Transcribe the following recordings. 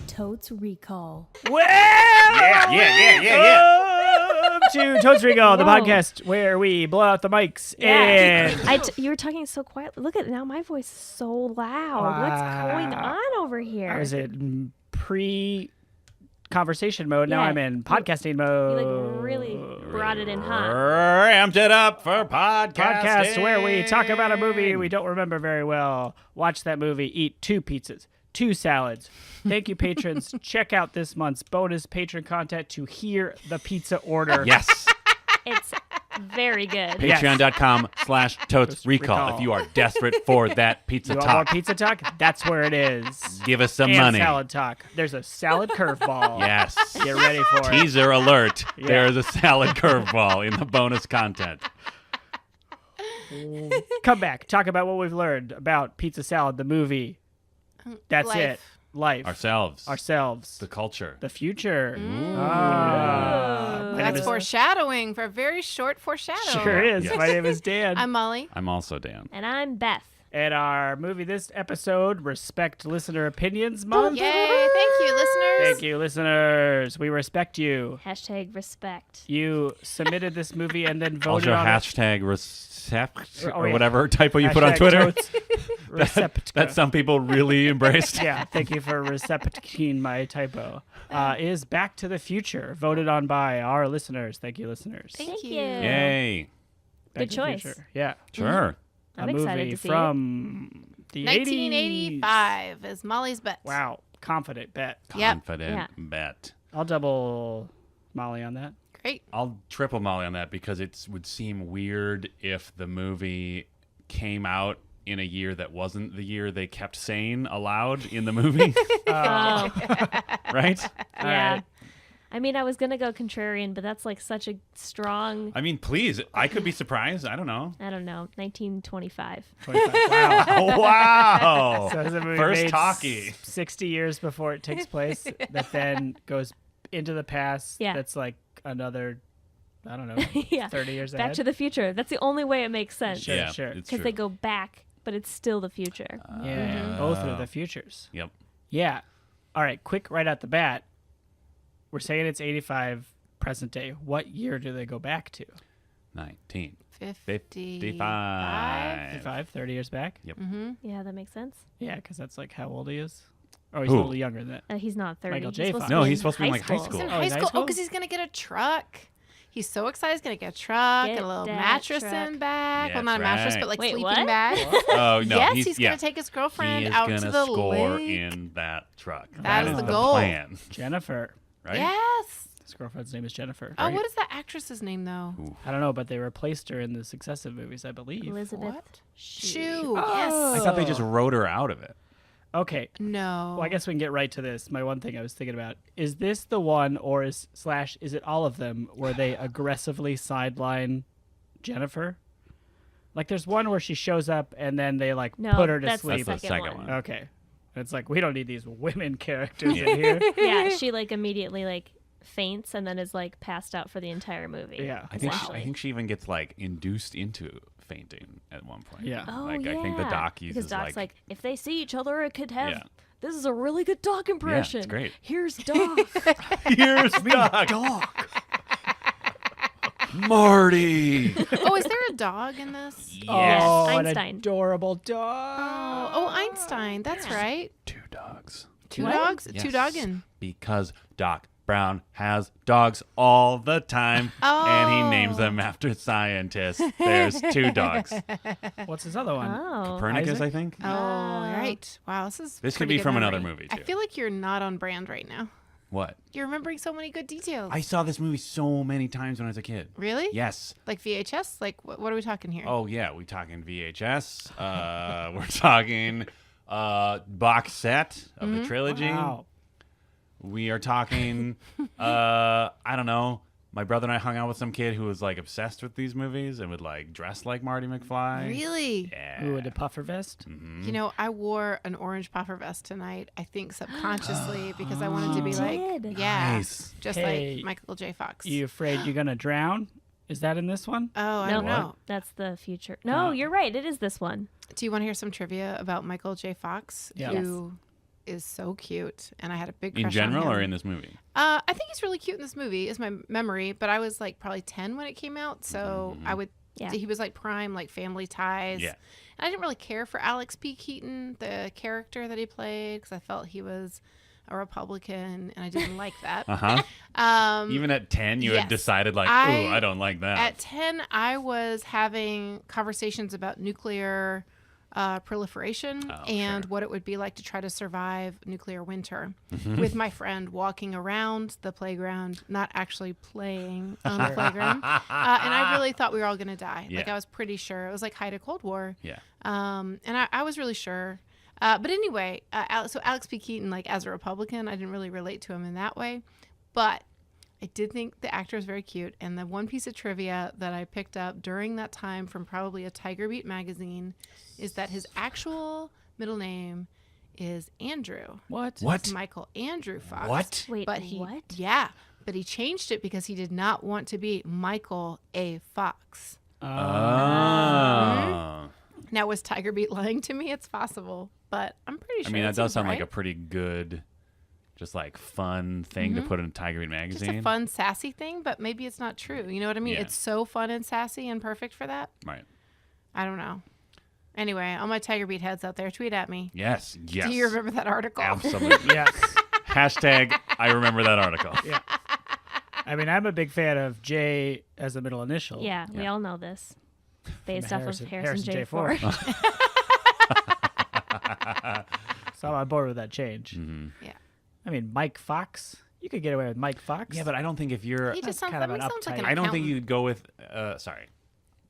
Totes Recall. Well, Yeah. to Totes Recall, the Whoa. podcast where we blow out the mics and You were talking so quietly. Look at now, my voice is so loud. What's going on over here? I was in pre-conversation mode. Now Yeah. I'm in podcasting You mode. like really brought it in hot. Ramped it up for podcasting. Podcast where we talk about a movie we don't remember very well. Watch that movie, eat 2 pizzas, 2 salads. Thank you, patrons. Check out this month's bonus patron content to hear the pizza order. Yes. It's very good. Yes. Patreon.com/Totes Recall. Recall. If you are desperate for that pizza You want more talk, pizza talk? That's where it is. give us some And money. salad talk. There's a salad curveball. Yes. Get ready for it. Teaser alert. Yeah. There is a salad curveball in the bonus content. Come back. Talk about what we've learned about Pizza Salad, the movie. That's Life. it. Life. Ourselves. The culture. The future. Ooh. My name That's is- foreshadowing for a very short foreshadow. Sure is. Yes. My name is Dan. I'm Molly. I'm also Dan. And I'm Beth. And our movie this episode, Respect Listener Opinions Month. Yay! Thank you, listeners. Thank you, listeners. We respect you. Hashtag respect. You submitted this movie and then voted Also, on it. hashtag recept Oh, or yeah. whatever typo you put on Hashtag Twitter. Totes Receptica. That some people really embraced. Yeah, thank you for recepting my typo. Is Back to the Future, voted on by our listeners. Thank you, listeners. Thank you. Yay. Back Good to the choice. Future. Yeah. Sure. I'm a excited movie to see from the 1985 is Molly's bet. 80s. Wow, confident bet. Yep. Confident Yeah. bet. I'll double Molly on that. Great. I'll triple Molly on that because it would seem weird if the movie came out in a year that wasn't the year they kept saying aloud in the movie. Oh, Right? yeah. right. I mean, I was going to go contrarian, but that's like such a strong, I mean, please. I could be surprised. I don't know. I don't know, 1925. 25. Wow. Oh, wow. So it's a movie First made talkie. 60 years before it takes place that then goes into the past. Yeah. That's like another, I don't know, Yeah. 30 years Back ahead. to the Future. That's the only way it makes sense. Sure, yeah, sure. it's Because true. they go back, but it's still the future. Yeah, both are the futures. Yep. Yeah. All right, quick right at the bat. We're saying it's 85 present day. What year do they go back to? 1955. 55, 30 years back? Yep. Yeah, that makes sense. Yeah, because that's like how old he is. Oh, he's Who? a little younger than that. He's not 30. Michael He's J. supposed Fox. to No, be he's supposed to be in, like, high He's school. in Oh, high he's high school. school? Oh, because he's going to get a truck. He's so excited. He's going to get a truck, Get get a little that mattress truck. in back. Yeah, well, not a that's mattress, right. but like Wait, sleeping what? bag. Oh, no. Yes, he's yeah. going to take his He girlfriend is out gonna to the score lake. in that truck. That is is the the goal. plan. Jennifer. Right? Yes. His girlfriend's name is Jennifer. Oh, what is that actress's name, though? I don't know, but they replaced her in the successive movies, I believe. Elizabeth What? Shue. Shue. Oh. Yes. I thought they just wrote her out of it. Okay. No. Well, I guess we can get right to this. My one thing I was thinking about, is this the one or is it all of them where they aggressively sideline Jennifer? Like there's one where she shows up and then they like No, put her to that's sleep. That's the second one. Okay. And it's like we don't need these women characters in here. Yeah, she like immediately like faints and then is like passed out for the entire movie. Yeah. I think essentially. she even gets like induced into fainting at one point. Yeah. Oh, Like, yeah. I think the doc uses because Doc's like- if they see each other, it could have. Yeah. This is a really good dog impression. great. Here's Doc. Here's Doc. Marty. Oh, is there a dog in this? Yes, Oh, Einstein. an adorable dog. Oh, Einstein. That's right. 2 dogs. Two What? dogs? Yes. Two doggin. Because Doc Brown has dogs all the time, and he names Oh. them after scientists. There's 2 dogs. What's his other one? Oh. Copernicus, Isaac? I think. Oh, right. Wow, this is This could pretty be good from another memory. movie, I too. feel like you're not on brand right now. What? You're remembering so many good details. I saw this movie so many times when I was a kid. Really? Yes. Like VHS? Like what are we talking here? Oh yeah, we talking VHS. We're talking box set of the trilogy. Wow. We are talking. I don't know. My brother and I hung out with some kid who was like obsessed with these movies and would like dress like Marty McFly. Really? Yeah. Ooh, and a puffer vest. Mm-hmm. You know, I wore an orange puffer vest tonight, I think subconsciously, because I wanted to be You like, did? yeah, Nice. just Hey, like Michael J. Fox. You afraid you're gonna drown? Is that in this one? Oh, I No, don't know. that's the future. No, you're right. It is this one. Do you want to hear some trivia about Michael J. Fox, Yeah. who is so cute, and I had a big crush In general on him. or in this movie? I think he's really cute in this movie. Is my memory, but I was like probably 10 when it came out, so I would. Yeah. He was like prime, like Family Ties. Yeah. And I didn't really care for Alex P. Keaton, the character that he played, because I felt he was a Republican, and I didn't like that. Even at 10, you had yes. decided like, I- ooh, I don't like that. At 10, I was having conversations about nuclear proliferation and sure. what it would be like to try to survive nuclear winter with my friend walking around the playground, not actually playing on the playground. And I really thought we were all going to die. Like, Yeah. I was pretty sure. It was like height of Cold War. Yeah. And I was really sure. But anyway, so Alex P. Keaton, like as a Republican, I didn't really relate to him in that way. But I did think the actor was very cute. And the one piece of trivia that I picked up during that time from probably a Tiger Beat magazine is that his actual middle name is Andrew. What? What? It's Michael Andrew Fox. What? Wait, But he, what? yeah, but he changed it because he did not want to be Michael A. Fox. Oh. Now, was Tiger Beat lying to me? It's possible, but I'm pretty I sure. mean, that does seems sound like right. a pretty good, just like fun thing to put in a Tiger Beat Just magazine. a fun, sassy thing, but maybe it's not true. You know what I mean? Yeah. It's so fun and sassy and perfect for that. Right. I don't know. Anyway, all my Tiger Beat heads out there, tweet at me. Yes. Yes. Do you remember that article? Absolutely. Yes. Hashtag I remember that article. Yeah. I mean, I'm a big fan of J as a middle initial. Yeah, we all know this. Based off of Harrison Harrison J. J. Ford. So I'm on board with that change. Yeah. I mean, Mike Fox. You could get away with Mike Fox. Yeah, but I don't think if you're. He just sounds, kind of he an sounds like an uptight- I don't think accountant. you'd go with. Sorry.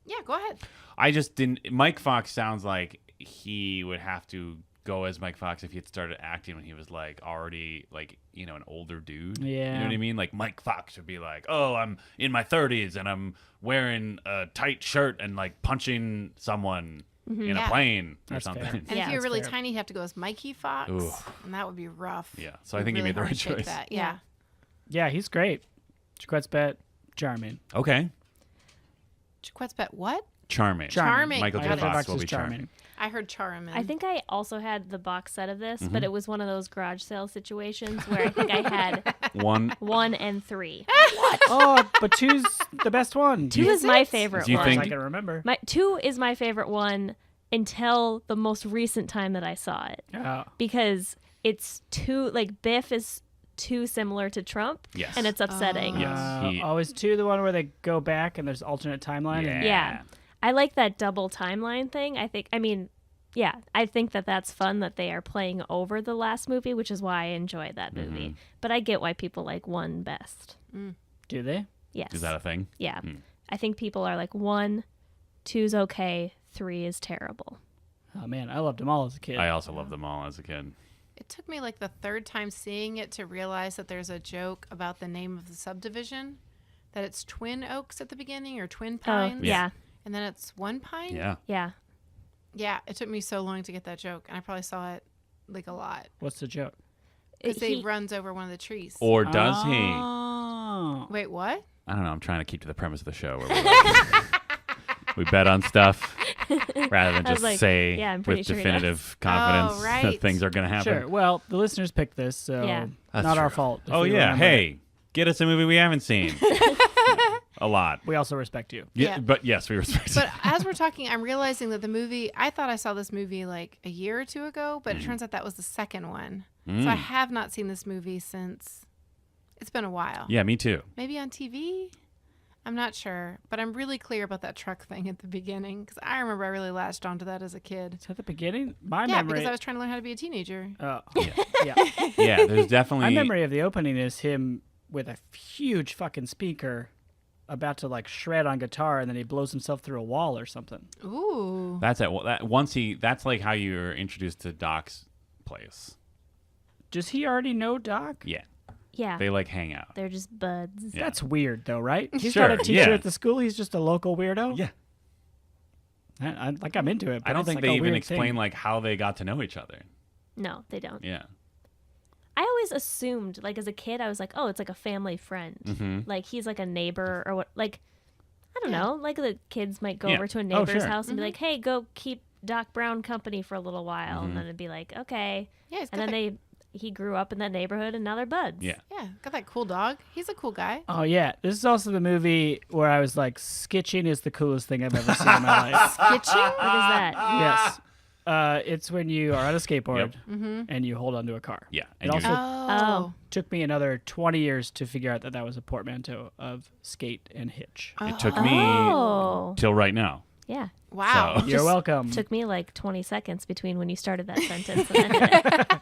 Yeah, go ahead. I just didn't. Mike Fox sounds like he would have to go as Mike Fox if he had started acting when he was like already like an older dude. Yeah. You know what I mean? Like Mike Fox would be like, oh, I'm in my 30s and I'm wearing a tight shirt and like punching someone in a Yeah. plane or That's something. fair. And Yeah, if you're that's really fair. tiny, you have to go as Mikey Fox, Ooh. and that would be rough. Yeah. So I It'd think you really made the right hard to shape choice. That. Yeah. Yeah, he's great. Jaquette's bet, charming. Okay. Jaquette's bet what? Charming. Charming. Michael J. Got it. Fox will is be charming. I heard Charmin. I think I also had the box set of this, Mm-hmm. but it was one of those garage sale situations where I think I had One. 1 and 3. Oh, but two's the best one. 2 is my favorite Do you one. think- I can remember. 2 is my favorite one until the most recent time that I saw it, Oh. because it's too like Biff is too similar to Trump, Yes. and it's upsetting. Yes. He- Is 2 the one where they go back and there's alternate timeline? And Yeah. I like that double timeline thing. I think that that's fun that they are playing over the last movie, which is why I enjoy that movie. Mm-hmm. But I get why people like 1 best. Do they? Yes. Is that a thing? Yeah. I think people are like 1, 2's okay, 3 is terrible. Oh, man. I loved them all as a kid. I also loved them all as a kid. It took me like the third time seeing it to realize that there's a joke about the name of the subdivision, that it's Twin Oaks at the beginning or Twin Pines. Oh, yeah. And then it's One Pine. Yeah. Yeah. Yeah, it took me so long to get that joke, and I probably saw it like a lot What's the joke? because he He- runs over one of the trees. Or does he? Oh. Wait, what? I don't know. I'm trying to keep to the premise of the show where we bet on stuff rather than I was just like, say yeah, I'm pretty with sure he definitive confidence Oh, that right. things are going to happen. Sure. Well, the listeners picked this, so Yeah. That's not our true. fault. if Oh, we yeah. remember it. Hey, get us a movie we haven't seen. A lot. We also respect you. Yeah, Yeah. But yes, we respect But it. as we're talking, I'm realizing that the movie, I thought I saw this movie like a year or two ago, but Mm-hmm. it turns out that was the second one. Mm. So I have not seen this movie since it's been a while. Yeah, me too. Maybe on TV? I'm not sure, but I'm really clear about that truck thing at the beginning because I remember I really latched onto that as a kid. Is that the beginning? My Yeah, memory. because I was trying to learn how to be a teenager. Oh, Yeah. yeah. Yeah, there's definitely. My memory of the opening is him with a huge fucking speaker about to like shred on guitar, and then he blows himself through a wall or something. Ooh. That's that's like how you're introduced to Doc's place. Does he already know Doc? Yeah. Yeah. They like hang out. They're just buds. Yeah. That's weird, though, right? He's Sure, not a teacher yeah. at the school. He's just a local weirdo. Yeah. I'm into it. But I don't it's think like they a even weird explain thing. like how they got to know each other. No, they don't. Yeah. I always assumed, like as a kid, I was like, oh, it's like a family friend. Mm-hmm. Like he's like a neighbor or what. Like I don't know, like the kids might go Yeah. over to a Oh, neighbor's sure. house and be like, "Hey, go keep Doc Brown company for a little while," and then it'd be like, "Okay," Yeah, he's got and then that, he grew up in that neighborhood and now they're buds. Yeah. yeah, got that cool dog. He's a cool guy. Oh yeah, this is also the movie where I was like, skitching is the coolest thing I've ever seen in my life. Skitching? What is that? Yes, it's when you are on a skateboard Yep. and you hold onto a car. Yeah. It And also you're- Oh. took me another 20 years to figure out that was a portmanteau of skate and hitch. it took me Oh. till right now. Yeah. Wow. So- You're welcome. Took me like 20 seconds between when you started that sentence and ended it.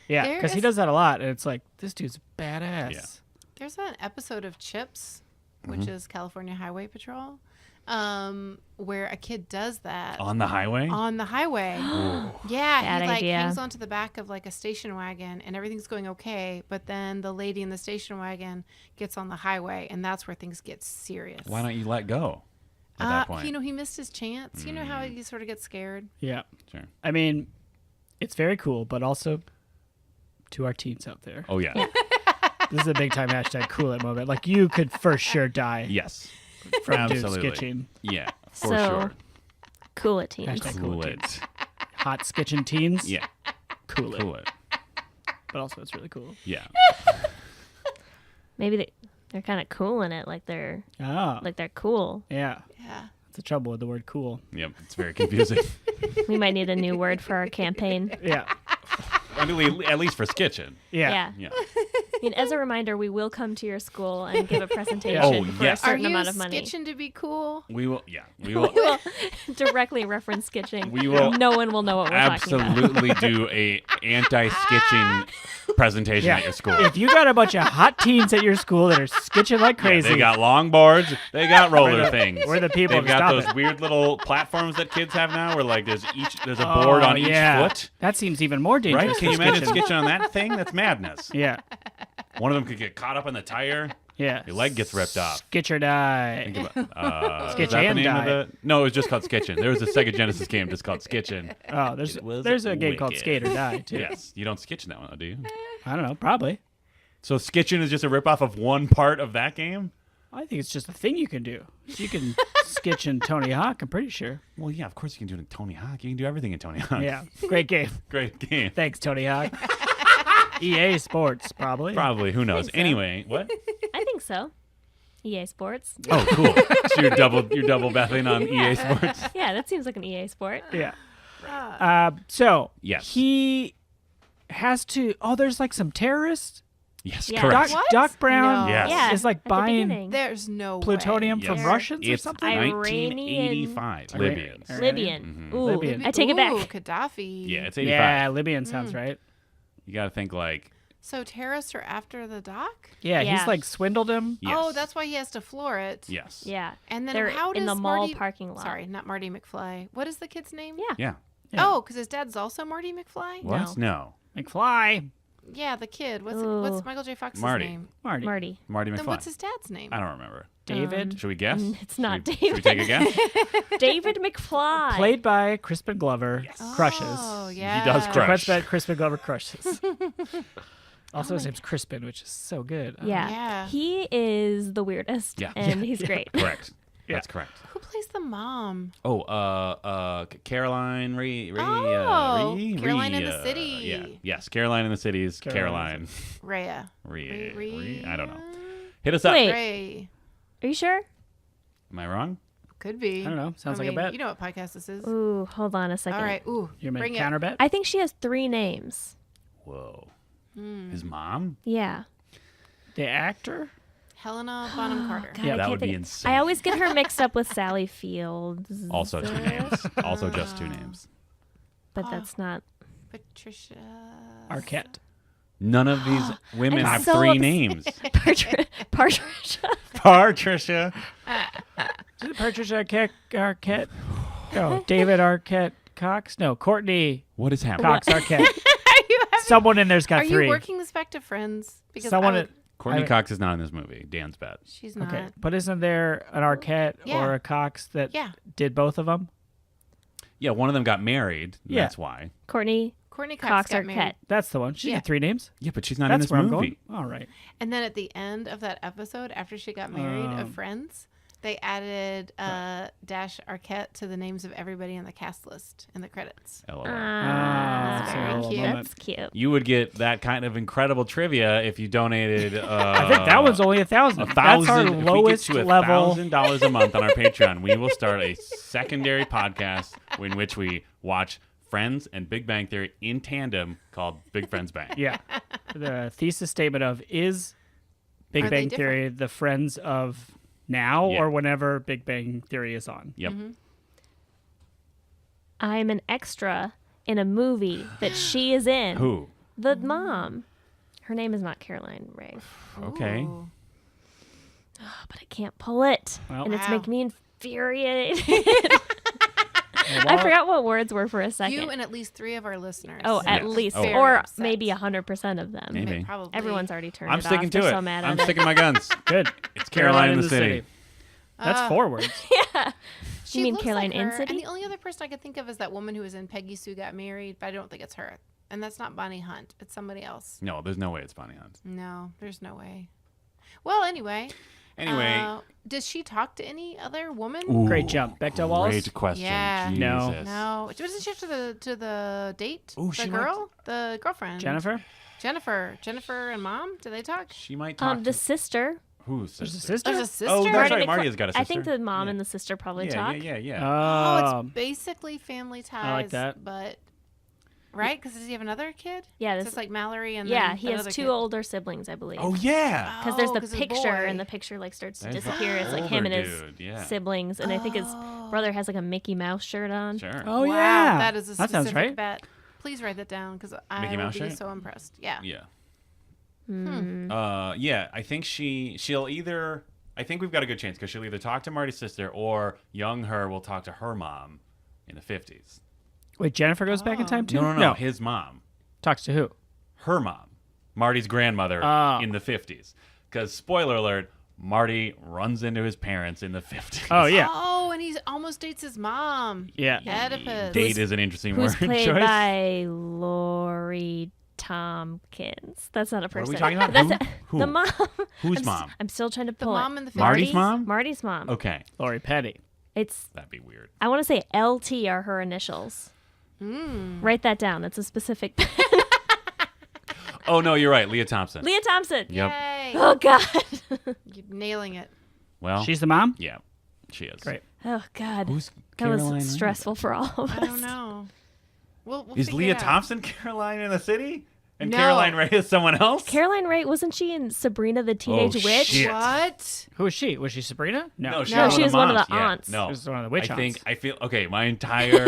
Yeah, There because he is- does that a lot, and it's like, this dude's badass. Yeah. There's an episode of Chips, which is California Highway Patrol, where a kid does that On the highway? on the highway. Yeah, Bad he like idea. hangs onto the back of like a station wagon, and everything's going okay. But then the lady in the station wagon gets on the highway, and that's where things get serious. Why don't you let go at that point? You know, he missed his chance. You know how you sort of get scared. Yeah. Sure. I mean, it's very cool, but also to our teens out there. Oh, yeah. This is a big time hashtag cool it moment. Like, you could for sure die Yes. from dudes Absolutely. skitching. Yeah, for So, sure. Cool it, teens. Hashtag Cool cool it. teens. Hot skitching teens. Yeah. Cool it. Cool it. But also, it's really cool. Yeah. Maybe they're kind of cool in it, like they're Oh, cool. yeah. Yeah. That's the trouble with the word cool. Yep. It's very confusing. We might need a new word for our campaign. Yeah. I mean, at least for skitching. Yeah. Yeah. I mean, as a reminder, we will come to your school and give a presentation Oh, for yes. a certain Are you amount of money. skitching to be cool? We will. Yeah. We will. We will directly reference skitching. We will No one will know what we're talking about. absolutely do a anti-skitching presentation at your school. If you got a bunch of hot teens at your school that are skitching like Yeah, crazy, they got long boards. They got roller things. we're the people They've to got stop those it. weird little platforms that kids have now, where like there's a board on each foot. That seems even more dangerous. Right? for Can you imagine skitching. skitching on that thing? That's madness. Yeah. One of them could get caught up in the tire. Yeah. Your leg gets ripped off. Skitch or die. Think about, Skitch is that the and name die. of the? No, it was just called Skitchin'. There was a Sega Genesis game just called Skitchin'. Oh, It was there's a game called wicked. Skate or Die too. Yes, you don't skitch in that one, though, do you? I don't know, probably. So Skitchin' is just a ripoff of one part of that game. I think it's just a thing you can do. You can skitch in Tony Hawk, I'm pretty sure. Well, yeah, of course you can do it in Tony Hawk. You can do everything in Tony Hawk. Yeah. Great game. Great game. Thanks, Tony Hawk. EA Sports, probably. Probably. Who knows? so. Anyway, what? I think so. EA Sports. Oh, cool. So you're double battling on EA Sports. Yeah, that seems like an EA sport. Yeah. So Yes. he has to. Oh, there's like some terrorists. Yes, Yeah. correct. What? Doc Brown No. Yes. Yeah, is like at the buying beginning. There's no plutonium way. from Yes. Russians or It's something. 1985. Iran- Libyans. Iran- Libyan. Ooh, Libyan. I take it back. Ooh, Gaddafi. Yeah, it's 85. Yeah, Libyan sounds right. You got to think like, So terrorists are after the doc? Yeah, Yeah. he's like swindled him. yes. Oh, that's why he has to floor it. Yes. Yeah. And then They're how does in the mall Marty... parking lot. Sorry, not Marty McFly. What is the kid's name? Yeah. Yeah. Yeah. Oh, because his dad's also Marty McFly? What? No. McFly. Yeah, the kid. What's Ooh. Michael J. Fox's Marty. name? Marty. Marty. Marty Then McFly. what's his dad's name? I don't remember. David. Should we guess? It's not Should we David. take a guess? David McFly. Played by Crispin Glover. Yes. Crushes. Oh, yeah. does crush. Crispin Glover crushes. Also, his name's Crispin, which is so good. Yeah. Yeah. He is the weirdest. Yeah. And he's great. Correct. Yeah. That's correct. Who plays the mom? Oh, Caroline Oh, Caroline in the City. Yeah. Yes, Caroline in the Cities. Caroline. Caroline. Rhea. I don't know. Hit us up. Wait. Ray. Are you sure? Am I wrong? Could be. I don't know. Sounds I like a mean, bet. You know what podcast this is. Ooh, hold on a second. All right. Ooh. You're bring making it. counter bet? I think she has 3 names. Whoa. Hmm. His mom? Yeah. The actor? Helena Bonham Carter. God, Yeah, I that can't would be think- insane. I always get her mixed up with Sally Fields. Also 2 names. Also just 2 names. But that's not. Patricia. Arquette. None of these women I'm have so 3 ups- names. Patricia. Patricia. Is it Patricia Arquette? No, David Arquette Cox? No, Courtney What is happening? Cox Arquette. Are you having, Someone in there's got Are 3. you working this back to Friends? Because Someone I would- Courtney I- Cox is not in this movie. Dan's bet. she's not. Okay, but isn't there an Arquette Yeah. or a Cox that Yeah. did both of them? Yeah, one of them got married. And Yeah. That's why. Courtney Courtney Cox, Cox got Arquette. married. That's the one. She Yeah. got 3 names. Yeah, but she's not in That's this where movie. I'm going. All right. And then at the end of that episode, after she got married of Friends, They added Dash Arquette to the names of everybody on the cast list in the credits. LOL. That's very so cute. moment. That's cute. You would get that kind of incredible trivia if you donated. I think that one's only 1,000. That's our If we lowest get to level. $1,000 a month on our Patreon, we will start a secondary podcast in which we watch Friends and Big Bang Theory in tandem called Big Friends Bang. Yeah. The thesis statement of is Big Are they Bang Theory the friends of now Yeah. or whenever Big Bang Theory is on? Yep. I'm an extra in a movie that she is in. Who? The mom. Her name is not Caroline Ray. Okay. Ooh. But I can't pull it. Well- and it's Wow. making me infuriated. I forgot what words were for a second. You and at least 3 of our listeners. Oh, at Yes. least. Oh. Very Or upset. maybe 100% of them. Maybe. Probably. Everyone's already turned I'm it sticking off. to They're it. so mad I'm at it. sticking my guns. Good. It's Caroline in the City. That's 4 words. She You mean looks Caroline like in her, City? And the only other person I could think of is that woman who was in Peggy Sue Got Married, but I don't think it's her. And that's not Bonnie Hunt. It's somebody else. No, there's no way it's Bonnie Hunt. No, there's no way. Well, anyway. Anyway. Does she talk to any other woman? Great jump. Bechdel Wallace? Great question. Yeah. Jesus. No. No. Wasn't she to the date? Ooh, the she girl? The girlfriend? Jennifer? Jennifer and mom? Do they talk? She might talk The to... sister. Who's There's a sister? sister? There's a sister? Oh, that's Marty right. McFly- Marty has got a sister. I think the mom Yeah. and the sister probably yeah, talk. Yeah. Oh, Um, it's basically family ties. I like that. But, right? Because does he have another kid? Yeah, So this- it's like Mallory and Yeah, then he has another 2 kid. older siblings, I believe. Oh, yeah. Because there's the 'cause his picture, boy. and the picture like starts to There's the disappear. It's like him and older his dude, yeah. siblings, and I think his brother has like a Mickey Mouse shirt on. Sure. Oh, Wow, yeah. that is a That specific sounds right. bet. Please write that down because I Mickey would Mouse be shirt? so impressed. Yeah. Yeah. Hmm. Yeah, I think she'll either... I think we've got a good chance because she'll either talk to Marty's sister or young her will talk to her mom in the 50s. Wait, Jennifer goes back in time too? No. His mom. Talks to who? Her mom. Marty's grandmother Oh. in the 50s. Because, spoiler alert, Marty runs into his parents in the 50s. Oh, yeah. Oh, and he almost dates his mom. Yeah. Oedipus. Date is an interesting Who's word played choice. by Lori Tompkins. That's not a What person. are we talking about? That's Who? the mom. Whose I'm mom? I'm still trying to The pull mom it. in the 50s. Marty's mom? Marty's mom. Okay. Lori Petty. It's. That'd be weird. I want to say LT are her initials. Write that down. It's a specific. Oh, no, you're right. Leah Thompson. Leah Thompson. Yep. Yay. Oh God. You're nailing it. Well, She's the mom? yeah, she is. Great. Oh God. Who's That was Caroline Ray? stressful for all of us. I don't know. We'll Is figure Leah it out. Thompson Caroline in the City? And No. Caroline Ray is someone else? Caroline Ray, wasn't she in Sabrina the Teenage Oh, Witch? shit. What? Who is she? Was she Sabrina? No, she No, was she was one of moms. the Yeah, aunts. No, She was one of the witch aunts. I feel okay. My entire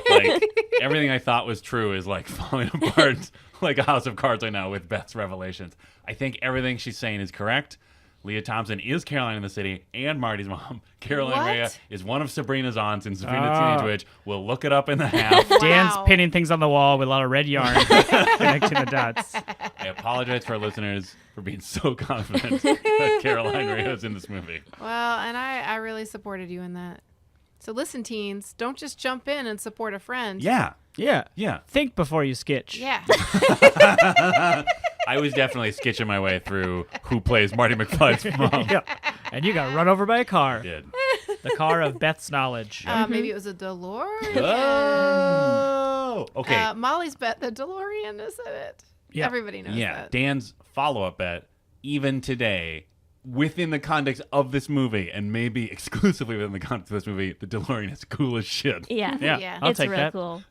like everything I thought was true is like falling apart like a house of cards right now with Beth's revelations. I think everything she's saying is correct. Leah Thompson is Caroline in the City and Marty's mom. Caroline What? Ray is one of Sabrina's aunts in Sabrina the Oh. Teenage Witch. We'll look it up in the half. Dan's Wow. pinning things on the wall with a lot of red yarn connecting the dots. I apologize for our listeners for being so confident that Caroline Ray is in this movie. Well, and I really supported you in that. So listen, teens, don't just jump in and support a friend. Yeah, Yeah. yeah. Think before you sketch. Yeah. I was definitely sketching my way through who plays Marty McFly's mom. Yeah. And you got run over by a car. Did. The car of Beth's knowledge. Maybe it was a DeLorean. Oh, okay. Molly's bet the DeLorean is in it. Yeah. Everybody knows Yeah, that. Dan's follow-up bet, even today, within the context of this movie, and maybe exclusively within the context of this movie, the DeLorean is cool as shit. Yeah. Yeah. Yeah. I'll It's take really that. cool.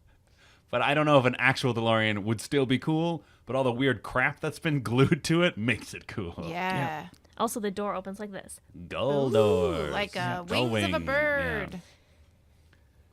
But I don't know if an actual DeLorean would still be cool, but all the weird crap that's been glued to it makes it cool. Yeah. Also, the door opens like this. Gull Ooh, doors. like Gull wings wing, of a bird. yeah.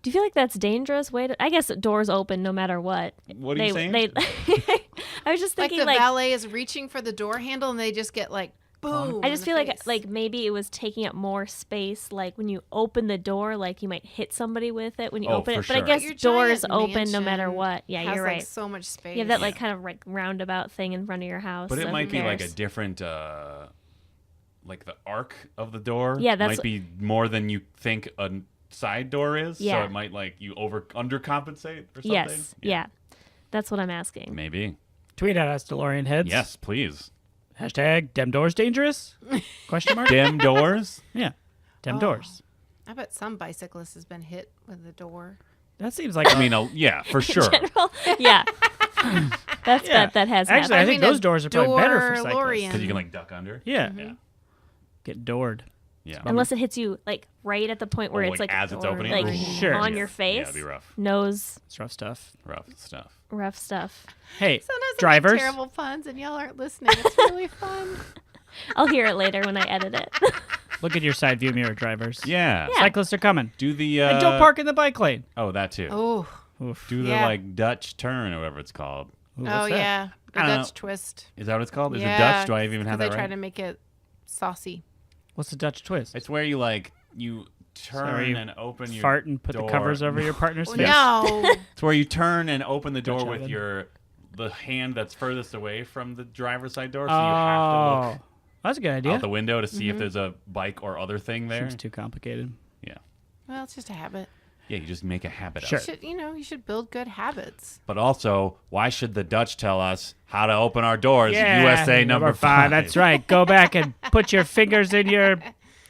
Do you feel like that's dangerous? Way to, I guess doors open no matter what. What are you saying? I was just Like thinking the like, valet is reaching for the door handle and they just get like boom. I in just the feel face. like maybe it was taking up more space. Like when you open the door, like you might hit somebody with it when you Oh, open for it. But I sure. guess Your doors giant open no matter mansion what. Yeah, has, you're like, right. so much space. You have that like kind of like roundabout thing in front of your house. But so it who might be like a cares? different, like the arc of the door. Yeah, that's might be more than you think a side door is. Yeah. So it might like you undercompensate or something. Yes, yeah. That's what I'm asking. Maybe. Tweet at us, DeLorean heads. Yes, please. Hashtag dem doors dangerous? Question mark? Dem doors. Yeah. Them Oh. doors. I bet some bicyclist has been hit with the door. That seems like I mean, yeah, for sure. General, yeah. That's Yeah. that has Actually, happened. I think those doors are probably better for door cyclists. Lorian. Because you can like duck under. Yeah. Yeah. Get doored. Yeah. Unless it hits you like right at the point where Oh, it's like, like as it's opening? like Sure. on Yeah. your face. Yeah, it'd be rough. Nose, It's rough stuff. Rough stuff. rough stuff. Hey, Sometimes I make drivers. terrible puns and y'all aren't listening. It's really fun. I'll hear it later when I edit it. Look at your side view mirror, drivers. Yeah. Yeah. Cyclists are coming. Do the And don't park in the bike lane. Oh, that too. Oh, Oof. Do the Yeah. like Dutch turn or whatever it's called. Ooh, oh what's that? yeah, the I don't Dutch know. twist. Is that what it's called? Is Yeah, it Dutch? Do I even have They that try right? to make it saucy. What's the Dutch twist? It's where you like you turn you and open your Fart and put the door. covers over your partner's face. No. It's where you turn and open the door Dutch with oven. the hand that's furthest away from the driver's side door, so you have to look That's a good out idea. the window to see if there's a bike or other thing there. Seems too complicated. Yeah. Well, it's just a habit. Yeah, you just make a habit Sure. of it. You should build good habits. But also, why should the Dutch tell us how to open our doors? USA number 5. That's right. Go back and put your fingers in your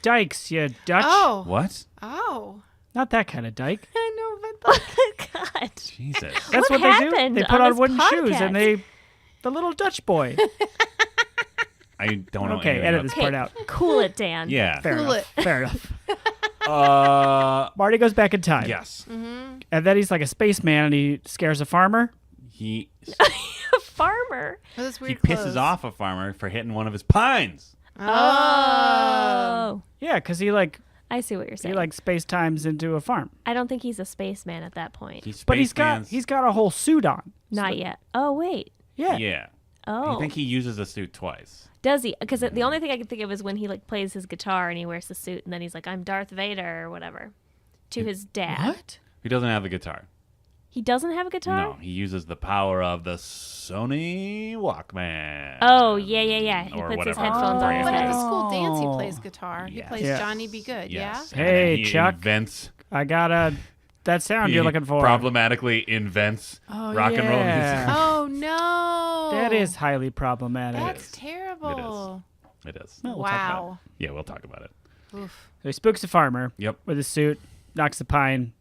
dikes, you Dutch. Oh. What? Oh. Not that kind of dike. I know, but God. Jesus. That's what, What they do. happened They put on on this wooden shoes podcast? and the little Dutch boy. I don't know Okay, anything edit about this Okay, part out. cool it, Dan. Yeah. Fair Cool enough. Fair enough. Uh, Marty goes back in time. yes. And then he's like a spaceman and he scares a farmer. He A farmer. with this he weird pisses clothes. off a farmer for hitting one of his pines. Oh. Yeah, because he like I see what you're he saying. like space times into a farm. I don't think he's a spaceman at that point. But he's got a whole suit on. Not yet. Oh, wait. Yeah. Yeah. Oh. I think he uses the suit twice. Does he? Because the only thing I can think of is when he like plays his guitar and he wears the suit and then he's like, I'm Darth Vader or whatever to his dad. What? He doesn't have the guitar. He doesn't have a guitar? No, he uses the power of the Sony Walkman. Oh, yeah. He Or puts his whatever headphones on his But at head. the school dance, he Oh. plays guitar. He Yes. plays Yeah. Johnny Be Good. Yes. Yeah. And then Hey, he Chuck. Invents, I got that sound you're he looking for. problematically invents Oh, rock and roll yeah. music. Oh no. That is highly problematic. That's is. terrible. It is. Well, we'll talk about Wow. Yeah, we'll talk about it. Oof. So he spooks a farmer Yep. with his suit, knocks the pine.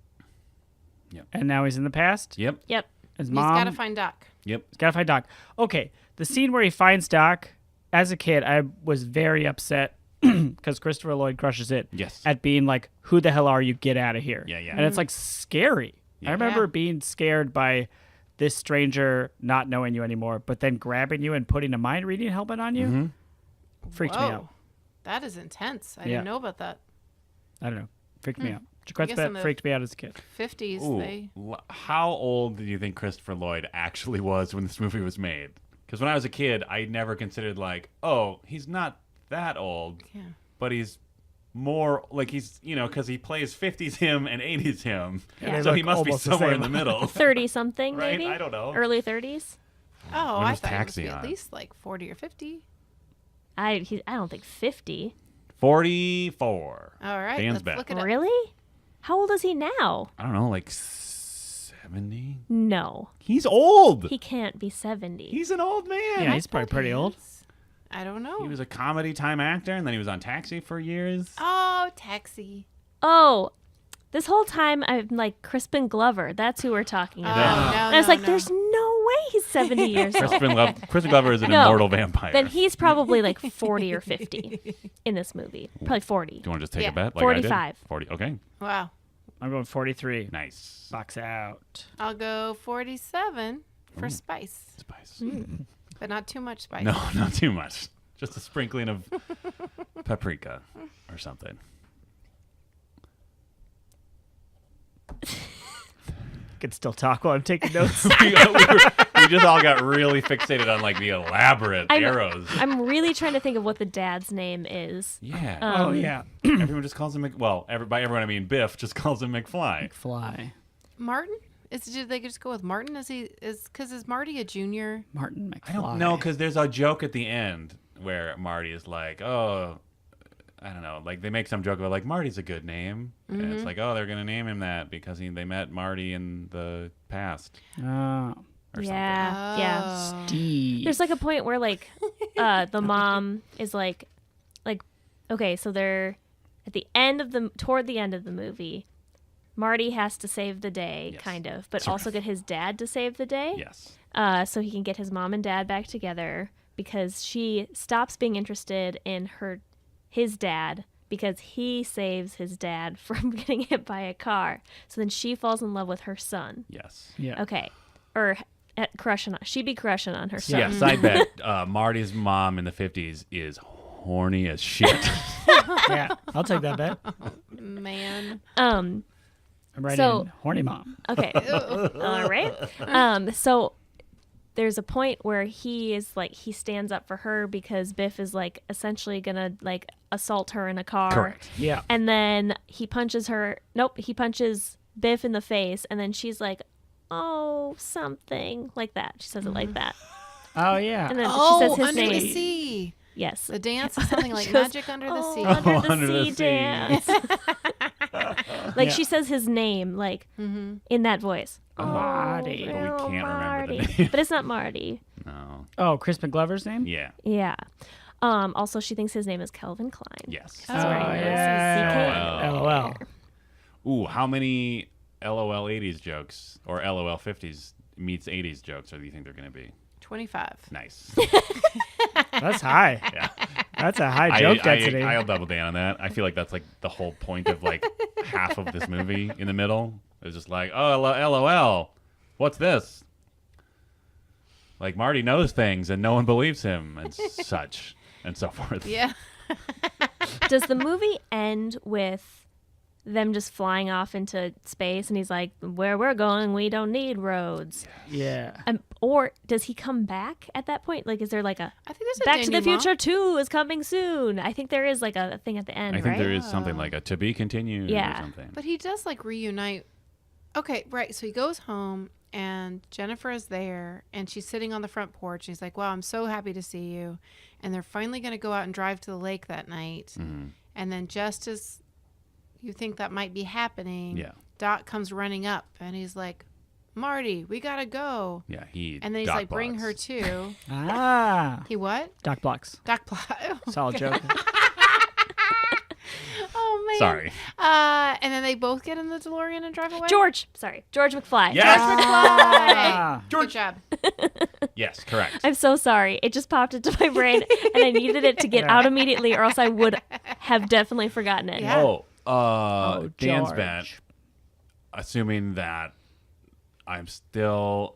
Yep. And now he's in the past. Yep. Yep. His He's mom. got to find Doc. Yep. He's gotta find Doc. Okay, the scene where he finds Doc. As a kid, I was very upset because Christopher Lloyd crushes it. Yes. At being like, "Who the hell are you? Get out of here!" Yeah, yeah. And it's like scary. Yeah. I remember Yeah. being scared by this stranger not knowing you anymore, but then grabbing you and putting a mind reading helmet on you. Mm-hmm. Freaked me Whoa. out. That is intense. I Yeah. didn't know about that. I don't know. Freaked me out. guess in Jaquette's the- freaked me out as a kid. 50s, Ooh, they. how old do you think Christopher Lloyd actually was when this movie was made? Because when I was a kid, I never considered like, oh, he's not that old, Yeah. but he's more like he's because he plays 50s him and 80s him, Yeah. so They he look must be almost the somewhere same. in the middle. 30 something, Right? maybe? I don't know. Early 30s? Oh, When I was thought it must Taxi be at on? least like 40 or 50. I don't think 50. 44. All right. Dan's let's back. look it up. Really? How old is he now? I don't know, like 70. No. He's old. He can't be 70. He's an old man. Yeah, he's probably pretty old. I don't know. He was a comedy time actor, and then he was on Taxi for years. Oh, Taxi. Oh, this whole time I'm like Crispin Glover. That's who we're talking Oh, about. no, And I was no, like, no. there's no way he's 70 years old. Crispin Glover is an No. immortal vampire. Then he's probably like 40 or 50 in this movie. Probably 40. Do you want to just take Yeah. a bet? Like 45. I did? 40. Okay. Wow. I'm going 43. Nice. Box out. I'll go 47 for Ooh. spice, Spice. but not too much spice. No, not too much. Just a sprinkling of paprika or something. I can still talk while I'm taking notes. we just all got really fixated on like the elaborate arrows. I'm really trying to think of what the dad's name is. Yeah. Oh yeah. Everyone just calls him by everyone I mean Biff just calls him McFly. Fly. Martin? Did they just go with Martin? Is Marty a junior? Martin McFly. I don't know because there's a joke at the end where Marty is like, oh, I don't know, like they make some joke about like Marty's a good name, and it's like, oh, they're gonna name him that because they met Marty in the past Oh. or Yeah. Yeah. Oh. Steve. There's like a point where like the mom is like okay, so they're toward the end of the movie, Marty has to save the day, Yes. kind of, but Sort also of. get his dad to save the day. Yes. So he can get his mom and dad back together because she stops being interested in his dad because he saves his dad from getting hit by a car. So then she falls in love with her son. Yes. Yeah. Okay. Or she'd be crushing on her son. Yeah, side bet. Marty's mom in the 50s is horny as shit. Yeah. I'll take that bet. Man. I'm writing So- horny mom. Okay. All right. So there's a point where he stands up for her because Biff is like essentially gonna like assault her in a car. Correct. Yeah. And then he punches Biff in the face, and then she's like, "Oh, something like that." She says it like that, Oh yeah. and then Oh, she says his Under name. the Sea. Yes, The dance is something like She goes, Magic Under the "Oh, Sea. Under the Under the sea sea." dance. Like Yeah. she says his name, like in that voice. Marty. But we can't remember the Marty. name. But it's not Marty. No. Oh, Crispin Glover's name? Yeah. Yeah. Also, she thinks his name is Calvin Klein. Yes. That's where he Oh, knows yeah. his CK. LOL. Ooh, how many LOL 80s jokes or LOL 50s meets 80s jokes do you think they're going to be? 25. Nice. That's high. Yeah. That's a high joke density. I'll double down on that. I feel like that's like the whole point of like half of this movie in the middle. It's just like, oh, LOL. What's this? Like Marty knows things and no one believes him and such and so forth. Yeah. Does the movie end with them just flying off into space and he's like, where we're going, we don't need roads? Yeah. Or does he come back at that point? Like, is there like a I think there's a Back to the denouement. Future 2 is coming soon? I think there is like a thing at the end, I think right? there is something like a to be continued Yeah. or something. But he does like reunite. Okay, right. So he goes home and Jennifer is there and she's sitting on the front porch. He's like, wow, I'm so happy to see you. And they're finally going to go out and drive to the lake that night. Mm-hmm. And then just as you think that might be happening, Yeah. Doc comes running up and he's like, Marty, we got to go. Yeah, he And then he's Doc like, bring blocks. her too. Ah. He what? Doc Blocks. Doc Plot. Solid joke. Oh, man. Sorry. And then they both get in the DeLorean and drive away? George McFly. Yes. Ah. Good job. Yes, correct. I'm so sorry. It just popped into my brain and I needed it to get out immediately or else I would have definitely forgotten it. Yeah. Dan's George. bet, assuming that I'm still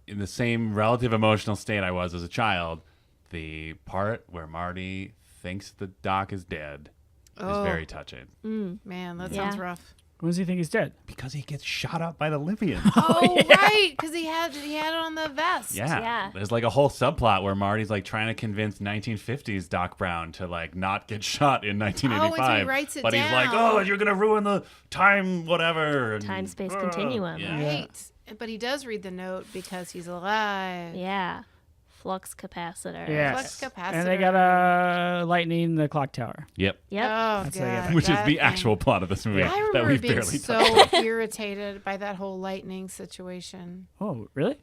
in the same relative emotional state I was as a child, the part where Marty thinks the Doc is dead is Oh. very touching. Man, that Yeah. sounds rough. When does he think he's dead? Because he gets shot up by the Libyans. Oh, right, because he had it on the vest. Yeah. There's like a whole subplot where Marty's like trying to convince 1950s Doc Brown to like not get shot in 1985. Oh, and so he writes it but he's like, down. oh, you're going to ruin the time, whatever. and- Time-space continuum. Yeah. Right. But he does read the note because he's alive. Yeah. Flux capacitor. Yes. Flux capacitor. And they got a lightning the clock tower. Yep. Yep. Oh, That's what I God. get. Which is that the thing. actual plot of this movie I that remember we've being barely so irritated by that whole lightning situation. Oh, really?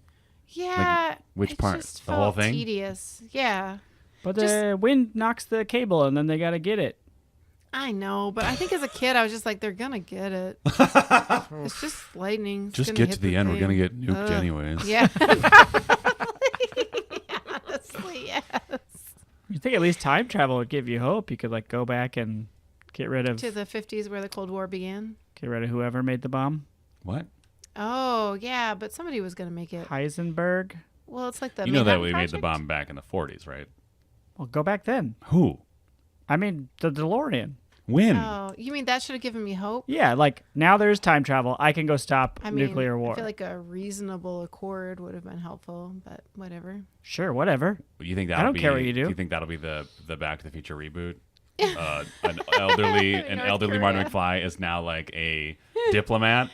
Yeah. which it part? just The whole felt thing? Tedious. Yeah. But the wind knocks the cable and then they got to get it. I know, but I think as a kid, I was just like, they're gonna get it. It's just lightning. It's Just gonna get hit to the end. We're thing. going to get nuked Ugh. anyways. Yeah. Honestly, yeah. You think at least time travel would give you hope? You could like go back and get rid of To the 50s where the Cold War began. whoever made the bomb. What? Oh, yeah, but somebody was gonna make it. Heisenberg. Well, it's like the You know that Manhattan we made the Project? bomb back in the 40s, right? Well, go back then. Who? I mean, the DeLorean. When? Oh, you mean that should have given me hope? Yeah, like now there's time travel. I can go stop I mean, nuclear war. I feel like a reasonable accord would have been helpful, but whatever. Sure, whatever. You think I that'll don't be, care what you do. You think that'll be the Back to the Future reboot? An elderly Marty Korea. McFly is now like a diplomat,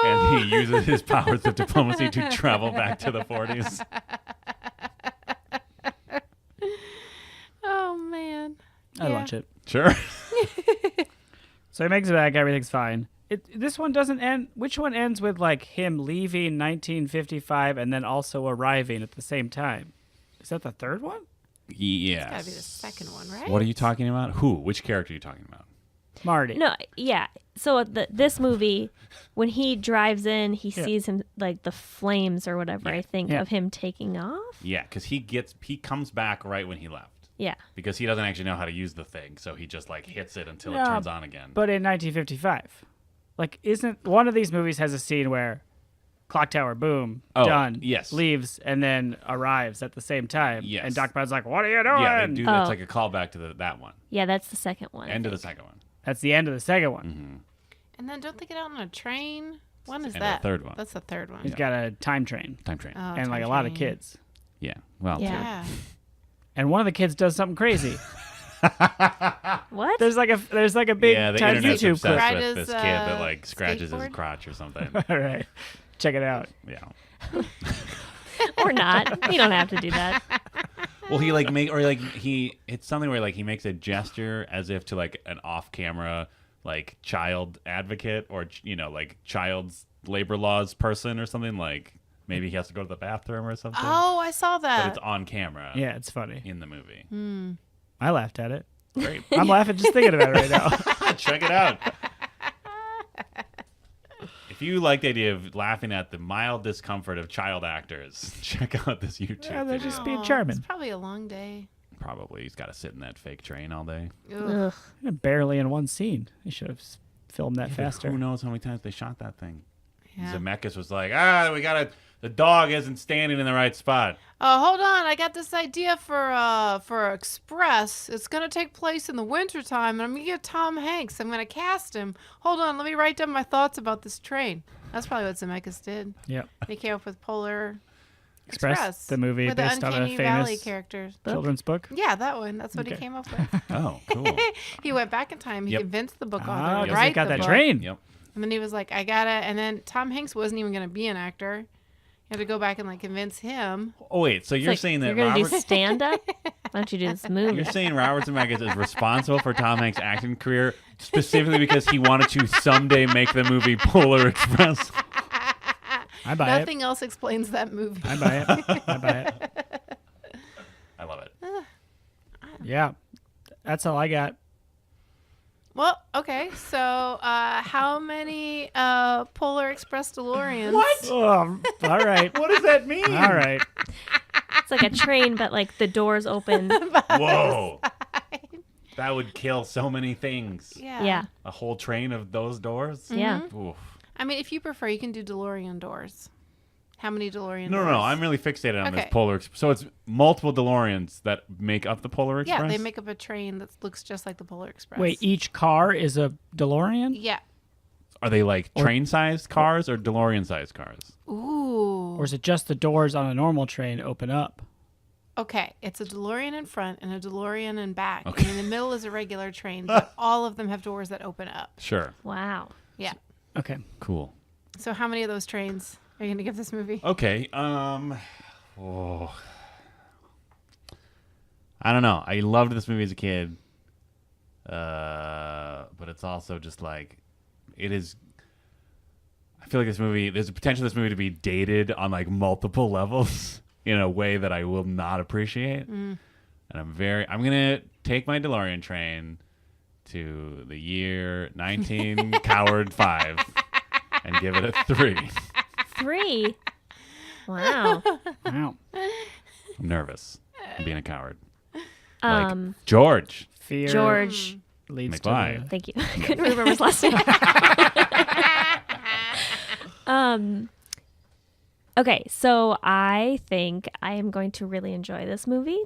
and he uses his powers of diplomacy to travel back to the 40s. Oh man. I'd Yeah. watch it. Sure. So he makes it back. Everything's fine. This one doesn't end. Which one ends with like him leaving 1955 and then also arriving at the same time? Is that the third one? Yes. Gotta be the second one, right? What are you talking about? Who? Which character are you talking about? Marty. No, yeah. So this movie, when he drives in, he Yeah. sees him like the flames or whatever. I think Yeah. of him taking off. Yeah, because he comes back right when he left. Yeah. Because he doesn't actually know how to use the thing, so he just like hits it until it No, turns on again. But in 1955, like, isn't one of these movies has a scene where clock tower, boom, Oh, done, yes. leaves, and then arrives at the same time. Yes. And Doc Brown's like, "What are you doing?" Yeah, they do. That's Oh. like a callback to that one. Yeah, that's the second one. End of the second one. That's the end of the second one. And then don't they get out on a train? When is And that? the third one. That's the third one. He's got a time train Time train. Oh, and like time a lot of train. kids. Yeah. Well, Yeah. Yeah. And one of the kids does something crazy. What? There's like a big yeah, the time internet's YouTube obsessed clip. Ride with his, this kid that like skateboard? scratches his crotch or something. All right, check it out. Yeah. Or not. You don't have to do that. Well, he it's something where like he makes a gesture as if to like an off-camera like child advocate or like child's labor laws person or something, like maybe he has to go to the bathroom or something. Oh, I saw But that. it's on camera. Yeah, it's funny. In the movie. I laughed at it. Great. I'm laughing just thinking about it right now. Check it out. If you like the idea of laughing at the mild discomfort of child actors, check out this YouTube Yeah, they're video. just being Oh, charming. It's probably a long day. Probably he's got to sit in that fake train all day. Ugh. Ugh. Barely in one scene. They should have filmed that faster. Who knows how many times they shot that thing? Yeah. Zemeckis was like, the dog isn't standing in the right spot. Oh, hold on. I got this idea for Express. It's going to take place in the wintertime, and I'm going to get Tom Hanks. I'm going to cast him. Hold on. Let me write down my thoughts about this train. That's probably what Zemeckis did. Yep. He came up with Polar Express, the movie with the based on a Uncanny Valley famous characters. children's book. Yeah, that one. That's what he Okay. came up with. Oh, cool. He went back in time. He Yep. convinced the book Ah, author to 'cause write they got the that book. train. Yep. And then he was like, I got to. And then Tom Hanks wasn't even going to be an actor. You had to go back and like convince him. Oh wait, so It's you're like, saying that you're gonna Robert? do stand up? Why don't you do this movie? You're saying Robert Zemeckis is responsible for Tom Hanks' acting career specifically because he wanted to someday make the movie Polar Express? I buy Nothing else explains that movie. it. I buy it. I buy it. I love it. Yeah. That's all I got. Well, okay. So, how many Polar Express DeLoreans? Oh, all right. What does that mean? All right. It's like a train, but like the doors open. Whoa. That would kill so many things. Yeah. Yeah. A whole train of those doors? Yeah. Oof. I mean, if you prefer, you can do DeLorean doors. How many DeLorean No, doors? no, no. I'm really fixated on this Okay. Polar Express. So it's multiple DeLoreans that make up the Polar Express? Yeah, they make up a train that looks just like the Polar Express. Wait, each car is a DeLorean? Yeah. Are they like train-sized cars or DeLorean-sized cars? Ooh. Or is it just the doors on a normal train open up? Okay, it's a DeLorean in front and a DeLorean in back. Okay. And in the middle is a regular train, but all of them have doors that open up. Sure. Wow. Yeah. Okay. Cool. So how many of those trains are you going to give this movie? Okay. I don't know. I loved this movie as a kid. But it's also just like it is. I feel like this movie. There's a potential for this movie to be dated on like multiple levels in a way that I will not appreciate. And I'm gonna take my DeLorean train to the year 19 Coward 5 and give it a 3. 3. Wow. Wow. I'm nervous. I'm being a coward. Um, George. Fear George. leads McFly. to Thank you. I couldn't remember his last name. Okay, so I think I am going to really enjoy this movie.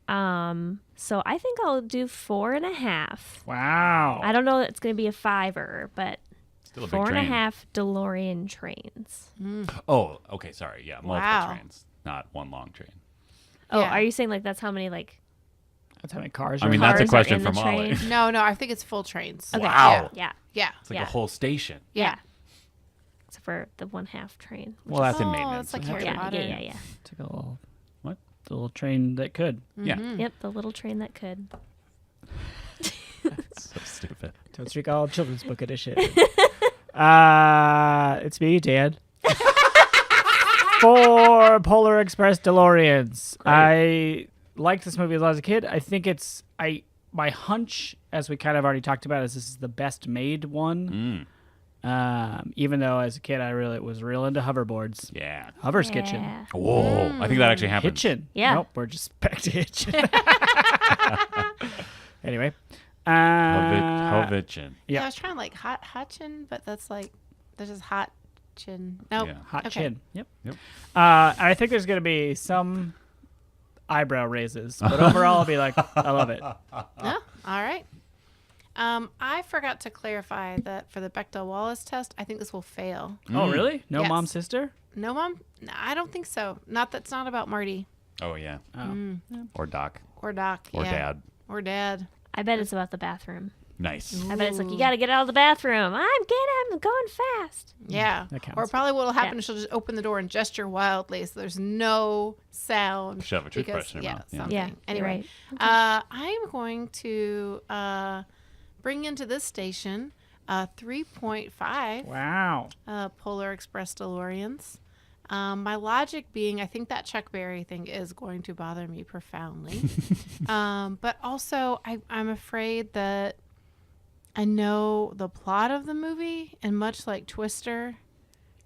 So I think I'll do 4.5. Wow. I don't know that it's going to be a 5er, but Still a big train. 4.5 DeLorean trains. Oh, okay. Sorry. Yeah, multiple Wow. trains, not one long train. Oh, Yeah. are you saying like that's how many like That's how many cars I are mean, in that's a cars are question in the for Molly. train? No, I think it's full trains. Okay. Wow. Yeah. Yeah. It's like Yeah. a whole station. Yeah. Except for the 1/2 train. Well, that's in Oh, maintenance. that's like Harry Yeah, Potter. yeah. It's like a little, What? the little train that could. Yeah. Yep, the little train that could. So stupid. Totes Recall Children's Book Edition. It's me, Dan. 4 Polar Express DeLoreans. I liked this movie as I was a kid. I think my hunch as we kind of already talked about, is this is the best made one. Even though as a kid I really was real into hoverboards. Yeah. Hover's Kitchen. Yeah. Whoa. I think that actually happened. Hitchin. Yeah. Nope, we're just back to Hitchin. Anyway. Hovichin. Yeah. I was trying like hot chin, but that's like there's just hot chin. Nope. Yeah. Hot Okay. chin. Yep. Yep. I think there's going to be some eyebrow raises, but overall I'll be like, I love it. Oh, all right. I forgot to clarify that for the Bechdel-Wallace test, I think this will fail. Oh, really? No Yes. mom, sister? No, Mom? No, I don't think so. That's not about Marty Oh, yeah. Oh. Or Doc. or Doc. Or yeah. Dad. Or Dad. I bet it's about the bathroom. Nice. I bet it's like, you got to get out of the bathroom. I'm going fast. Yeah. That counts. Or probably what will happen Yeah. is she'll just open the door and gesture wildly so there's no sound. Shove a toothbrush in her mouth. Yeah. Something. Yeah, you're Anyway, right. I'm going to bring into this station 3.5 Wow. Polar Express DeLoreans. My logic being, I think that Chuck Berry thing is going to bother me profoundly. But also, I'm afraid that I know the plot of the movie, and much like Twister,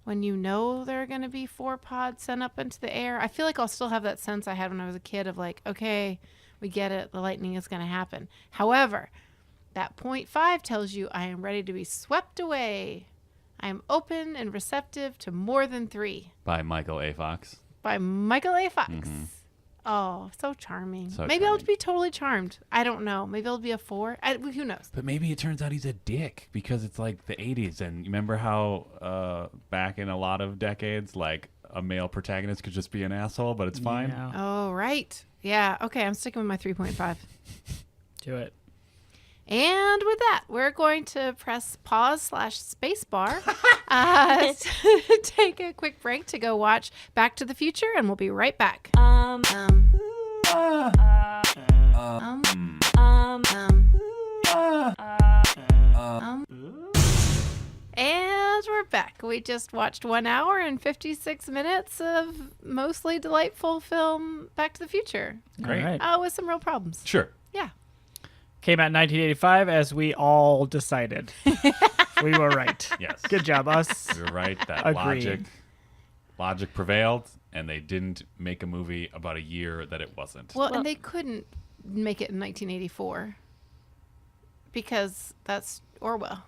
when you know there are going to be 4 pods sent up into the air, I feel like I'll still have that sense I had when I was a kid of like, okay, we get it, the lightning is going to happen. However, that 0.5 tells you I am ready to be swept away. I am open and receptive to more than 3. By Michael A. Fox. By Michael A. Fox. Oh, so charming. So Maybe I'll charming. be totally charmed. I don't know. Maybe it'll be a 4. Who knows? But maybe it turns out he's a dick because it's like the 80s. And you remember how back in a lot of decades, like a male protagonist could just be an asshole, but it's fine? Yeah. Oh, right. Yeah. Okay. I'm sticking with my 3.5. Do it. And with that, we're going to press pause/space bar to take a quick break to go watch Back to the Future, and we'll be right back. And we're back. We just watched 1 hour and 56 minutes of mostly delightful film Back to the Future. Great. All right. With some real problems. Sure. Yeah. Came out in 1985, as we all decided. We were right. Yes. Good job, us. You're right. That Agreed. logic prevailed, and they didn't make a movie about a year that it wasn't. Well, and they couldn't make it in 1984 because that's Orwell,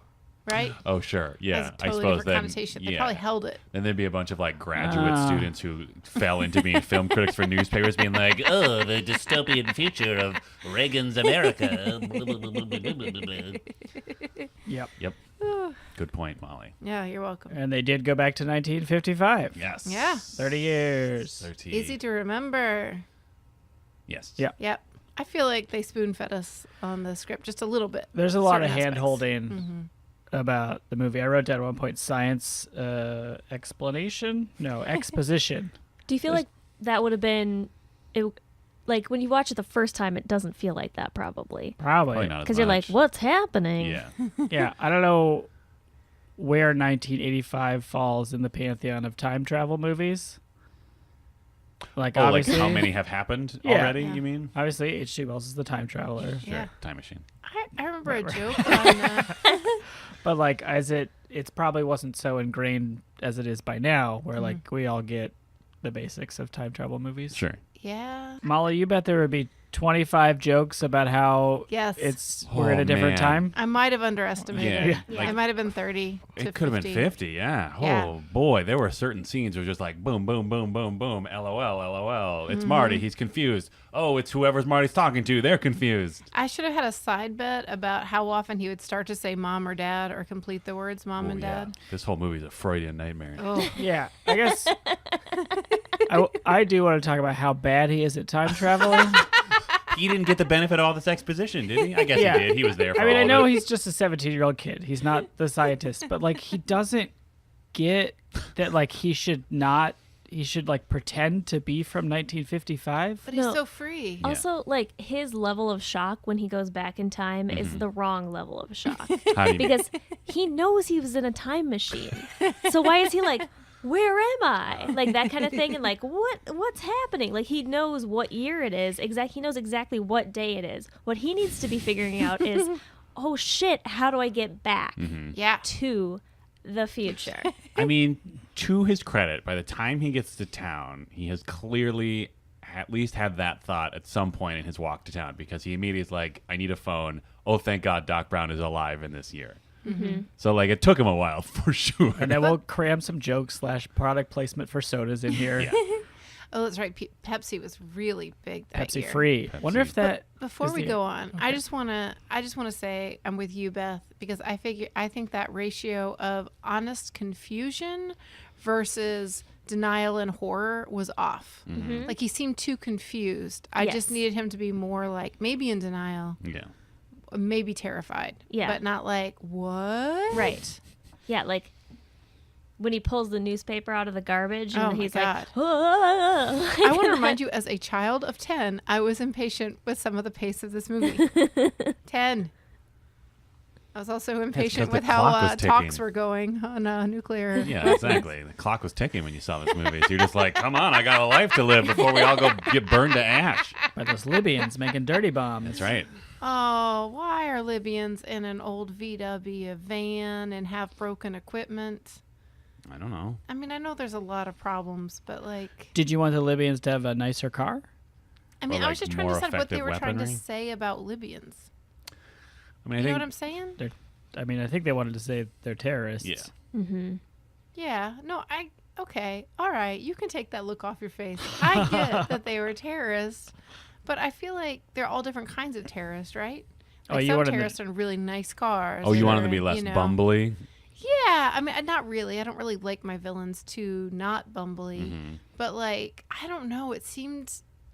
right? Oh, sure. Yeah. Has a totally I suppose different then. connotation. They Yeah. probably held it. Then there'd be a bunch of like graduate students who fell into being film critics for newspapers, being like, "Oh, the dystopian future of Reagan's America." Yep. Yep. Good point, Molly. Yeah, you're welcome. And they did go back to 1955. Yes. Yeah. 30 years. 30. Easy to remember. Yes. Yeah. Yep. I feel like they spoon fed us on the script just a little bit. There's a lot of Certain hand aspects. holding about the movie. I wrote down at one point science explanation. No, exposition. Do you feel like that would have been, like when you watch it the first time, it doesn't feel like that probably. Probably. Probably not as Because you're like, much. what's happening? Yeah. Yeah, I don't know where 1985 falls in the pantheon of time travel movies. Like, Oh, like obviously, how many have happened Yeah. already, Yeah. you mean? obviously, H.G. Wells is the time traveler. Sure. Yeah. Time machine. I remember a Right. joke on. But like, it's probably wasn't so ingrained as it is by now, where like we all get the basics of time travel movies. Sure. Yeah. Molly, you bet there would be 25 jokes about how Yes. we're in Oh, a different man. time. I might have underestimated. Yeah, like- it might have been 30 to It could have 50. been 50, yeah. Yeah. Oh, boy. There were certain scenes where just like boom, boom, boom, boom, boom, LOL, LOL. It's Marty. He's confused. Oh, it's whoever's Marty's talking to. They're confused. I should have had a side bet about how often he would start to say mom or dad or complete the words mom Oh, and yeah. dad. This whole movie's a Freudian nightmare. Oh, Yeah, I guess I do want to talk about how bad he is at time traveling. He didn't get the benefit of all this exposition, did he? I guess Yeah. he did. He was there for I mean, all I know of it. he's just a 17-year-old kid. He's not the scientist, but like he doesn't get that like he should like pretend to be from 1955. but he's No. so free. Also, like his level of shock when he goes back in time is the wrong level of shock How do you mean? because he knows he was in a time machine. So why is he like, where am I? Like that kind of thing. And like, what's happening? Like he knows what year it is. He knows exactly what day it is. What he needs to be figuring out is, oh shit, how do I get back Yeah. to the future? I mean, to his credit, by the time he gets to town, he has clearly at least had that thought at some point in his walk to town, because he immediately is like, I need a phone. Oh, thank God Doc Brown is alive in this year. So like it took him a while for sure. And then we'll cram some jokes / product placement for sodas in here. Yeah. Oh, that's right. Pepsi was really big that Pepsi year. free. Wonder if that. Before is we the- go on, I just want to say I'm with you, Beth, because I think that ratio of honest confusion versus denial and horror was off. Like he seemed too confused. I just Yes. needed him to be more like maybe in denial, Yeah. maybe terrified. Yeah. But not like, what? Right. Yeah, like when he pulls the newspaper out of the garbage and Oh my he's God. like, "Whoa." I want to remind you, as a child of 10, I was impatient with some of the pace of this movie. 10. I was also impatient the with how clock was talks ticking. were going on nuclear. Yeah, exactly. The clock was ticking when you saw this movie. So you're just like, come on, I got a life to live before we all go get burned to ash. By those Libyans making dirty bombs. That's right. Oh, why are Libyans in an old VW van and have broken equipment? I don't know. I mean, I know there's a lot of problems, but like, Did you want the Libyans to have a nicer car? I mean, Or, I was like, just trying to more decide what they effective were trying to weaponry? say about Libyans. I mean, I You know think what I'm saying? I think they wanted to say they're terrorists. Yeah. Yeah. No, okay. All right. You can take that look off your face. I get that they were terrorists, but I feel like they're all different kinds of terrorists, right? Oh, Like you some wanted terrorists are in really nice cars. Oh, you or, want them to be less you know- bumbly? Yeah. I mean, not really. I don't really like my villains to not bumbly, Mm-hmm. but like, I don't know. It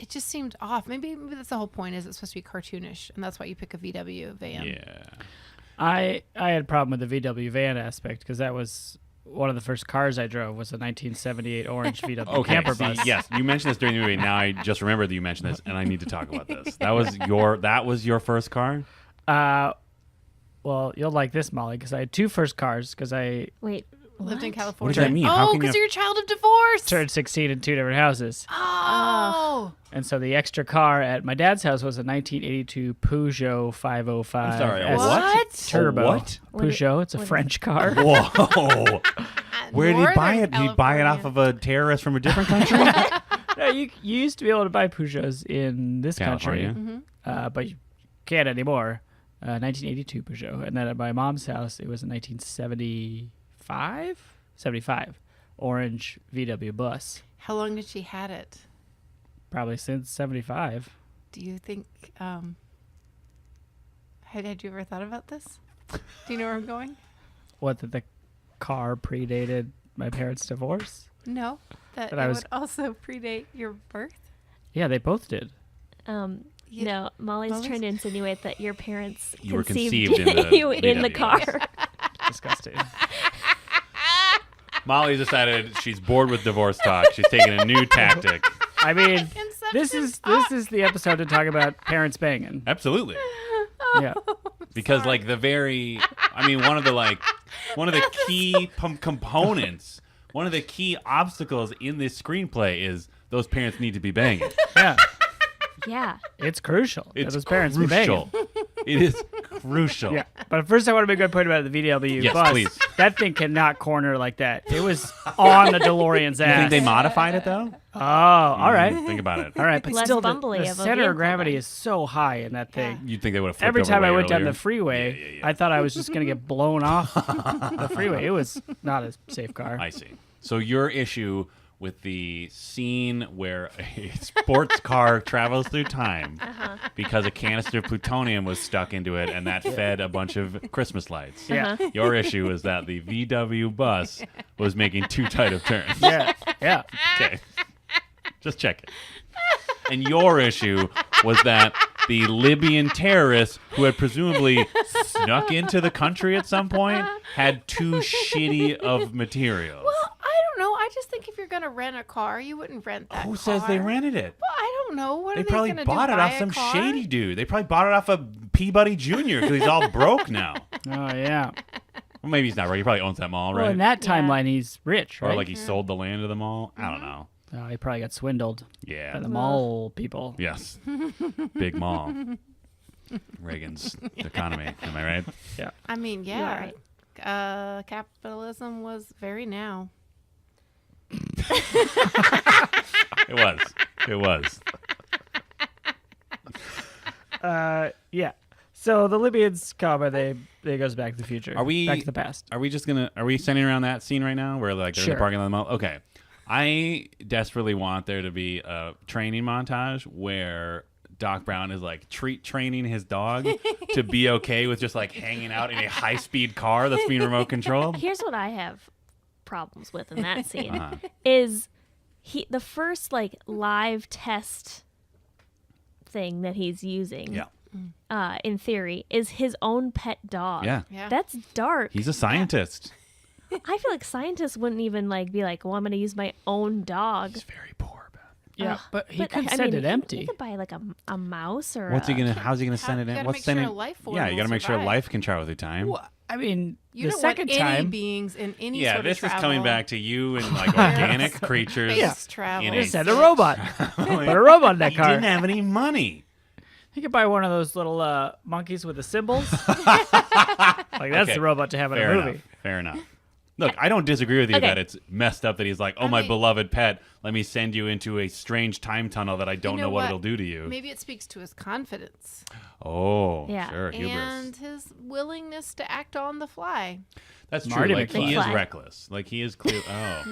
just seemed off. Maybe that's the whole point. Is it's supposed to be cartoonish, and that's why you pick a VW van. Yeah. I had a problem with the VW van aspect because that was one of the first cars I drove was a 1978 orange VW Okay. camper see, bus. yes, you mentioned this during the movie. Now I just remembered that you mentioned this, and I need to talk about this. That was your first car? Well, you'll like this, Molly, because I had two first cars because I Wait, Lived in what? California. What does that mean? How Oh, can you because have- you're a child of divorce. turned 16 in two different houses. Oh. And so the extra car at my dad's house was a 1982 Peugeot 505 I'm sorry, S what? Turbo. A what? Peugeot, it's a French car. Whoa. Where did he buy it? Did he buy it off of a terrorist from a different country? No, you used to be able to buy Peugeots in this country, California. but you can't anymore. 1982 Peugeot. And then at my mom's house, it was a 1975 orange VW bus. How long did she had it? Probably since 75. Do you think? Had you ever thought about this? Do you know where I'm going? What, that the car predated my parents' divorce? No, that But it I was- would also predate your birth. Yeah, they both did. You- No, Molly's Molly's- trying to insinuate that your parents You were conceived conceived in the you in the VW car. bus. Disgusting. Molly's decided she's bored with divorce talk. She's taking a new tactic. I mean, Inception this is the episode to talk about parents banging. Absolutely. Yeah. Because like one of the key components, one of the key obstacles in this screenplay is those parents need to be banging. Yeah. Yeah. It's crucial that It's those parents be crucial. banging. It is crucial. Yeah. But first I want to make a good point about the VW Yes, bus. please. That thing cannot corner like that. It was on the DeLorean's You ass. think they modified it though? Oh, all right. Think about it. All right, but Less still, the bumbly of a center vehicle of gravity then. is so high in that thing. You'd think they would have flipped Every over time I way went down earlier. the freeway, Yeah. I thought I was just going to get blown off the freeway. It was not a safe car. I see. So your issue with the scene where a sports car travels through time because a canister of plutonium was stuck into it and that fed a bunch of Christmas lights. Yeah. Your issue is that the VW bus was making too tight of turns. Yeah. Yeah. Okay. Just check it. And your issue was that the Libyan terrorists who had presumably snuck into the country at some point had too shitty of materials. Well, I don't know. I just think if you're gonna rent a car, you wouldn't rent that. Who says they car. rented it? Well, I don't know. What They are probably gonna bought do? it Buy off a some car? shady dude. They probably bought it off of Peabody Jr. because he's all broke now. Oh, yeah. Well, maybe he's not right. He probably owns that mall, Well, right? in that Yeah. timeline, he's rich, right? Or like he sold the land to the mall. I don't know. He probably got swindled Yeah. by the mall people. Yes. Big mall. Reagan's economy. Am I right? Yeah. I mean, You are yeah. right. Capitalism was very now. It was. It was. Yeah. So the Libyans come and they goes back to the future. Are we- back to the past? Are we standing around that scene right now where like they're in Sure. the parking lot of the mall? Okay. I desperately want there to be a training montage where Doc Brown is like training his dog to be okay with just like hanging out in a high-speed car that's being remote controlled. Here's what I have problems with in that scene Uh-huh. is the first like live test thing that he's using. Yeah. In theory, is his own pet dog. Yeah. Yeah. That's dark. He's a scientist. I feel like scientists wouldn't even like be like, well, I'm going to use my own dog. He's very poor, Beth. Yeah, Ugh. but he But, could I send mean, it empty. He could buy like a mouse or How's he gonna How- send it you in? gotta What's make sending? sure a life form Yeah, you will gotta make sure survive. life can travel through time. Well, I mean, You the don't second want any time, beings in any Yeah, sort this of is travel. coming back to you and like organic creatures. Space travel. in they a- send a robot. Put a robot in that He car. didn't have any money. You could buy one of those little monkeys with the symbols. Like that's Okay. the robot to have in Fair a movie. enough. Fair enough. Look, I don't disagree with you Okay. that it's messed up that he's like, oh, I my mean- beloved pet, let me send you into a strange time tunnel that I don't know know what what? it'll do to you. Maybe it speaks to his confidence Oh, Yeah. sure, hubris. and his willingness to act on the fly. That's true. Marty Like he is McFly. reckless. Like he is clear. Oh,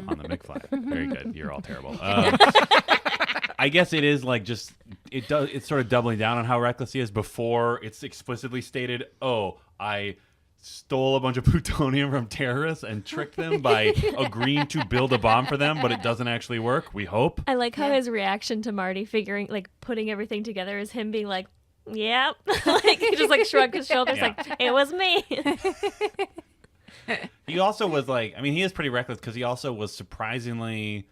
on the McFly. Very good. You're all terrible. I guess it is like just it does. It's sort of doubling down on how reckless he is before it's explicitly stated. Oh, I stole a bunch of plutonium from terrorists and tricked them by agreeing to build a bomb for them, but it doesn't actually work. We hope. I like how Yeah. his reaction to Marty figuring, like, putting everything together is him being like, "Yep," like he just like shrugged his shoulders, Yeah. like it was me. He also was like, I mean, he is pretty reckless because he also was surprisingly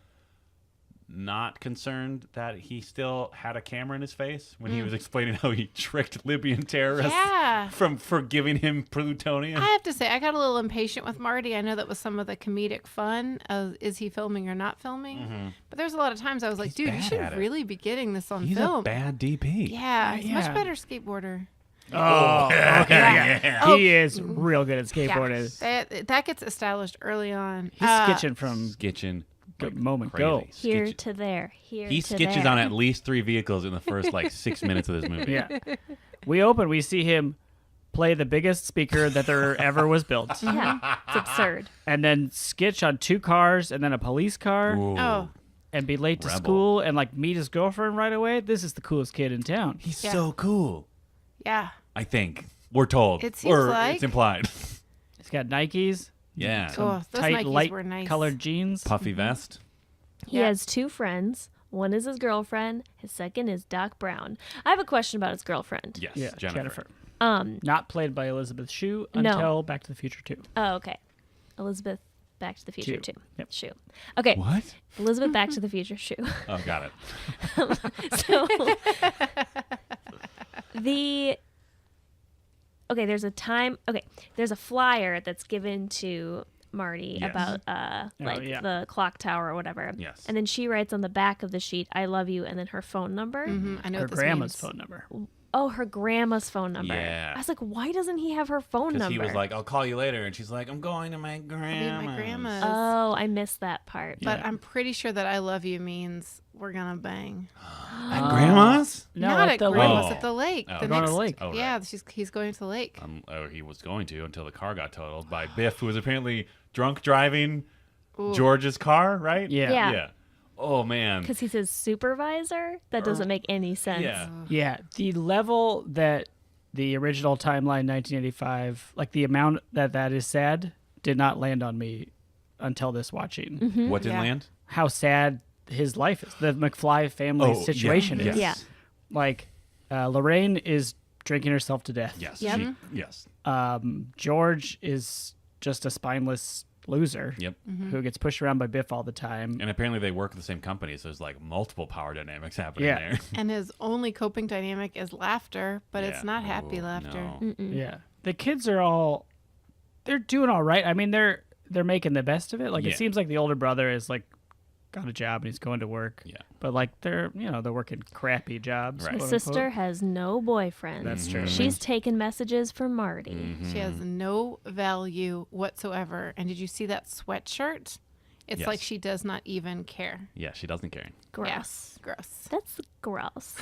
not concerned that he still had a camera in his face when he was explaining how he tricked Libyan terrorists Yeah. for giving him plutonium. I have to say, I got a little impatient with Marty. I know that was some of the comedic fun of is he filming or not filming? But there's a lot of times I was like, Mm-hmm. He's dude, you bad at should it. really be getting this on He's film. a bad DP. Yeah, he's a Yeah. much better skateboarder. Oh, okay. Yeah. He is real good at skateboarding. That gets established early on. He's sketching from Skitching. the moment Crazy. go. Here Skitch- to there, here He to sketches there. on at least 3 vehicles in the first like 6 minutes of this movie. Yeah. We open, we see him play the biggest speaker that there ever was built, Yeah, it's absurd. and then sketch on 2 cars and then a police car, Ooh. Oh, and be late to Rebel. school and like meet his girlfriend right away. This is the coolest kid in town. He's Yeah. so cool. yeah. I think we're told. It seems or like. it's implied. He's got Nikes, Yeah. Oh, those tight, Nikes light were nice. colored jeans. Puffy vest. He has 2 friends. One is his girlfriend. His second is Doc Brown. I have a question about his girlfriend. Yes. Yeah, Jennifer. Not played by Elizabeth Shue No. until Back to the Future 2. Oh, okay. Elizabeth Back to the Future Shoe. 2. Yep. Shoe. Okay. What? Elizabeth Back to the Future Shoe. Oh, got it. So there's a flyer that's given to Marty Yes. about yeah. the clock tower or whatever. Yes. And then she writes on the back of the sheet, "I love you," and then her phone number. I know Her what this grandma's means. phone number. Oh, her grandma's phone number. Yeah. I was like, why doesn't he have her phone Because number? he was like, I'll call you later. And she's like, I'm going to my I'll be grandma's. at my grandma's. oh, I missed that part. But Yeah. I'm pretty sure that I love you means we're gonna bang. At grandma's? No, Not at at the grandma's, lake. at the lake. Oh. The Going to next, the lake. Oh, right. Yeah, he's going to the lake. He was going to until the car got totaled by Biff, who was apparently drunk driving Ooh. George's car, right? Yeah. Yeah. Yeah. Oh, man. Because he's his supervisor? That doesn't make any sense. Yeah. Yeah, the level that the original timeline 1985, like the amount that is sad, did not land on me until this watching. Mm-hmm. What didn't Yeah. land? How sad his life is, the McFly family Oh, situation yeah. is. Yeah. Like, Lorraine is drinking herself to death. Yes. Yep. Yes. George is just a spineless loser Yep. who gets pushed around by Biff all the time. And apparently they work at the same company, so there's like multiple power dynamics happening Yeah. there. And his only coping dynamic is laughter, but Yeah. it's not happy Ooh, laughter. no. Yeah. The kids are all they're doing all right. I mean, they're making the best of it. Like Yeah. it seems like the older brother is like got a job and he's going to work. Yeah. But like they're working crappy jobs. Right. The quote, sister unquote. has no boyfriend. That's true. She's taking messages from Marty. Mm-hmm. She has no value whatsoever. And did you see that sweatshirt? It's Yes. like she does not even care. Yeah, she doesn't care. Gross. Yes. Gross. That's gross.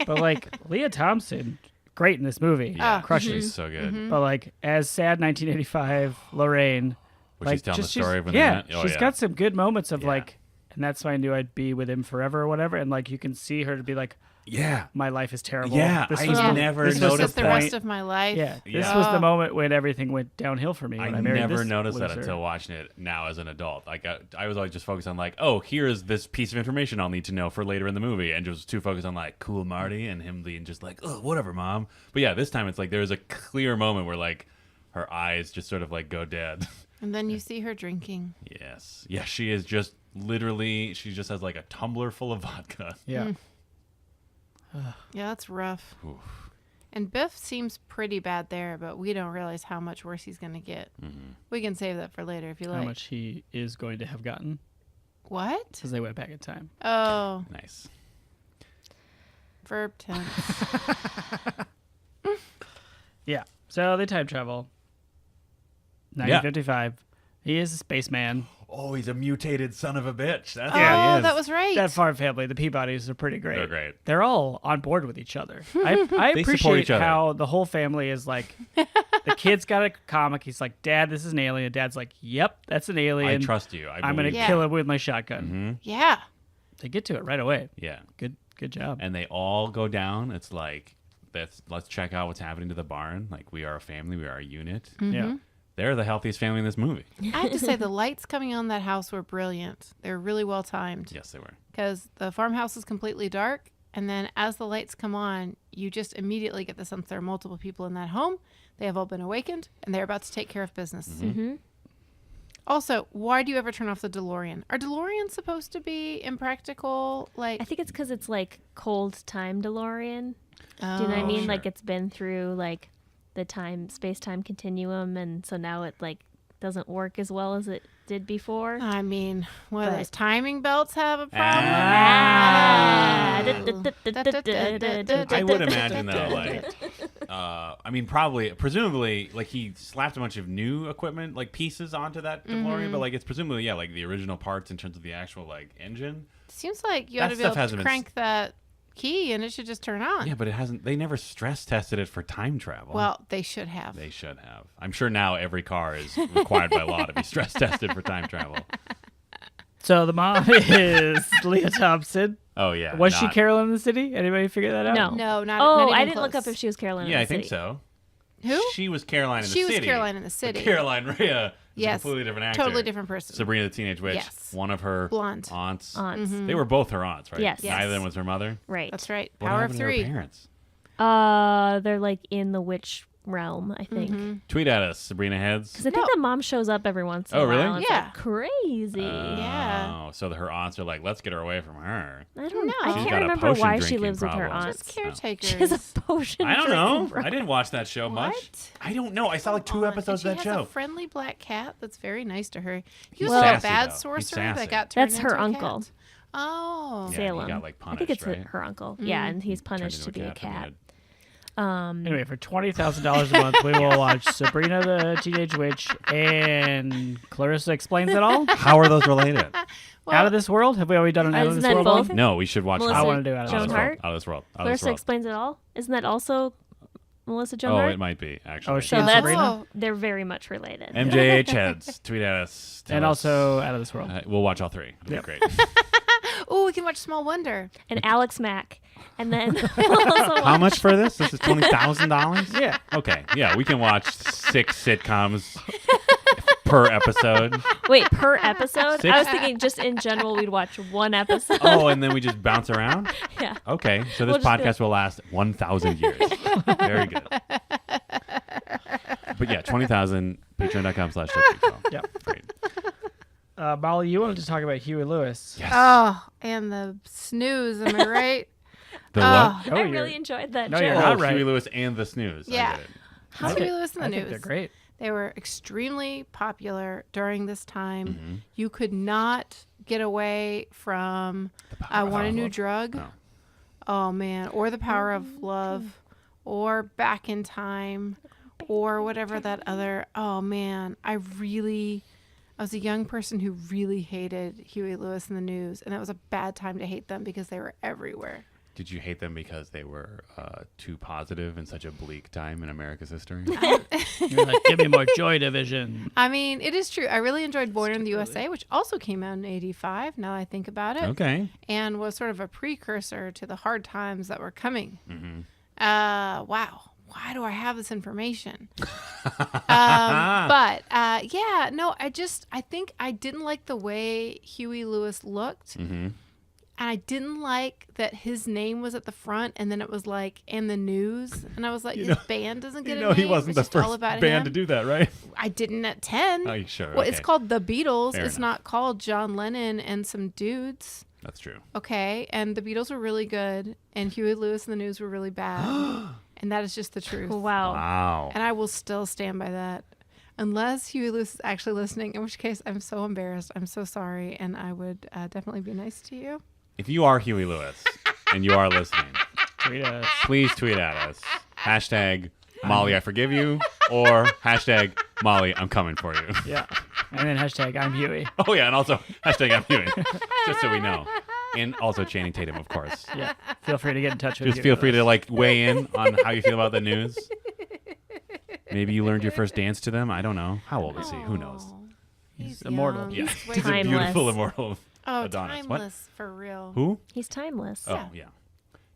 But like Leah Thompson, great in this movie. Yeah, crushes. she's so good. But like as sad 1985 Lorraine, When like she's telling the just story of when yeah, they met. Oh, she's yeah. got some good moments of Yeah. like, and that's why I knew I'd be with him forever or whatever. And like you can see her to be like, Yeah. my life is terrible. Yeah, this I was never this This was is noticed the that. rest of my life. Yeah, this Yeah. was the moment when everything went downhill for me. I When I married never this noticed that loser. until watching it now as an adult. Like I was always just focused on like, oh, here's this piece of information I'll need to know for later in the movie, and just too focused on like cool Marty and him being just like, oh, whatever, mom. But yeah, this time it's like there's a clear moment where like her eyes just sort of like go dead. And then you see her drinking. Yes, yeah, she is just literally. She just has like a tumbler full of vodka. Yeah, Yeah, that's rough. Oof. And Biff seems pretty bad there, but we don't realize how much worse he's going to get. We can save that for later if you how like. much he is going to have gotten What? because they went back in time. Oh, Nice. verb tense. Yeah, so they time travel. 1955. He is a spaceman. Oh, he's a mutated son of a bitch. That's Yeah, Oh, he is. that was right. That farm family, the Peabodys, are pretty great. They're great. They're all on board with each other. I They support appreciate each other. how the whole family is like, the kid's got a comic. He's like, Dad, this is an alien. Dad's like, yep, that's an I alien. trust you. I'm going to Yeah. kill him with my shotgun. Yeah. They get to it right away. Yeah. Good job. And they all go down. It's like, let's check out what's happening to the barn. Like, we are a family. We are a unit. Yeah. They're the healthiest family in this movie. I have to say, the lights coming on that house were brilliant. They were really well timed. Yes, they were. Because the farmhouse is completely dark. And then as the lights come on, you just immediately get the sense there are multiple people in that home. They have all been awakened and they're about to take care of business. Mm-hmm. Also, why do you ever turn off the DeLorean? Are DeLoreans supposed to be impractical? Like, I think it's because it's like cold time DeLorean. oh, Do you know what I mean? sure. Like it's been through like the space time continuum, and so now it like doesn't work as well as it did before. I mean, what do But- those timing belts have a problem? Ah. Ah. I would imagine though, like, I mean, presumably, like he slapped a bunch of new equipment, like pieces onto that DeLorean, but like it's presumably, yeah, like the original parts in terms of the actual like engine. Seems like you That ought to be stuff able hasn't to been crank that key and it should just turn on. Yeah, but it hasn't. They never stress tested it for time travel. Well, they should have. They should have. I'm sure now every car is required by law to be stress tested for time travel. So the mom is Leah Thompson. Oh yeah. Was she not- Carolyn in the City? Anybody figure that out? No. No, not. Oh, not even I didn't look close. up if she was Carolyn. Yeah, in I the think city. so. Who? She was Caroline in the She city. was Caroline in the But city. Caroline Rhea is Yes. a completely different actor. Totally different person. Sabrina the Teenage Witch. Yes. One of her Blonde. aunts. Aunts. They were both her aunts, right? Yes. Neither of them Yes. was her mother. Right. That's right. What Power of happened to her 3. parents? They're like in the witch realm, I think. Tweet at us, Sabrina Heads. Because I think the mom shows up every once in Oh, a while. really? and it's, Yeah. like, crazy. Yeah. Oh, so her aunts are like, let's get her away from her. I don't know. No. I She's can't got a remember potion why she drinking lives with her problem. aunts. Just caretakers. She has a potion. I don't drinking know. problem. I didn't watch that show much. What? I don't know. I saw like 2 episodes and of that she has show. a friendly black cat that's very nice to her. He He's was like a sassy, bad though. He's sorcerer sassy. that got turned That's her into a uncle. cat. Oh. Yeah, he Salem. got, like, I think it's punished, right? her uncle. Yeah, and he's Turned punished into to be a for cat. good. Anyway, for $20,000 a month, we will watch Sabrina the Teenage Witch and Clarissa Explains It All. How are those related? Well, Out of This World? Have we already done an Out of Isn't This that World both? one? No, we should watch. Melissa I want to do Out of Joan This Out World. Hart? of this world. Out of this Clarissa world. Explains It All. Isn't that also Melissa Joan Oh, Hart? it might be actually. Oh, she So and that's Sabrina? they're very much related. MJH heads. Tweet at us. Tell And us. also Out of This World. We'll watch all 3. It'll Yep. be great. oh, we can watch Small Wonder. And Alex Mack. And then we'll also How watch- much for this? This is $20,000. Yeah. Okay. Yeah, we can watch 6 sitcoms per episode. Wait, per episode? Six? I was thinking just in general we'd watch one episode. Oh, and then we just bounce around. Yeah. Okay, so this We'll just do podcast will last 1,000 years. Very good. But yeah, 20,000. Patreon.com/Totes. Yep. Great. Molly, you wanted to talk about Huey Lewis. Yes. Oh, and the snooze. Am I right? The Oh. what? No, I you're- really enjoyed that No, joke. you're not Oh, right. Huey Lewis and the snooze. Yeah. I get it. How's Okay. Huey Lewis in the I news? think they're great. They were extremely popular during this time. Mm-hmm. You could not get away from Want a New Drug. No. Oh, man. Or The Power of Love. Or Back in Time. Or whatever that other. Oh, man. I was a young person who really hated Huey Lewis and the News. And that was a bad time to hate them because they were everywhere. Did you hate them because they were too positive in such a bleak time in America's history? You're like, give me more Joy Division. I mean, it is true. I really enjoyed Born in the USA, which also came out in 85, now that I think about it. Okay. And was sort of a precursor to the hard times that were coming. Mm-hmm. Wow. Why do I have this information? I think I didn't like the way Huey Lewis looked. Mm-hmm. And I didn't like that his name was at the front and then it was like in the news. And I was like, his band doesn't get a name. he wasn't It's the just all first about band him. to do that, right? I didn't at 10. Oh, sure. Well, it's okay. called The Beatles. Fair It's enough. not called John Lennon and some dudes. That's true. Okay. And the Beatles were really good. And Huey Lewis and the News were really bad. And that is just the truth. Wow. Wow. And I will still stand by that. Unless Huey Lewis is actually listening, in which case I'm so embarrassed. I'm so sorry. And I would definitely be nice to you. If you are Huey Lewis and you are listening, Tweet us. please tweet at us. Hashtag Molly, I forgive you. Or hashtag Molly, I'm coming for you. Yeah. And then hashtag I'm Huey. Oh, yeah. And also hashtag I'm Huey. Just so we know. And also Channing Tatum, of course. Yeah. Feel free to get in touch with Just feel free to weigh in on how you feel about the news. Maybe you learned your first dance to them. I don't know. How old is he? Who knows? Aw, He's immortal. young. Yeah. He's way He's a Timeless. beautiful immortal Oh, Adonis. timeless for real. What? Who? He's timeless. Oh, yeah.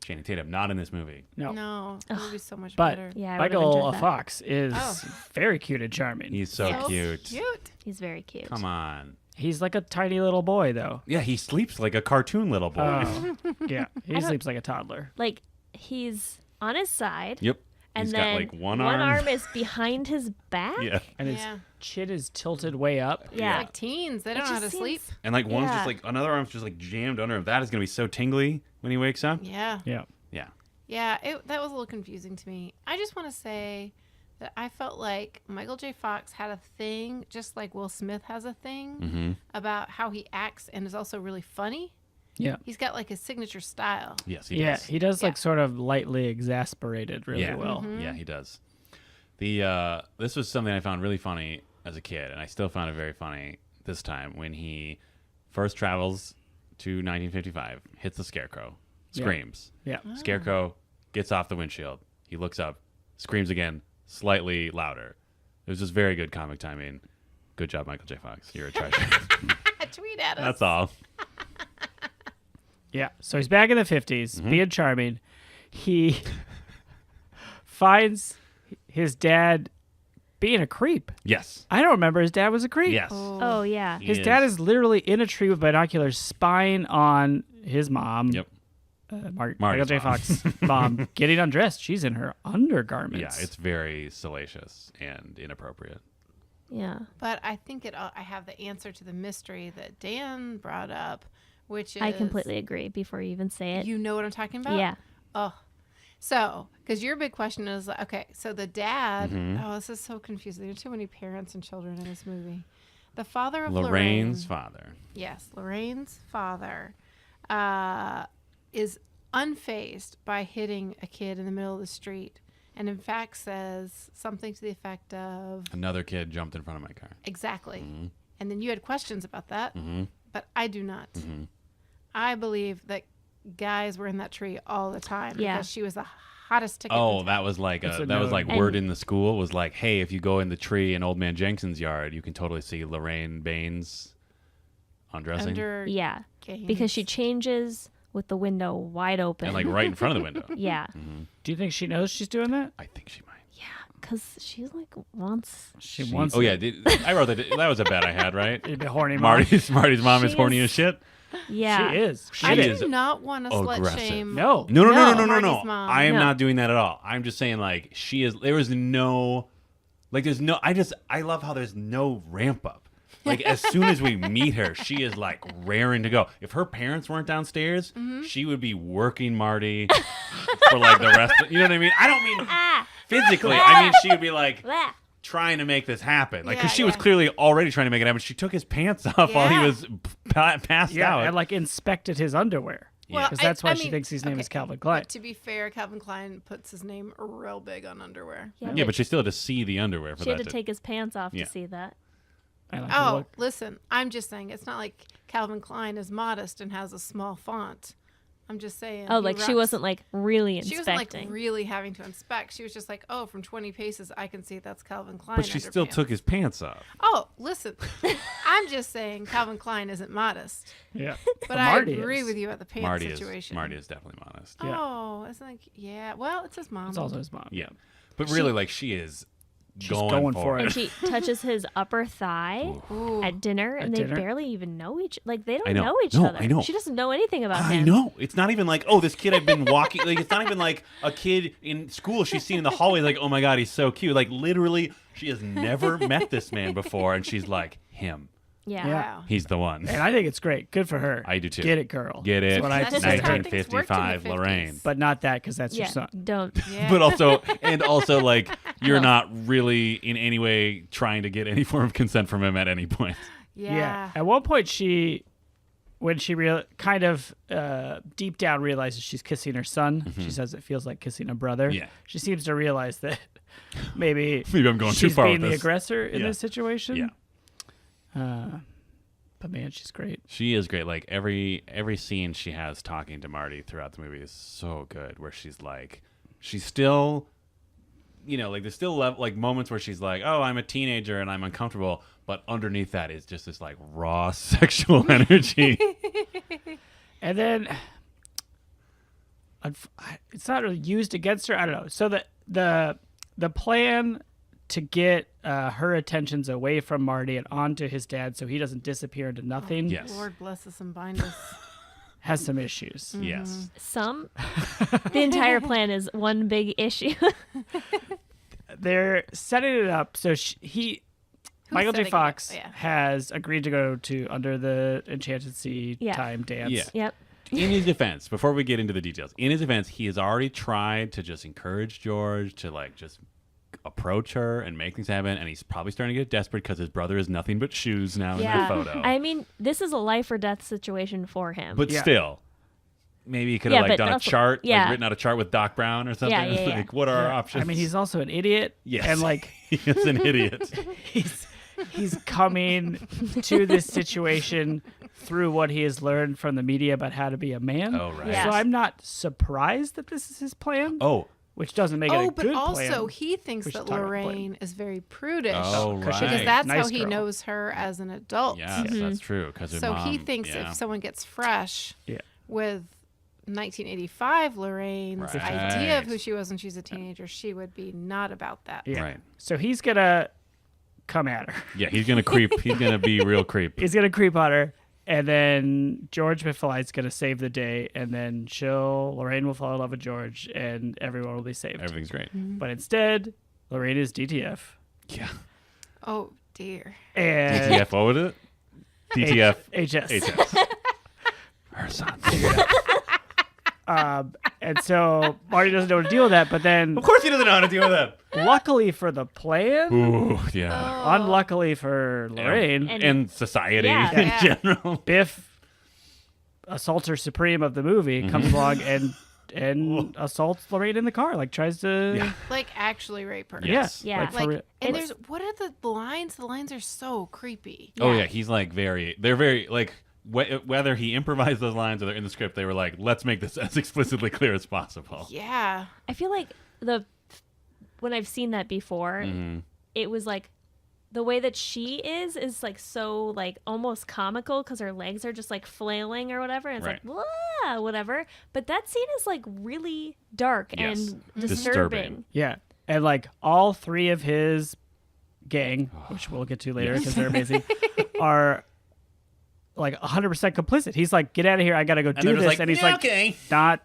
Channing Tatum, not in this movie. No. No, it would be so much But- better. Yeah, I would've Michael enjoyed that. Fox is Oh. very cute and charming. He's so So cute. Cute. He's very cute. Come on. He's like a tiny little boy, though. Yeah, he sleeps like a cartoon little boy. Oh, yeah. He sleeps like a toddler. Like, he's on his side. Yep. And He's then got one arm. is behind his back. Yeah. And his Yeah. chin is tilted way up. Yeah. Like teens, they It don't know how to just sleep. seems- And one's Yeah. just another arm's just jammed under him. That is going to be so tingly when he wakes up. Yeah. Yeah. Yeah. Yeah, that was a little confusing to me. I just want to say that I felt like Michael J. Fox had a thing, just like Will Smith has a thing, Mm-hmm. about how he acts and is also really funny. Yeah. He's got like his signature style. Yes, he Yeah. does. He does Yeah. sort of lightly exasperated really Yeah. well. Mm-hmm. Yeah, he does. This was something I found really funny as a kid, and I still found it very funny this time when he first travels to 1955, hits the Scarecrow, Yeah. screams. Yeah. Scarecrow gets off the windshield. He looks up, screams again, slightly louder. It was just very good comic timing. Good job, Michael J. Fox. You're a treasure. Tweet at us. That's all. Yeah. So he's back in the 50s, Mm-hmm. being charming. He finds his dad being a creep. Yes. I don't remember his dad was a creep. Yes. Oh, yeah. He His dad is literally in a tree with binoculars spying on his mom. Yep. Michael J. mom. Fox mom getting undressed. She's in her Yeah, undergarments. it's very salacious and inappropriate. Yeah. But I think I have the answer to the mystery that Dan brought up, which is I completely agree before you even say it. You know what I'm talking about? Yeah. Oh, so because your big question is okay. So the dad. Mm-hmm. Oh, this is so confusing. There are too many parents and children in this movie. The father of Lorraine's Lorraine. father. Yes, Lorraine's father is unfazed by hitting a kid in the middle of the street, and in fact says something to the effect of Another kid jumped in front of my car. exactly. Mm-hmm. And then you had questions about that, but I do not. Mm-hmm. I believe that guys were in that tree all the time Yeah. because she was the hottest ticket. Oh, in that was like That's a that was no. like And- word in the school was like, hey, if you go in the tree in Old Man Jenkins's yard, you can totally see Lorraine Baines undressing under Yeah. games. Because she changes with the window wide open. and like right in front of the window. Yeah. Do you think she knows she's doing that? I think she might. Yeah. Because she, like, wants. She wants Oh it. yeah, I wrote that. That was a bet I had, right? It'd be a horny mom. Marty's mom is She horny is- as shit. Yeah. She is. She I is do not want to slut aggressive. shame. No. No. Marty's mom. I am No. not doing that at all. I'm just saying like she is. There is no, like there's no. I love how there's no ramp up. Like as soon as we meet her, she is like raring to go. If her parents weren't downstairs, she would be working Marty for like the rest. You know what I mean? I don't mean physically. I mean she would be like Blah. trying to make this happen. Like, because Yeah, she was yeah. clearly already trying to make it happen. She took his pants off while he Yeah. was passed Yeah, out. and like inspected his underwear. Well, Because that's why I she mean, thinks his name okay, is Calvin Klein. But to be fair, Calvin Klein puts his name real big on underwear. yeah, but she still had to see the underwear for she had that. to take his pants off Yeah. to see that. I like Oh, the look. listen, I'm just saying it's not like Calvin Klein is modest and has a small font. I'm just saying. Oh, he like she rocks- wasn't like really She wasn't inspecting. like really having to inspect. She was just like, oh, from 20 paces, I can see that's Calvin Klein. But she still underpants. took his pants off. Oh, listen, I'm just saying Calvin Klein isn't modest. Yeah. But I Marty agree is. with you about the pants Marty situation. is definitely modest. Yeah. Oh, it's like, yeah. Well, it's his mom. It's also his mom. Yeah. But really, like, she is She's going for and it. she touches his upper thigh Ooh. at dinner, and they dinner? barely even know each. Like they don't I know. know each No, other. I know. She doesn't know anything about I him. know. It's not even like, oh, this kid I've been walking. Like, it's not even like a kid in school she's seen in the hallway. Like, oh my God, he's so cute. Like, literally, she has never met this man before, and she's like, him. Yeah. Yeah. Wow. He's the one. And I think it's great. Good for her. I do too. Get it, girl. Get it? That's what I That's say. just how things worked in the 1955, 50s. Lorraine. But not that, because that's Yeah. your son. Don't. Yeah. But also, like, you're not really in any way trying to get any form of consent from him at any point. yeah. At one point, when she kind of deep down realizes she's kissing her son, she says it feels like kissing a brother. Yeah. She seems to realize that maybe Maybe I'm going too she's far being with the this. aggressor in Yeah. this situation. Yeah. But man, she's great. She is great. Like, every scene she has talking to Marty throughout the movie is so good, where she's like, she's still, like, there's still like moments where she's like, oh, I'm a teenager and I'm uncomfortable, but underneath that is just this like raw sexual energy. And then it's not really used against her. I don't know. So the plan to get her attentions away from Marty and onto his dad so he doesn't disappear into nothing Yes. Lord bless us and bind us. has some issues. Yes. The entire plan is one big issue. They're setting it up so Michael J. setting it up? Fox Yeah. has agreed to go to Under the Enchanted Sea Yeah. time dance. Yeah. Yep. In his defense, before we get into the details, he has already tried to just encourage George to like just approach her and make things happen, and he's probably starting to get desperate because his brother is nothing but shoes now in Yeah. that photo. I mean, this is a life or death situation for him. But Yeah. still, maybe he could Yeah, have like but done also- a chart, yeah. like written out a chart with Doc Brown or something. Yeah, yeah, yeah. Like, what are our options? I mean, he's also an idiot. yes, And like he is an idiot. he's coming to this situation through what he has learned from the media about how to be a man. Oh right. Yeah. So I'm not surprised that this is his plan, Oh. which doesn't make it a Oh, good but also plan. he thinks We should that talk about plan. Lorraine is very prudish. Oh, because right. she's Because that's Nice how he girl. knows her as an adult. Yes, that's true. Because So he thinks if someone gets fresh Yeah. with 1985 Lorraine's Right. idea of who she was when she's a teenager, she would be not about that. Yeah. Right. So he's gonna come at her. Yeah, he's gonna creep. He's gonna be real creep. He's gonna creep on her, and then George McFly's gonna save the day, and then Lorraine will fall in love with George, and everyone will be saved. Everything's great. But instead, Lorraine is DTF, Yeah. Oh dear. and DTF. What was it? DTF. HS. HS. Her son. And so Marty doesn't know what to deal with that. But then, Of course, he doesn't know how to deal with that. luckily for the plan, Ooh, yeah. unluckily for Lorraine, And society Yeah. in Yeah. general. Biff, assaulter supreme of the movie, Mm-hmm. comes along and assaults Lorraine in the car, like tries to. Yeah. Like actually rape her. Yes. Yeah. Like, for Like, real. and It's- there's what are the lines? The lines are so creepy. Oh Yeah. yeah, he's like they're very like whether he improvised those lines or they're in the script, they were like, let's make this as explicitly clear as possible. Yeah. I feel like when I've seen that before, Mm-hmm. it was like the way that she is like so like almost comical because her legs are just like flailing or whatever, and it's Right. like wah, whatever. But that scene is like really dark Yes. and Disturbing. disturbing. Yeah. And like all three of his gang, which we'll get to later because they're amazing, are like 100% complicit. He's like, get out of here. I got to go do they're this. just like, and he's "Yeah, like, okay."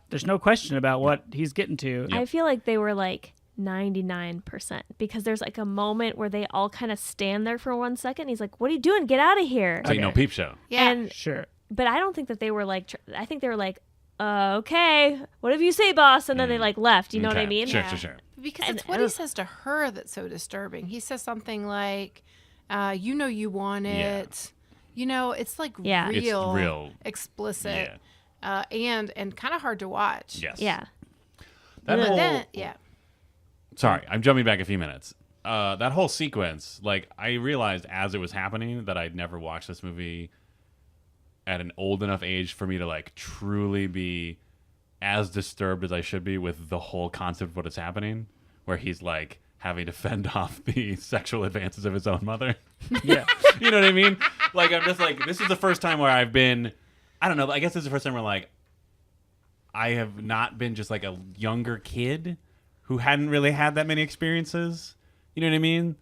there's no question about what he's getting to. Yeah. I feel like they were like 99% because there's like a moment where they all kind of stand there for 1 second. He's like, what are you doing? Get out of here. So you know, Okay. peep show. Yeah. And Sure. but I don't think that they were like I think they were like, okay, whatever you say, boss. And then they like left. You know what I Okay. mean? Sure, Yeah. sure, sure. Because And- it's what he says to her that's so disturbing. He says something like, you know you want Yeah. it. You know, it's like Yeah. It's real, real. explicit, Yeah. and kind of hard to watch. Yes. Yeah. That But whole, then, yeah. Sorry, I'm jumping back a few minutes. That whole sequence, like, I realized as it was happening that I'd never watched this movie at an old enough age for me to, like, truly be as disturbed as I should be with the whole concept of what is happening, where he's, like, having to fend off the sexual advances of his own mother. Yeah. You know what I mean? Like, I'm just like, this is the first time where I've been, I don't know, I guess this is the first time where, like, I have not been just, like, a younger kid who hadn't really had that many experiences. You know what I mean?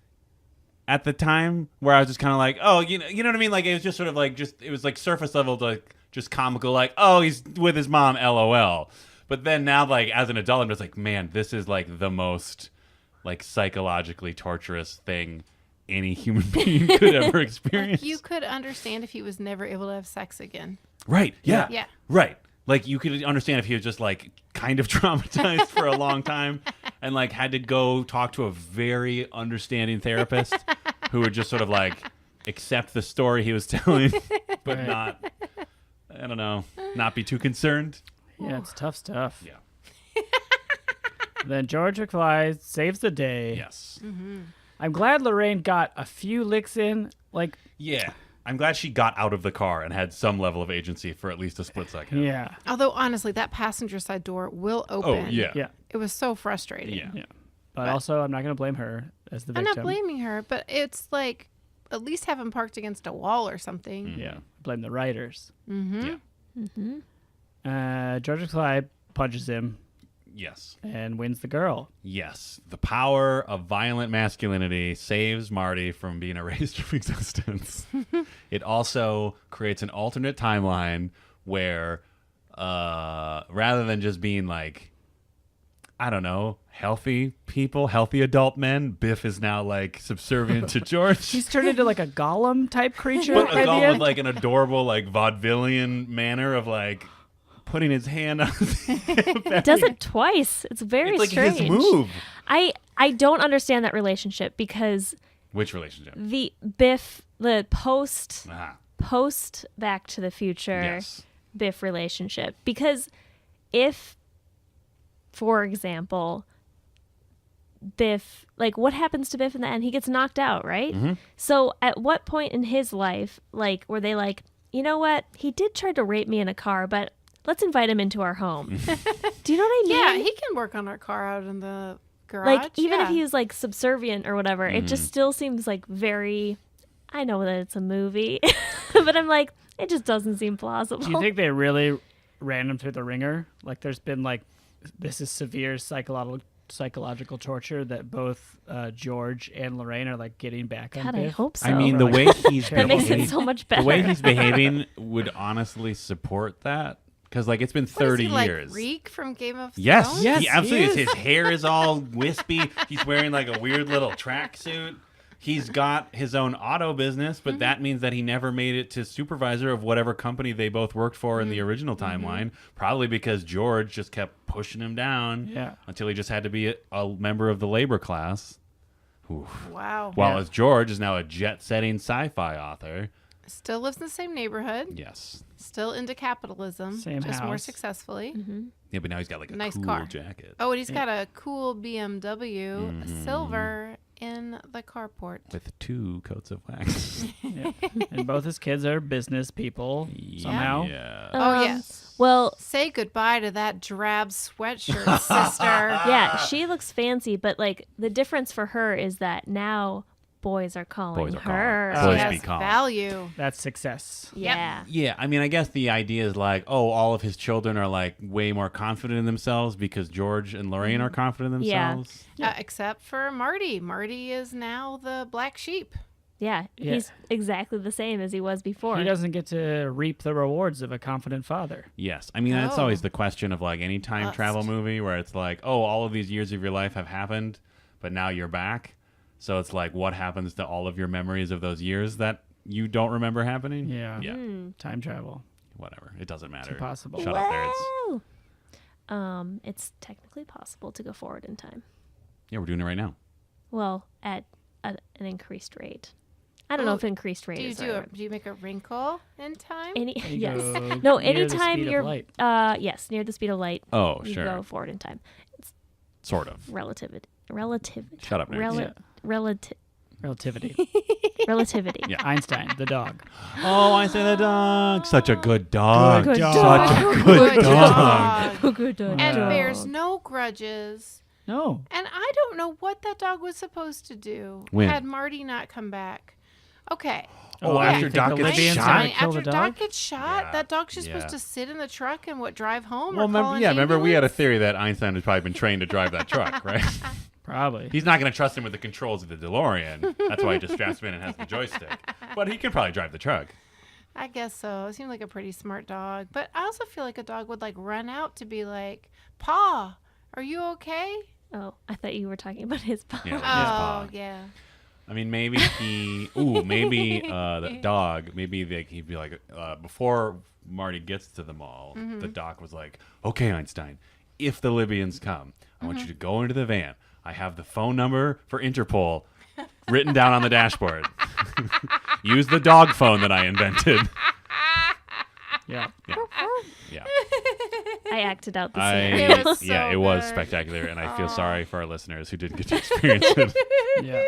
At the time, where I was just kind of like, oh, you know what I mean? Like, it was just sort of like, it was like surface level, like, just comical, like, oh, he's with his mom, LOL. But then now, like, as an adult, I'm just like, man, this is, like, the most, like, psychologically torturous thing any human being could ever experience. Like, you could understand if he was never able to have sex again. Right. Yeah. Yeah. Right. Like, you could understand if he was just, like, kind of traumatized for a long time and, like, had to go talk to a very understanding therapist who would just sort of, like, accept the story he was telling, but Right. not, I don't know, not be too concerned. Yeah, it's tough stuff. Yeah. Then George McFly saves the day. Yes. I'm glad Lorraine got a few licks in. Like, Yeah. I'm glad she got out of the car and had some level of agency for at least a split second. yeah. Although, honestly, that passenger side door will open. Oh, yeah. Yeah. It was so frustrating. Yeah. Yeah. But also, I'm not going to blame her as the I'm victim. not blaming her, but it's like, at least have him parked against a wall or something. Yeah. Blame the writers. Yeah. George McFly punches him Yes. and wins the girl. Yes. The power of violent masculinity saves Marty from being erased from existence. It also creates an alternate timeline where rather than just being like, I don't know, healthy people, healthy adult men, Biff is now like subservient to George. He's turned into like a golem type creature. But by a the golem end. with like an adorable like vaudevillian manner of like putting his hand on his hip. It does it twice. It's very It's like strange. his move. I don't understand that relationship because Which relationship? the Biff, the post Ah, Back to the Future yes. Biff relationship. Because if, for example, Biff, like, what happens to Biff in the end? He gets knocked out, right? Mm-hmm. So at what point in his life, like, were they like, you know what? He did try to rape me in a car, but let's invite him into our home. Do you know what I mean? Yeah, he can work on our car out in the garage. Like, even yeah. if he was like subservient or whatever, it just still seems like very. I know that it's a movie, but I'm like, it just doesn't seem plausible. Do you think they really ran him through the ringer? Like, there's been like, this is severe psychological torture that both George and Lorraine are like getting back on God, I Biff. hope so. I mean, So, the like, way he's that makes behaving, it so much better. the way he's behaving would honestly support that because like it's been What is 30 he, years. Like Reek from Game of Yes, Thrones? Yes, he absolutely he is. is. His hair is all wispy. He's wearing like a weird little tracksuit. He's got his own auto business, but that means that he never made it to supervisor of whatever company they both worked for in the original timeline. Probably because George just kept pushing him down Yeah. until he just had to be a member of the labor class. Oof. Wow. While Yeah. as George is now a jet-setting sci-fi author. Still lives in the same neighborhood. Yes. Still into capitalism. Same just more house. successfully. Yeah, but now he's got like a Nice cool car. jacket Oh, and he's got a cool BMW, Mm-hmm. silver, in the carport. with 2 coats of wax. Yeah. And both his kids are business people somehow. Yeah. Oh, yes. Well, Say goodbye to that drab sweatshirt, sister. yeah, she looks fancy, but like the difference for her is that now boys are calling Boys are calling. her. Boys She be has calm. value. That's success. Yeah. Yeah, I mean, I guess the idea is like, oh, all of his children are like way more confident in themselves because George and Lorraine are confident in Yeah. themselves. Except for Marty. Marty is now the black sheep. Yeah, Yeah. he's exactly the same as he was before. He doesn't get to reap the rewards of a confident father. Yes, I mean that's Oh. always the question of like any time Lust. travel movie where it's like, oh, all of these years of your life have happened, but now you're back. So it's like, what happens to all of your memories of those years that you don't remember happening? Yeah. Yeah. Time travel. Whatever. It doesn't matter. impossible. Shut up there. It's technically possible to go forward in time. Yeah, we're doing it right now. Well, at an increased rate. I don't know Oh, if increased rate Do you is do right. it? Do you make a wrinkle in time? Any You yes. go No, near the anytime speed of you're light. yes, near the speed of light, Oh, you sure. go forward in time. Sort of. Relativity. Shut up, nerds. Yeah. Relativity. Relativity. Yeah. Einstein, the dog. Oh, Einstein the dog. Such a good dog. Good dog. Such a good dog. Good dog. And Wow. bears no grudges. No. And I don't know what that dog was supposed to do When? had Marty not come back. Okay. Oh, why, after you think Doc the gets Libyans shot? gonna Einstein, kill after the Doc dog? gets shot, Yeah. that dog's just Yeah. supposed to sit in the truck and drive home Well, or call an remember we had a ambulance? theory that Einstein has probably been trained to drive that truck, right? Probably. He's not going to trust him with the controls of the DeLorean. That's why he just straps him in and has the joystick. But he can probably drive the truck. I guess so. It seemed like a pretty smart dog. But I also feel like a dog would like run out to be like, "Paw, are you okay?" Oh, I thought you were talking about his paw. Yeah, like his Oh, paw. yeah. I mean, maybe the dog, he'd be like, before Marty gets to the mall, the doc was like, okay, Einstein, if the Libyans come, I want you to go into the van. I have the phone number for Interpol written down on the dashboard. Use the dog phone that I invented. Yeah. Yeah. Yeah. I acted out the I, scene. It was so yeah, it was good. spectacular, and I feel sorry for our listeners who didn't get to experience it. Yeah.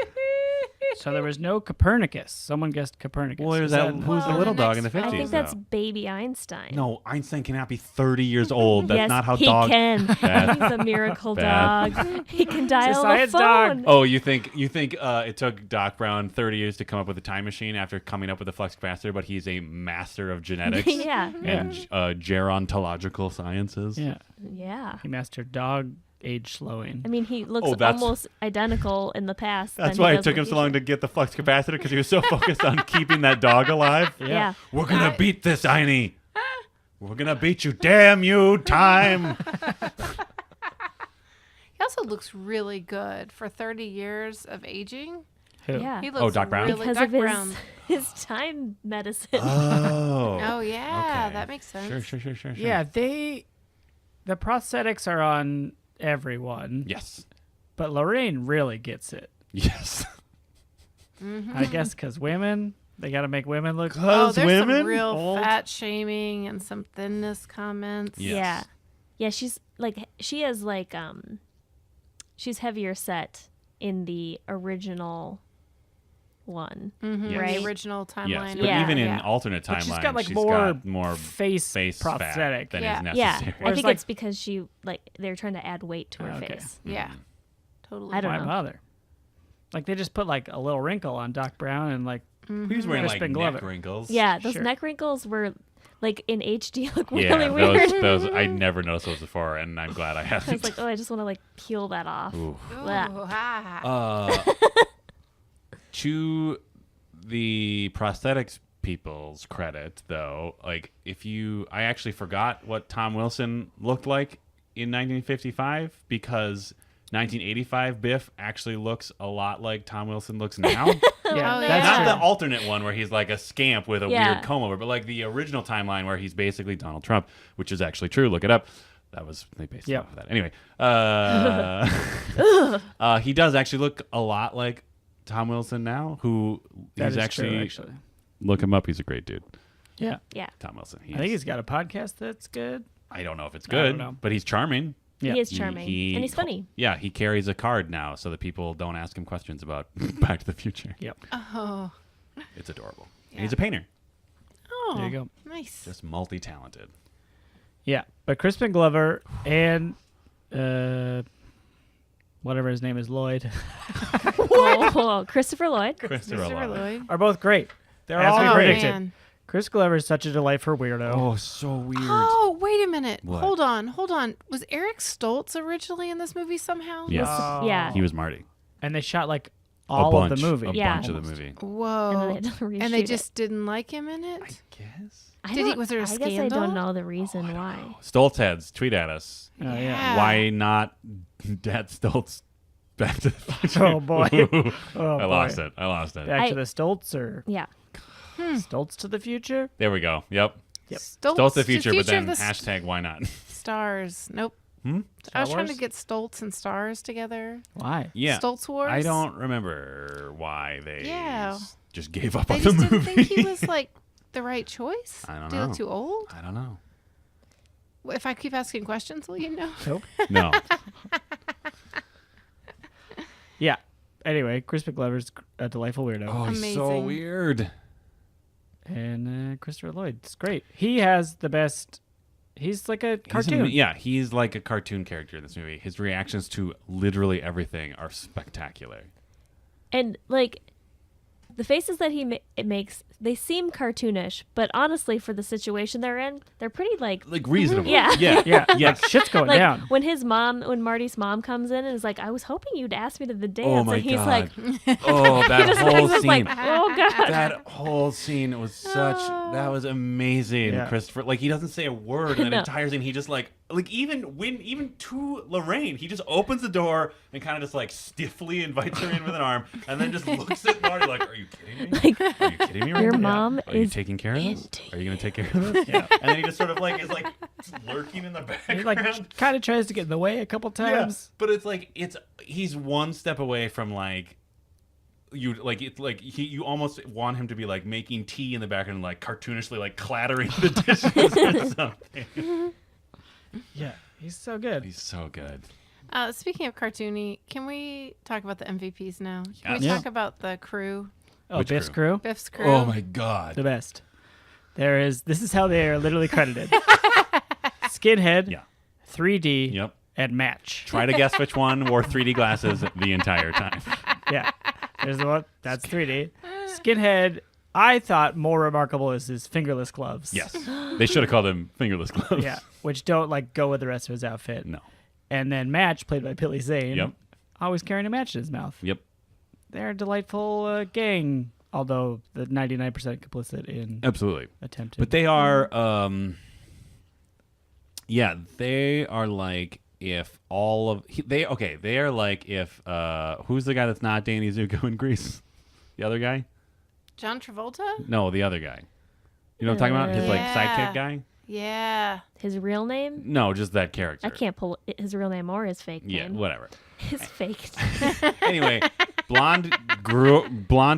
So there was no Copernicus. Someone guessed Copernicus. Well, there's Is that, who's the Well, little the dog in the next 50s, I think that's though? baby Einstein. No, Einstein cannot be 30 years old. That's yes, not how he dogs. can. Bad. He's a miracle Bad. dog. He can dial a science phone. dog. Oh, you think it took Doc Brown 30 years to come up with a time machine after coming up with a flux capacitor, but he's a master of genetics Yeah. and gerontological sciences? Yeah. Yeah. He mastered dog age slowing. I mean, he looks Oh, that's- almost identical in the past. That's than why he it does took in him the so long future. to get the flux capacitor because he was so focused on keeping that dog alive. Yeah. We're going to beat this, Einie. We're going to beat you. Damn you, time. He also looks really good for 30 years of aging. Who? Yeah. He looks Doc Brown? really Because Doc of his, Brown. his time medicine. Oh. Oh yeah, Okay. that makes sense. Sure. Yeah, the prosthetics are on everyone, Yes. but Lorraine really gets it. Yes. I guess because women, they got to make women look. Oh, there's some real old. fat shaming and some thinness comments. Yes. Yeah. Yeah, she's heavier set in the original one. Mm-hmm. Right. The original timeline. Yes, but Yeah. even in Yeah. alternate But timelines, she's got like more face face prosthetic. fat than Yeah. is Yeah. necessary. I Whereas, think like- it's because they're trying to add weight to her Okay. face. Yeah, totally. I don't Why know. bother? Like they just put like a little wrinkle on Doc Brown and like Who's wearing like Crispin neck Glover. wrinkles? Yeah, those Sure. neck wrinkles were like in HD look Yeah, really weird. those I never noticed those before, and I'm glad I I haven't. was like, oh, I just want to like peel that off. Ooh. Blah. To the prosthetics people's credit, though, like I actually forgot what Tom Wilson looked like in 1955 because 1985 Biff actually looks a lot like Tom Wilson looks now. yeah, Oh, that's yeah. Not true. the alternate one where he's like a scamp with a Yeah. weird comb over, but like the original timeline where he's basically Donald Trump, which is actually true. Look it up. They based it Yeah. off of that. Anyway, he does actually look a lot like Tom Wilson now, who That he's is actually, true, actually. look him up. He's a great dude, Yeah, Yeah. Tom Wilson. I think he's got a podcast that's good. I don't know if it's I don't good, know. but he's charming. Yeah. He is charming. He- and he's funny. Yeah, he carries a card now so that people don't ask him questions about Back to the Future. Yep. Oh, It's adorable. Yeah. And he's a painter, oh, There you go. nice. just multi-talented. Yeah, but Crispin Glover and whatever his name is, Lloyd, Oh, Christopher Lloyd. Christopher Lloyd. are both great. They're As we all Oh predicted. man. Chris Glover is such a delightful weirdo. Oh, so weird. Oh, wait a minute. What? Hold on. Was Eric Stoltz originally in this movie somehow? Yes. Yeah. He was Marty. And they shot like A all bunch, of the movie. A Yeah. bunch of the movie. Whoa. And then they had to reshoot And they it. just didn't like him in it? Guess. I Did he- don't- was there a I guess I scandal? don't know the reason why. Stoltz heads, tweet at us. Oh, yeah. Yeah. Why not Dad Stoltz Back to the Future? Oh, boy. Oh, I lost it. Back I- to the Stoltz or Yeah. Stoltz to the future. There we go. Yep. Yep. Stolt's the future, but of then the hashtag why not? stars. Nope. Hmm? I was trying to Wars? get Stoltz and stars together. Why? Yeah. Stoltz Wars. I don't remember why they Yeah. just gave up They on just the didn't movie. think he was like the right choice. I don't Do you know. look too old? I don't know. If I keep asking questions, will you know? Nope. No. Yeah. Anyway, Chris McGlover's a delightful weirdo. Oh, he's so Amazing. weird. And Christopher Lloyd's great. He has the best. He's like a cartoon. He's like a cartoon character in this movie. His reactions to literally everything are spectacular. And like the faces that it makes, they seem cartoonish, but honestly, for the situation they're in, they're pretty like Reasonable. Yeah. Yeah. Yeah. Yes. Like, shit's going like down. when Marty's mom comes in and is like, "I was hoping you'd ask me to the dance," Oh my and he's god. like, Oh, that just whole was scene. like, "Oh god." That whole scene was that was amazing. Yeah. Christopher, like, he doesn't say a word in that No. entire scene. He just like even to Lorraine, he just opens the door and kind of just like stiffly invites her in with an arm, and then just looks at Marty like, "Are you kidding me? Like, Are you kidding me? Right your now? mom Are you is taking care of this? into Are you gonna take care of this?" Yeah. And then he just sort of like is like lurking in the He background. like kind of tries to get in the way a couple times. But it's like he's one step away from like you you almost want him to be like making tea in the background, like cartoonishly like clattering the dishes or something. Yeah. He's so good. He's so good. Speaking of cartoony, can we talk about the MVPs now? Can Yes. we Yeah. talk about the crew, Oh, Which Biff's crew? crew. Biff's crew? Oh my god. The best. This is how they are literally credited. Skinhead, Yeah. 3D, Yep. and Match. Try to guess which one wore 3D glasses the entire time. Yeah. There's the one. That's 3D. Skinhead, I thought more remarkable is his fingerless gloves. Yes. They should have called him fingerless gloves. Yeah. Which don't like go with the rest of his outfit. No. And then Match, played by Billy Zane, Yep. always carrying a match in his mouth. Yep. They're a delightful gang, although the 99% complicit in Absolutely. attempted. But they are they are like if all of they are like if who's the guy that's not Danny Zuko in Grease? The other guy? John Travolta? No, the other guy. You know what I'm talking about? His like Yeah. sidekick guy? Yeah. his real name? No, just that character. I can't pull his real name or his fake Yeah, name. whatever. His fake. Anyway, blonde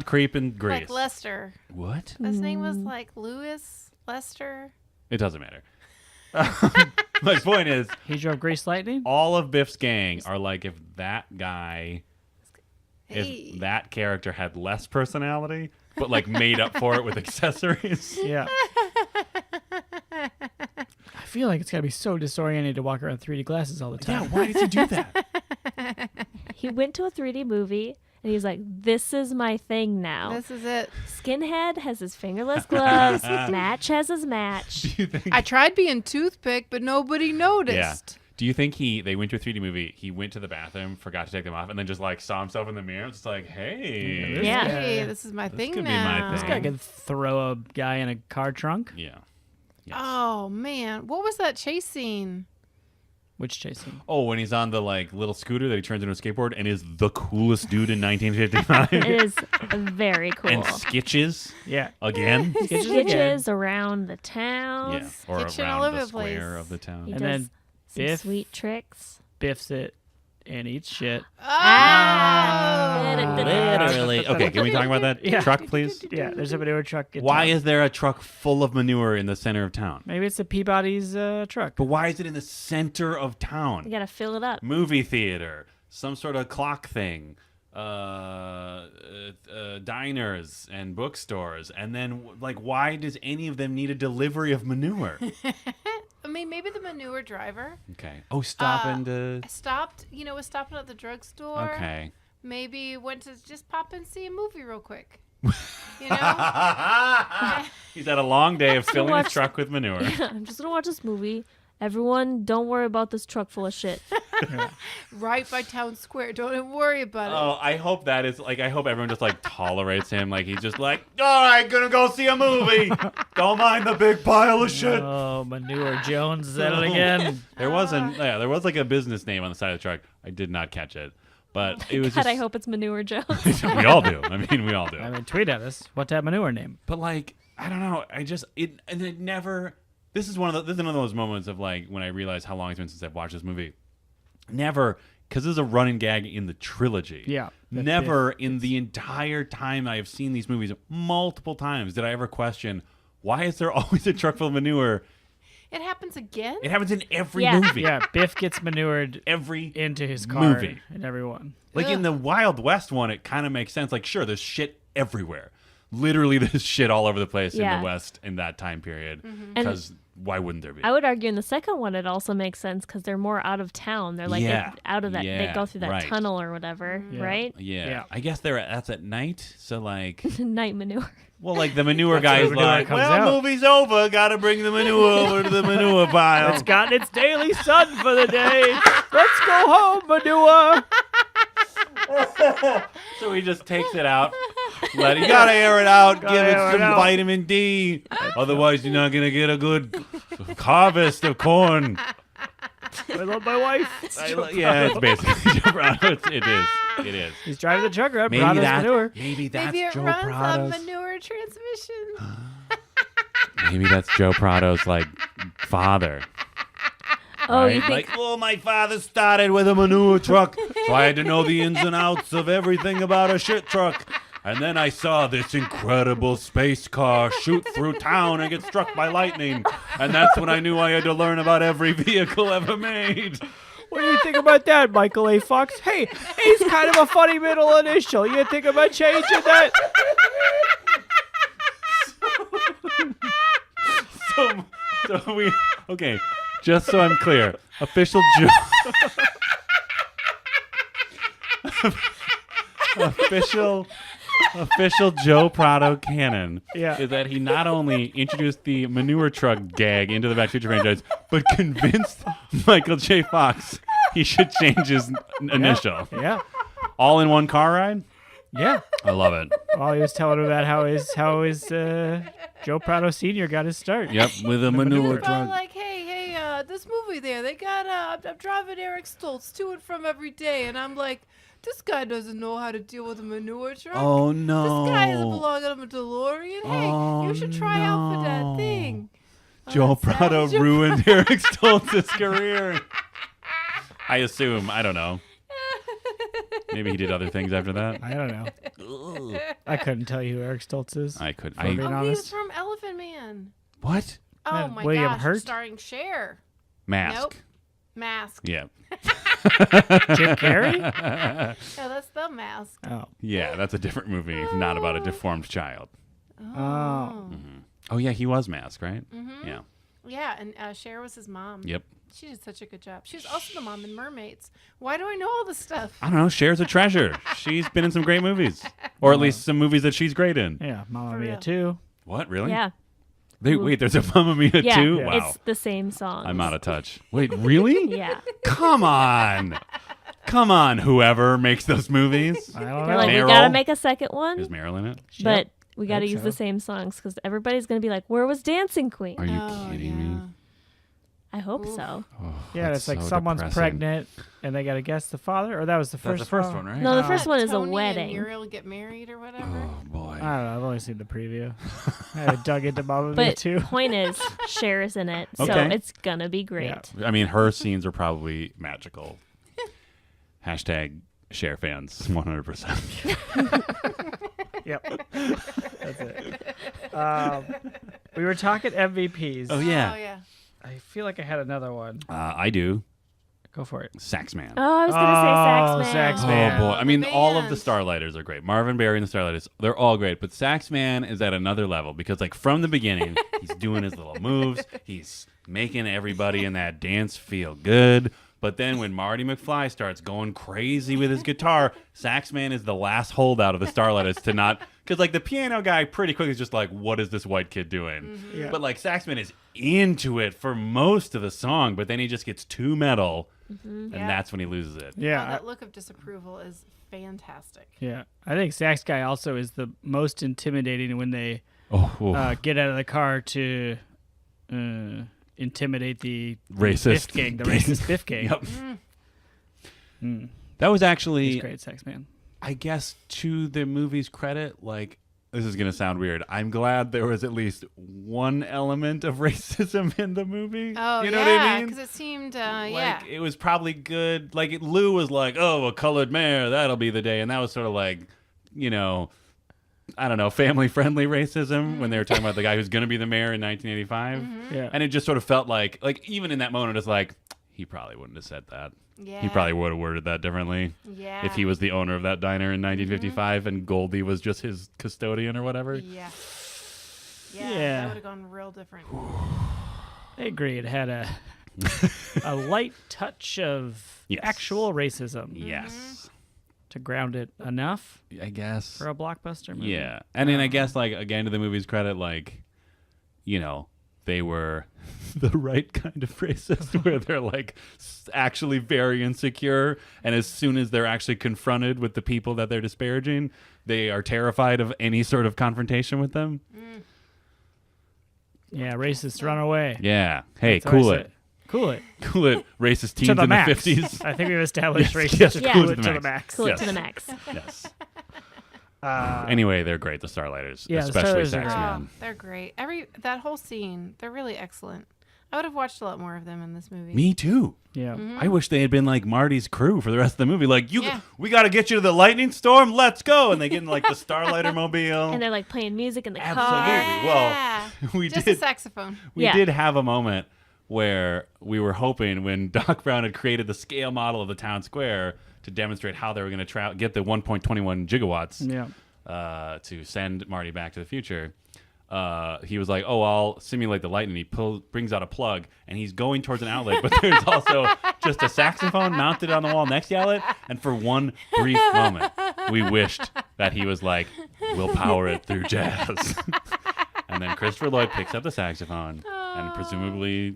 creep in Grease. Like Lester. What? His name was like Lewis Lester. It doesn't matter. My point is, he drove Grease Lightning? all of Biff's gang are like if that guy, Hey. if that character had less personality, but like made up for it with accessories. Yeah. I feel like it's got to be so disorienting to walk around 3D glasses all the Yeah, time. why did he do that? He went to a 3D movie and he's like, "This is my thing now." This is it. Skinhead has his fingerless gloves. Match has his match. Do you think? I tried being Toothpick, but nobody noticed. Yeah. Do you think they went to a 3D movie, he went to the bathroom, forgot to take them off, and then just like saw himself in the mirror? It's like, hey. Yeah. Hey, this is my thing could be my now. thing. This guy could throw a guy in a car trunk. Yeah. Yes. Oh man, what was that chase scene? Which chasing? Oh, when he's on the like little scooter that he turns into a skateboard and is the coolest dude in 1955. It is very cool. And sketches Yeah. again. Sketches again. Sketches around the town. Yeah, or Sketching around all over the the place. square of the town. He And does then some Biff- sweet tricks. Biffs it and eats shit. Literally. Okay, can we talk about that Yeah. truck, please? Yeah, there's a manure truck. In Why town. is there a truck full of manure in the center of town? Maybe it's the Peabody's truck. But why is it in the center of You town? gotta fill it up. Movie theater, some sort of clock thing, diners and bookstores, and then like, why does any of them need a delivery of manure? I mean, maybe the manure driver. Okay. Oh, stopping to. I stopped, was stopping at the drugstore. Okay. Maybe went to just pop and see a movie real quick. You know? He's had a long day of filling his watch- truck with manure. I'm just gonna watch this movie. Everyone, don't worry about this truck full of shit. Right by town square. Don't even worry about it. Oh, I hope that is like. I hope everyone just like tolerates him. Like he's just like, all right, gonna go see a movie. Don't mind the big pile of shit. Oh, Manure Jones is at it again. There was like a business name on the side of the truck. I did not catch it, but it was God, just. I hope it's Manure Jones. We all do. I mean, we all do. I mean, tweet at us. What's that manure name? But like, I don't know. And it never. This is one of those moments of like when I realize how long it's been since I've watched this movie. Never, because this is a running gag in the trilogy. Yeah. Never in the entire time I have seen these movies multiple times did I ever question why is there always a truck full of manure. It happens again? It happens in every Yeah. movie. Yeah, Biff gets manured Every into his car movie. in every one. Like in the Wild West one, it kind of makes sense. Like, sure, there's shit everywhere. Literally, there's shit all over the place in Yeah. the West in that time period. Mm-hmm. Because why wouldn't there be? I would argue in the second one it also makes sense because they're more out of town. They're like Yeah. out of that. They Yeah, go through that right. tunnel or whatever, Yeah. right? yeah. Yeah. I guess that's at night. So like, Night manure. well, like the manure guy's when manure like, comes well, out. movie's over. Got to bring the manure over to the manure pile. It's gotten its daily sun for the day. Let's go home, manure. So he just takes it out. You gotta air it out. Gotta Give it air it some out. vitamin D. Otherwise, you're not gonna get a good harvest of corn. I love my wife. Yeah, it's basically Joe Prado. It is. It is. He's driving the truck around. Maybe Prado's that's manure. maybe that's Maybe it Joe runs Prado's. on manure transmission. Maybe that's Joe Prado's like father. Oh, right? you think? Like, my father started with a manure truck, so I had to know the ins and outs of everything about a shit truck. And then I saw this incredible space car shoot through town and get struck by lightning. And that's when I knew I had to learn about every vehicle ever made. What do you think about that, Michael A. Fox? Hey, he's kind of a funny middle initial. You think about changing that? So we okay. Just so I'm clear, official official Joe Prado canon Yeah. is that he not only introduced the manure truck gag into the Back to the Future franchise, but convinced Michael J. Fox he should change his initial. Yeah. All in one car ride? Yeah. I love it. Well, he was telling him about how his Joe Prado Sr. got his start. Yep, with a manure Probably truck. like, hey, this movie there, they got, I'm driving Eric Stoltz to and from every day, and I'm like, this guy doesn't know how to deal with a manure truck. Oh no. This guy doesn't belong in a DeLorean. Hey, Oh, you should try out for that no. thing. Joe that's sad. Prado Joe ruined Eric Stoltz's career. I assume. I don't know. Maybe he did other things after that. I don't know. I couldn't tell you who Eric Stoltz is. I could. For being Oh, he was honest. from Elephant Man. What? Oh my William gosh, Hurt? starring Cher. Mask. Nope. Mask. Yeah. Jim Carrey? No, that's The Mask. Oh. Yeah, that's a different movie, not about a deformed child. Oh. Oh yeah, he was Mask, right? Yeah. Yeah, and Cher was his mom. Yep. She did such a good job. She was also the mom in Mermaids. Why do I know all this stuff? I don't know. Cher's a treasure. She's been in some great movies, or at least some movies that she's great in. Yeah, Mamma For Mia real. 2. What? Really? Yeah. Wait, there's a Mamma Mia Yeah. too? Yeah. Wow. It's the same song. I'm out of touch. Wait, really? Yeah. Come on. Come on, whoever makes those movies. I don't They're know. like, we Meryl? gotta make a second one, Is Meryl in it? but we gotta Hope use so. the same songs because everybody's gonna be like, "Where was Dancing Queen?" Are you Oh, kidding me? I hope so. Oh, Yeah, that's it's like so someone's depressing. pregnant and they got to guess the father, or that was the That's first the first one, right? No, the first one is a Tony wedding. And Muriel get married or whatever. Oh boy. I don't know. I've only seen the preview. I haven't dug into Mamma Mia But 2. point is, Cher is in it, so Okay. it's gonna be great. Yeah. I mean, her scenes are probably magical. Hashtag Cher fans, 100%. Yep. That's it. We were talking MVPs. Oh, yeah. Oh yeah. I feel like I had another one. I do. Go for it. Saxman. Oh, I was gonna say Sax Sax Man. Man. Oh boy! I mean, The all of the band. Starlighters are great. Marvin Berry and the Starlighters—they're all great. But Saxman is at another level because, like, from the beginning, he's doing his little moves. He's making everybody in that dance feel good. But then when Marty McFly starts going crazy with his guitar, Saxman is the last holdout of the Starlighters to not, because like the piano guy pretty quickly is just like, what is this white kid doing? Yeah. But like Saxman is into it for most of the song, but then he just gets too metal, and Yeah. that's when he loses it. Yeah. Oh, that look of disapproval is fantastic. Yeah. I think Sax Guy also is the most intimidating when they Oh, get out of the car to intimidate the Racist Biff gang, the gang. racist Biff gang. Yep. Mm. That was He's actually, great, Sax Man. I guess, to the movie's credit, like this is going to sound weird. I'm glad there was at least one element of racism in the movie. Oh, you know yeah, what I mean? because it seemed, Like, it was probably good. Like, Lou was like, oh, a colored mayor, that'll be the day. And that was sort of like, you know, I don't know, family-friendly racism when they were talking about the guy who's going to be the mayor in 1985. Yeah. And it just sort of felt like even in that moment, it's like, he probably wouldn't have said that. Yeah. He probably would have worded that differently Yeah. if he was the owner of that diner in 1955 and Goldie was just his custodian or whatever. Yeah. Yeah. That would have gone real different. I agree. It had a light touch of Yes. actual racism Yes. to ground it enough I guess. for a blockbuster movie. Yeah. And then I guess, like, again, to the movie's credit, like, you know, they were the right kind of racist where they're, like, actually very insecure. And as soon as they're actually confronted with the people that they're disparaging, they are terrified of any sort of confrontation with them. Yeah, racists run away. Yeah. Hey, That's what I cool say. it. Cool it. Cool it. Racist teens To the in max. the 50s. I think we've established Yes, racists yes, to Yeah. cool it to the max. Cool Yes. it to the max. Yes. Uh, Anyway, they're great, the Starlighters. Yeah, the especially Starlighters are Saxman. Oh, they're great. That whole scene, they're really excellent. I would have watched a lot more of them in this movie. Me too. yeah. I wish they had been like Marty's crew for the rest of the movie. Like, Yeah. we got to get you to the lightning storm. Let's go. And they get in like the Starlighter mobile. And they're like playing music in the Absolutely. car. Yeah. Well, we Just did. a saxophone. We Yeah. did have a moment where we were hoping when Doc Brown had created the scale model of the town square to demonstrate how they were going to get the 1.21 gigawatts Yeah. to send Marty back to the future. He was like, "Oh, I'll simulate the lightning." He brings out a plug, and he's going towards an outlet, but there's also just a saxophone mounted on the wall next to the outlet. And for one brief moment, we wished that he was like, "We'll power it through jazz." And then Christopher Lloyd picks up the saxophone, and presumably,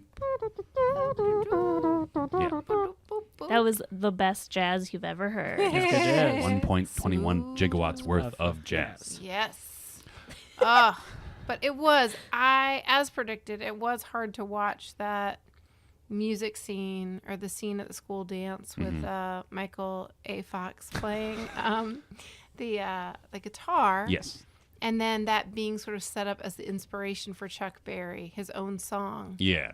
That was the best jazz you've ever heard. Good jazz. 1.21 gigawatts worth of jazz. Yes. Oh, but it was, as predicted, it was hard to watch that music scene or the scene at the school dance with Michael A. Fox playing the guitar. Yes. And then that being sort of set up as the inspiration for Chuck Berry, his own song. Yeah.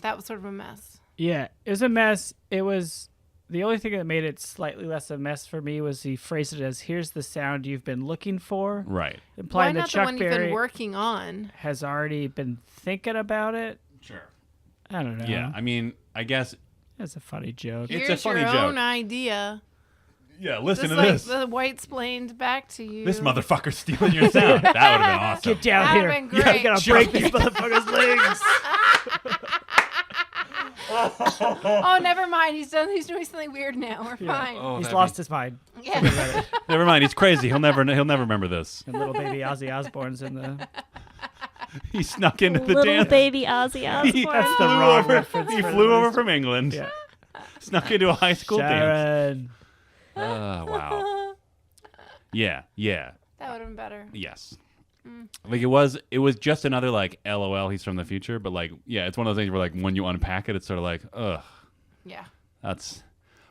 That was sort of a mess. Yeah, it was a mess. It was the only thing that made it slightly less a mess for me was he phrased it as "Here's the sound you've been looking for," Right. Why implying that not the Chuck one you've Berry been working on? has already been thinking about it. Sure. I don't know. Yeah. I mean, I guess. That's a funny joke. It's a Here's funny your joke. own idea. Yeah. Listen Just to like this. the white splained back to you. This motherfucker's stealing your sound. That would have been awesome. Get down That'd here. been Yeah, we great. gotta break this motherfucker's legs. Oh, never mind. He's doing something weird now. We're fine. Oh, He's that'd lost be- his mind. Yeah. Never mind. He's crazy. He'll never remember this. And little baby Ozzy Osbourne's in the. He snuck into the Little dance. baby Ozzy He Osbourne. That's the flew wrong over, reference He for flew the over least. from England. Yeah. Snuck into a high school dance. Sharon. Wow. Yeah. Yeah. That would have been better. Yes. Like it was just another like LOL. He's from the future, but like yeah, it's one of those things where like when you unpack it, it's sort of like ugh. Yeah. That's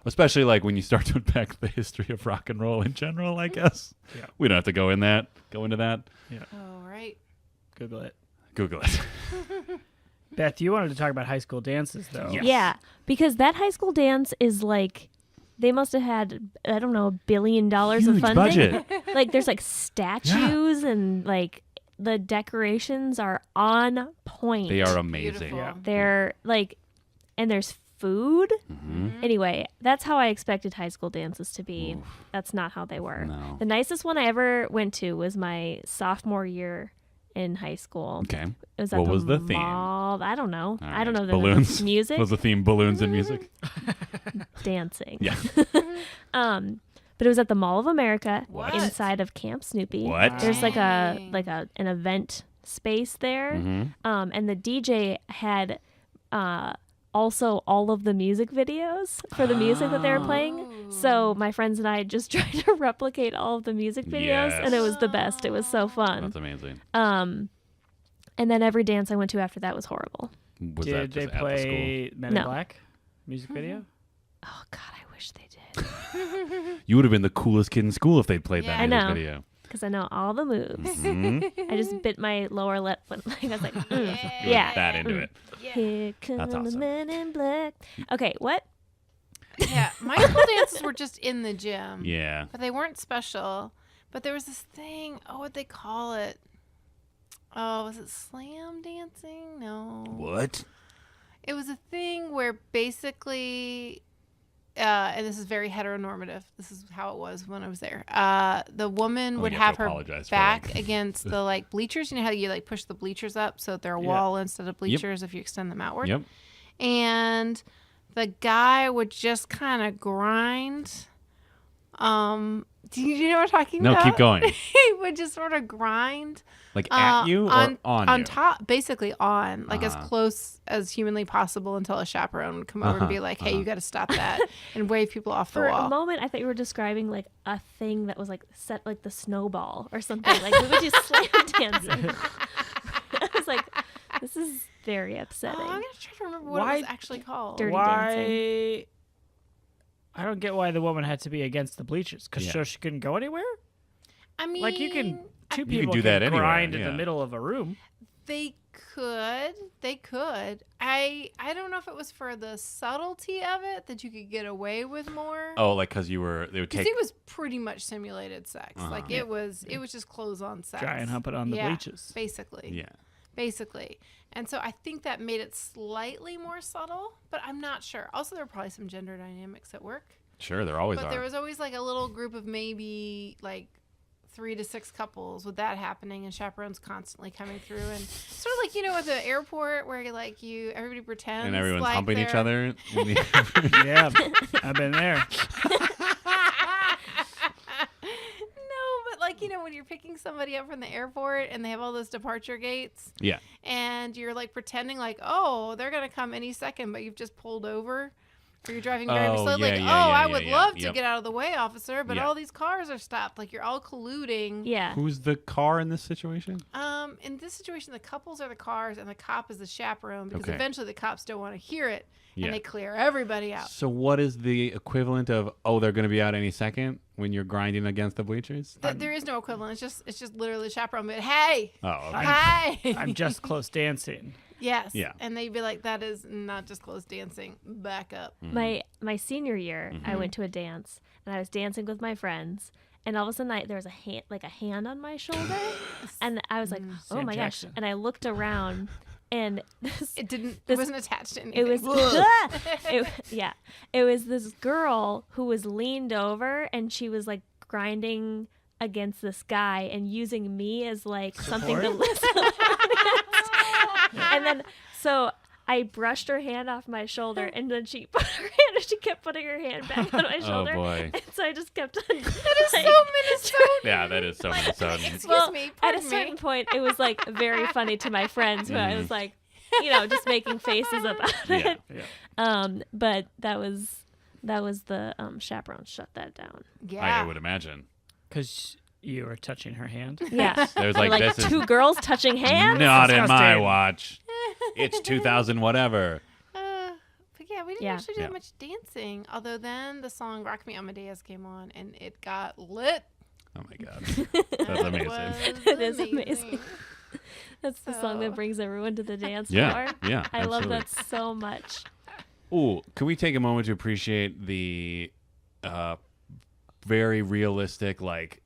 especially like when you start to unpack the history of rock and roll in general. I guess. Yeah. We don't have to go into that. All right. Google it. Google it. Beth, you wanted to talk about high school dances, though. Yes. Yeah, because that high school dance is like, they must have had, I don't know, $1 billion of Huge funding. budget. Like there's like statues and like the decorations are on point. They are amazing. Beautiful. Yeah. They're like, and there's food. Mhm. Anyway, that's how I expected high school dances to be. That's not how they were. No. The nicest one I ever went to was my sophomore year in high school. Okay. It was at What the was the theme? mall. I don't know. All I don't right. know the Balloons. music, Was the theme balloons and music? dancing. Yeah. But it was at the Mall of America What? inside of Camp Snoopy. What? There's like Dang. an event space there. Mhm. And the DJ had also all of the music videos for the music that they were playing. So my friends and I just tried to replicate all of the music videos, and it was the best. It was so fun. That's amazing. And then every dance I went to after that was horrible. Was that Did they just at the play Men No. in Black music video? Oh God, I wish they did. school? You would have been the coolest kid in school if they'd played Yeah. that I music know. video. because I know all the moves. I just bit my lower lip when I was like, You yeah. went that into it. Here come That's the awesome. men in black. Okay, what? Yeah, my school dances were just in the gym. Yeah. But they weren't special. But there was this thing. Oh, what'd they call it? Oh, was it slam dancing? No. What? It was a thing where basically, and this is very heteronormative. This is how it was when I was there. The woman would you have have to her apologize for, back like- against the like bleachers. You know how you like push the bleachers up so that they're a Yeah. wall instead of bleachers if you extend them outward. Yep. And the guy would just kind of grind. Do you know what I'm talking No, about? keep going. He would just sort of grind Like at you or on you? top, basically on, like as Uh-huh. close as humanly possible until a chaperone would come over and be like, "Hey, you got to stop that," and wave people off the For wall. a moment, I thought you were describing like a thing that was like set like the snowball or something. Like we would do slam dancing. I was like, this is very upsetting. Oh, I'm gonna try to remember what Why- it was actually called. Dirty Why? dancing. I don't get why the woman had to be against the bleachers. Because Yeah. so she couldn't go anywhere? I mean, Like you can, two You can people do that anywhere, grind in yeah. the middle of a room. They could. They could. I don't know if it was for the subtlety of it that you could get away with more. Oh, like because they would Because take. it was pretty much simulated sex. Like Yeah. it was just clothes on sex. Try and hump it on the Yeah, bleachers. Basically. Yeah. Basically. And so I think that made it slightly more subtle, but I'm not sure. Also, there were probably some gender dynamics at work. Sure, there always But are. there was always like a little group of maybe like 3 to 6 couples with that happening and chaperones constantly coming through and sort of like, you know, at the airport where like everybody pretends and everyone's like humping each they're- other. in the- Yeah, I've been there. No, but like, you know, when you're picking somebody up from the airport and they have all those departure gates yeah. and you're like pretending like, oh, they're going to come any second, but you've just pulled over. Or you're driving very Oh, slowly, yeah, like, yeah, oh, yeah, I yeah, would yeah. love to Yep. get out of the way, officer, but Yeah. all these cars are stopped. Like you're all colluding. Yeah. Who's the car in this situation? In this situation, the couples are the cars and the cop is the chaperone because Okay. eventually the cops don't want to hear it Yeah. and they clear everybody out. So what is the equivalent of they're going to be out any second when you're grinding against the bleachers? There is no equivalent. It's just literally the chaperone. But hey, Oh, okay. hey, I'm just close dancing. yes, Yeah. and they'd be like, that is not just close dancing. Back up. My senior year, I went to a dance and I was dancing with my friends, and all of a sudden there was a hand on my shoulder, and I was like, oh Sam my Jackson. gosh! And I looked around, and It This- wasn't attached to anything. it was it was this girl who was leaned over and she was like grinding against this guy and using me as like something to Support? listen and then so I brushed her hand off my shoulder and then she put her hand she kept putting her hand back on my shoulder. boy. And so I just kept on That is so Minnesota. Yeah, that is so Minnesotan. Excuse me. at a Pardon certain me. point it was like very funny to my friends who I was like, you know, just making faces about Yeah. it. Yeah. But that was the chaperone shut that down. Yeah. I would imagine. Because you were touching her hand. Yeah. There's like, Like this two is girls touching hands. not in my Disgusting. watch. It's 2000 whatever. But yeah, we didn't Yeah. actually do Yeah. that much dancing. Although then the song "Rock Me Amadeus" came on and it got lit. Oh my god. That's amazing. Was It is amazing. That's the song So- that brings everyone to the dance Yeah. floor. Yeah. I love absolutely. that so much. Ooh, can we take a moment to appreciate the very realistic, like,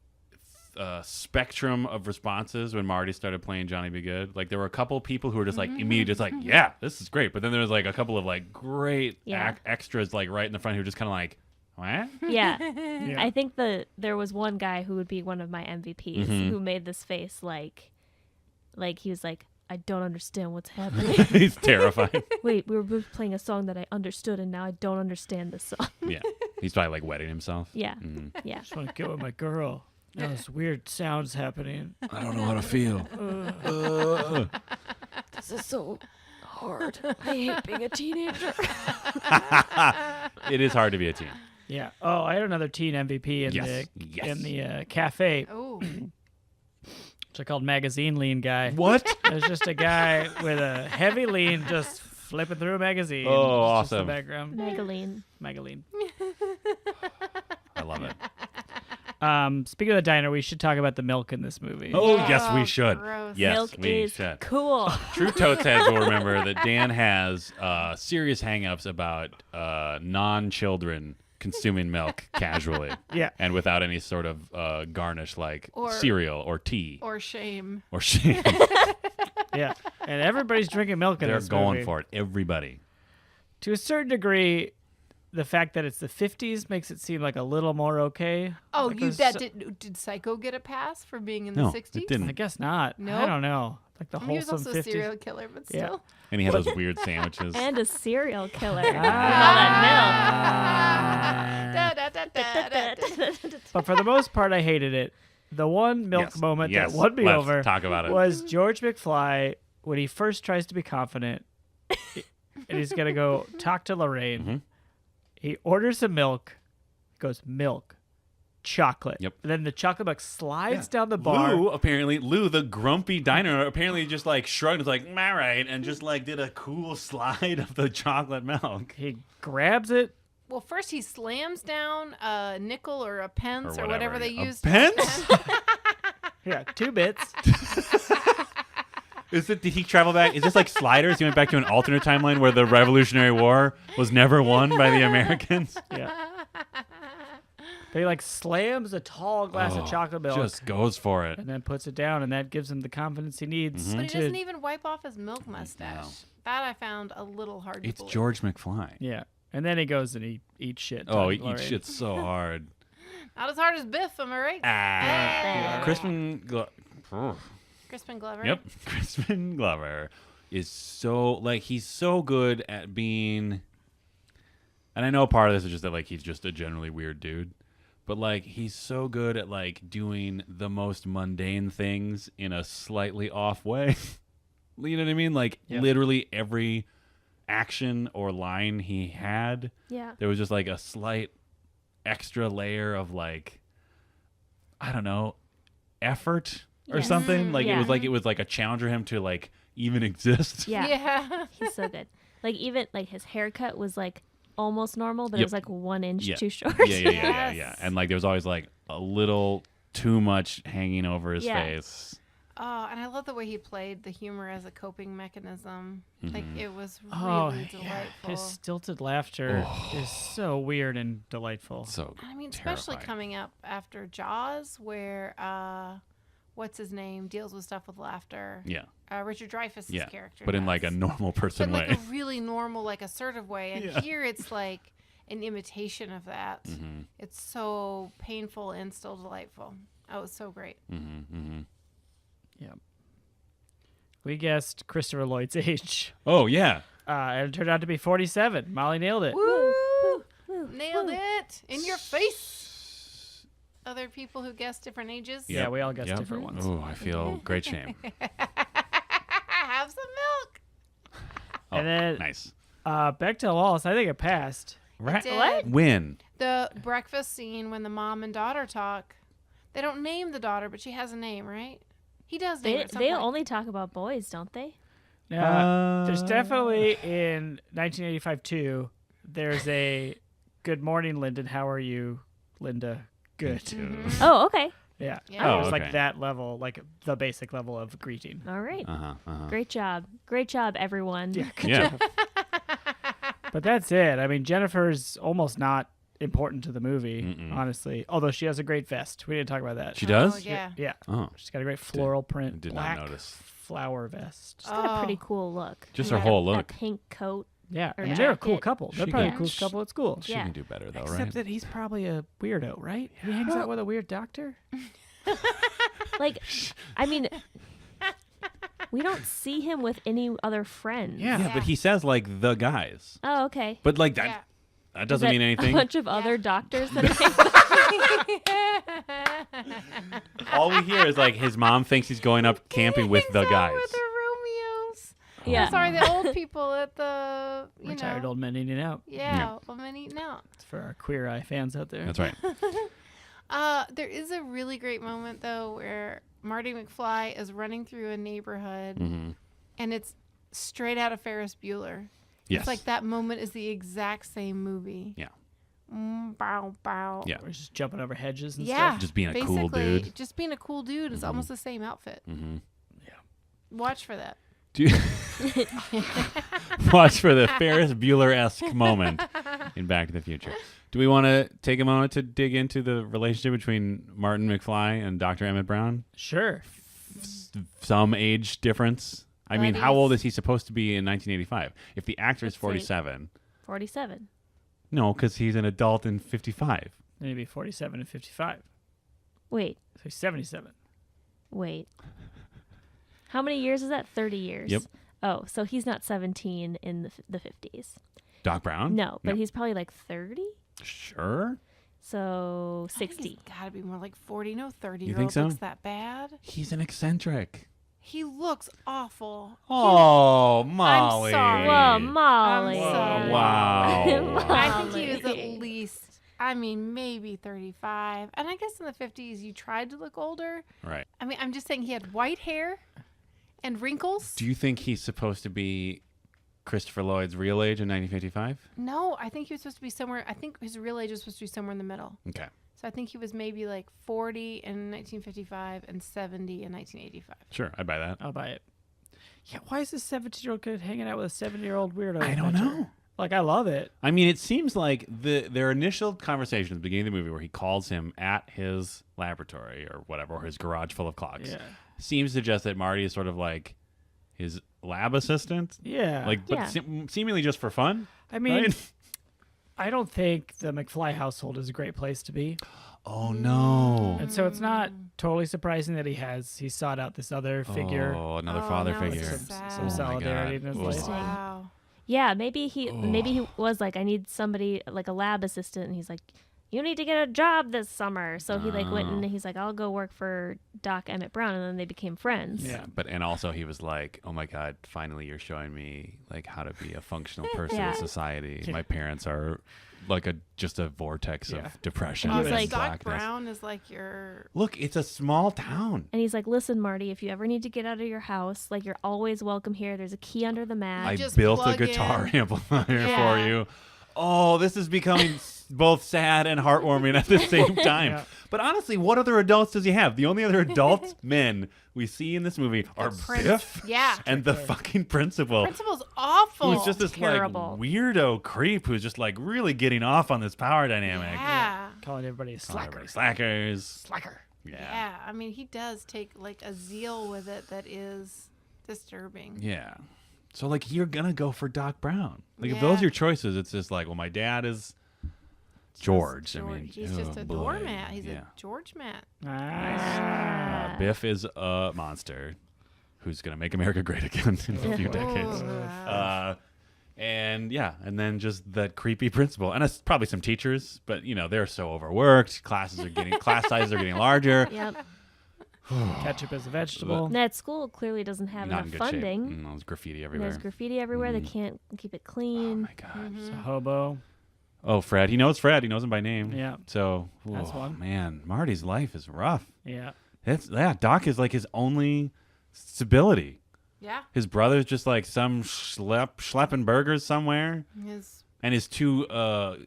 spectrum of responses when Marty started playing Johnny Be Good? Like, there were a couple people who were just like immediately just like, yeah, this is great. But then there was like a couple of like great Yeah. extras like right in the front who were just kind of like, what? Yeah. Yeah. I think there was one guy who would be one of my MVPs Mhm. who made this face like he was like, I don't understand what's happening. He's terrifying. Wait, we were both playing a song that I understood and now I don't understand this song. Yeah. He's probably like wetting himself. Yeah. Mhm. Yeah. Just want to get with my girl. Those weird sounds happening. I don't know how to feel. This is so hard. I hate being a teenager. It is hard to be a teen. Yeah. Oh, I had another teen MVP in Yes. the Yes. in the cafe, Oh, which I called magazine lean guy. What? There's just a guy with a heavy lean, just flipping through a magazine. Oh, It's just the awesome. background. Magaline. Magazine. I love it. Speaking of the diner, we should talk about the milk in this movie. Oh, yes, we should. Gross. Yes, Milk we is should. cool. True Totes heads will remember that Dan has serious hangups about non-children consuming milk casually. Yeah. And without any sort of garnish like Or- cereal or tea Or shame. or shit. Yeah. And everybody's drinking milk in They're this going movie. for it. Everybody. To a certain degree, the fact that it's the 50s makes it seem like a little more okay. Oh, Like you there's that so- did Psycho get a pass for being in No, the it 60s? didn't. I guess not. I Nope. don't know. Like the I mean, he was wholesome also a 50s. serial killer, but Yeah. still. And he had those weird sandwiches. And a serial killer. Ah. Da, da, da, da, da, da. But for the most part, I hated it. The one milk Yes, moment yes, that won me let's over talk about it. was George McFly when he first tries to be confident and he's going to go talk to Lorraine. Mhm. He orders some milk, goes milk, chocolate. Yep. And then the chocolate milk slides down the bar. Lou, the grumpy diner, apparently just like shrugged and was like, all right, and just like did a cool slide of the chocolate milk. He grabs it. Well, first he slams down a nickel or a pence Or or whatever whatever. they A used. pence? Yeah, 2 bits. Did he travel back? Is this like Sliders? He went back to an alternate timeline where the Revolutionary War was never won by the Americans? Yeah. But he like slams a tall glass of chocolate milk Just goes for it. and then puts it down, and that gives him the confidence he needs Mm-hmm. But he to. doesn't even wipe off his milk mustache. That I found a little hard to It's believe. George McFly. Yeah. And then he goes and he eats shit. Oh, he talking to eats Lorraine. shit so hard. Not as hard as Biff, am I right? Crispin Crispin Glover. Yep. Crispin Glover is so, like, he's so good at being, and I know part of this is just that, like, he's just a generally weird dude, but, like, he's so good at, like, doing the most mundane things in a slightly off way. You know what I mean? Like, Yeah. literally every action or line he had, Yeah. there was just, like, a slight extra layer of, like, I don't know, effort or Yes. something. Like Yeah. it was like a challenge for him to like even exist. Yeah. Yeah. He's so good. Like even like his haircut was like almost normal, but Yep. it was like 1 inch Yeah. too short. Yeah. Yes. And like there was always like a little too much hanging over his Yeah. face. Oh, and I love the way he played the humor as a coping mechanism. Like Mm-hmm. it was Oh, really yeah. delightful. His stilted laughter is so weird and delightful. So I mean, especially terrifying. coming up after Jaws, where what's his name deals with stuff with laughter. Yeah. Richard Dreyfuss's Yeah. character, But in like a does. normal but person like way. a really normal, like assertive way. And Yeah. here it's like an imitation of that. Mm-hmm. It's so painful and still delightful. Oh, it's so great. Mm-hmm. Mm-hmm. Yeah. We guessed Christopher Lloyd's age. Oh yeah. And it turned out to be 47. Molly nailed it. Woo! Nailed it in your face. Other people who guessed different ages. Yeah, we all guessed Yep. different ones. Oh, I feel great shame. Have some milk. Oh, And then- nice. Back to Wallace. I think it passed. Right. did. What? When? The breakfast scene when the mom and daughter talk. They don't name the daughter, but she has a name, right? He does name her They at some they point. only talk about boys, don't they? There's definitely in 1985 too. There's a "Good morning, Lyndon. How are you, Linda? Good." Oh, okay. Yeah. Yeah. Oh, It's okay. like that level, like the basic level of greeting. All right. Uh-huh. Uh-huh. Great job. Great job, everyone. Yeah. Good Yeah. job. But that's it. I mean, Jennifer's almost not important to the movie, honestly. Although she has a great vest. We didn't talk about that. She does? Oh, yeah. Yeah. Oh. She's got a great floral print, did not black notice. flower vest. She's got a pretty Oh. cool look. Just And her whole that look. pink coat. Yeah, Or and they're a cool jacket. couple. They're She probably can- the coolest couple at school. She Yeah. can do better though, Except right? that he's probably a weirdo, right? He hangs out with a weird doctor. Like, I mean, we don't see him with any other friends. Yeah. Yeah, but he says like the guys. Oh, okay. But like that Yeah. that Is doesn't that mean A anything. bunch of other doctors that All we hear is like his mom thinks he's going up camping with the Hangs out guys. with the Romeos. Yeah. I'm sorry, the old people at the, you Retired know. old men eating out. Yeah, old men eating out. It's for our queer eye fans out there. That's right. There is a really great moment though where Marty McFly is running through a neighborhood Mm-hmm. and it's straight out of Ferris Bueller. Yes. It's like that moment is the exact same movie. Yeah. bow, bow. Yeah. We're just jumping over hedges and Yeah. stuff. Just being a basically, cool dude. Just being a cool dude. It's almost the same outfit. Mm-hmm. Watch for that. Do you watch for the Ferris Bueller-esque moment in Back to the Future. Do we want to take a moment to dig into the relationship between Martin McFly and Dr. Emmett Brown? Sure. Some age difference. I mean, how Buddies. old is he supposed to be in 1985? If the actor is Let's see. 47, 47. no, because he's an adult in 55. Maybe 47 and 55. Wait. So he's 77. Wait. How many years is that? 30 years. Yep. Oh, so he's not 17 in the 50s. Doc Brown? No, but he's probably like 30. Sure. So I think 60. he's got to be more like 40. No 30 You year think old so? looks that bad. He's an eccentric. He looks awful. Oh, Molly. sorry. Whoa, Molly. I'm sorry. Wow. I think he was Molly. at least, I mean, maybe 35. And I guess in the 50s, you tried to look older. Right. I mean, I'm just saying he had white hair and wrinkles. Do you think he's supposed to be Christopher Lloyd's real age in 1955? No, I think he was supposed to be somewhere. I think his real age was supposed to be somewhere in the middle. Okay. So I think he was maybe like 40 in 1955 and 70 in 1985. Sure, I'd buy that. I'll buy it. Yeah, why is this 17-year-old kid hanging out with a 7-year-old weirdo? I don't adventure? know. Like, I love it. I mean, it seems like their initial conversation at the beginning of the movie where he calls him at his laboratory or whatever, or his garage full of clocks, Yeah. seems to suggest that Marty is sort of like his lab assistant. Yeah. Like, but Yeah. seemingly just for fun. I mean, right? I don't think the McFly household is a great place to be. Oh, no. And so it's not totally surprising that he sought out this other figure. Oh, another Oh, father now it's figure. so sad. Some Oh my solidarity God. in his Ooh. life. Interesting. Wow. Yeah, maybe he was like, I need somebody like a lab assistant, and he's like, you need to get a job this summer. So he like went and he's like, I'll go work for Doc Emmett Brown, and then they became friends. Yeah. And also he was like, oh my God, finally you're showing me like how to be a functional person Yeah. in society. Yeah. My parents are like just a vortex Yeah. of depression And Oh, he and was so like- Doc blackness. Brown is like your. Look, it's a small town. And he's like, listen, Marty, if you ever need to get out of your house, like you're always welcome here. There's a key under the mat. I just built a plug guitar in. amplifier Yeah. for you. Oh, this is becoming both sad and heartwarming at the same time. Yeah. But honestly, what other adults does he have? The only other adult men we see in this movie are Prince. Biff Yeah. and the fucking principal. Principal's awful. Who's just this Terrible. like weirdo creep who's just like really getting off on this power dynamic. Yeah. Calling everybody a Calling slacker. everybody slackers. Slacker. Yeah. Yeah. I mean, he does take like a zeal with it that is disturbing. Yeah. So like you're gonna go for Doc Brown. Like if those Yeah. are your choices, it's just like, well, my dad is George. I mean, He's oh, just a boy. doormat. He's Yeah. a George mat. Ah. Biff is a monster who's gonna make America great again in a few decades. And yeah, and then just that creepy principal, and it's probably some teachers, but you know they're so overworked. Class sizes are getting larger. Yep. Ketchup is a vegetable. And that school clearly doesn't have Not in enough good funding. shape. There's graffiti And everywhere. there's graffiti everywhere. They can't keep it Oh clean. my god. It's a hobo. Oh, Fred. He knows Fred. He knows him by name. Yeah. So That's oh, one. man, Marty's life is rough. Yeah. Doc is like his only stability. Yeah. His brother's just like some schlepping burgers somewhere, His and is too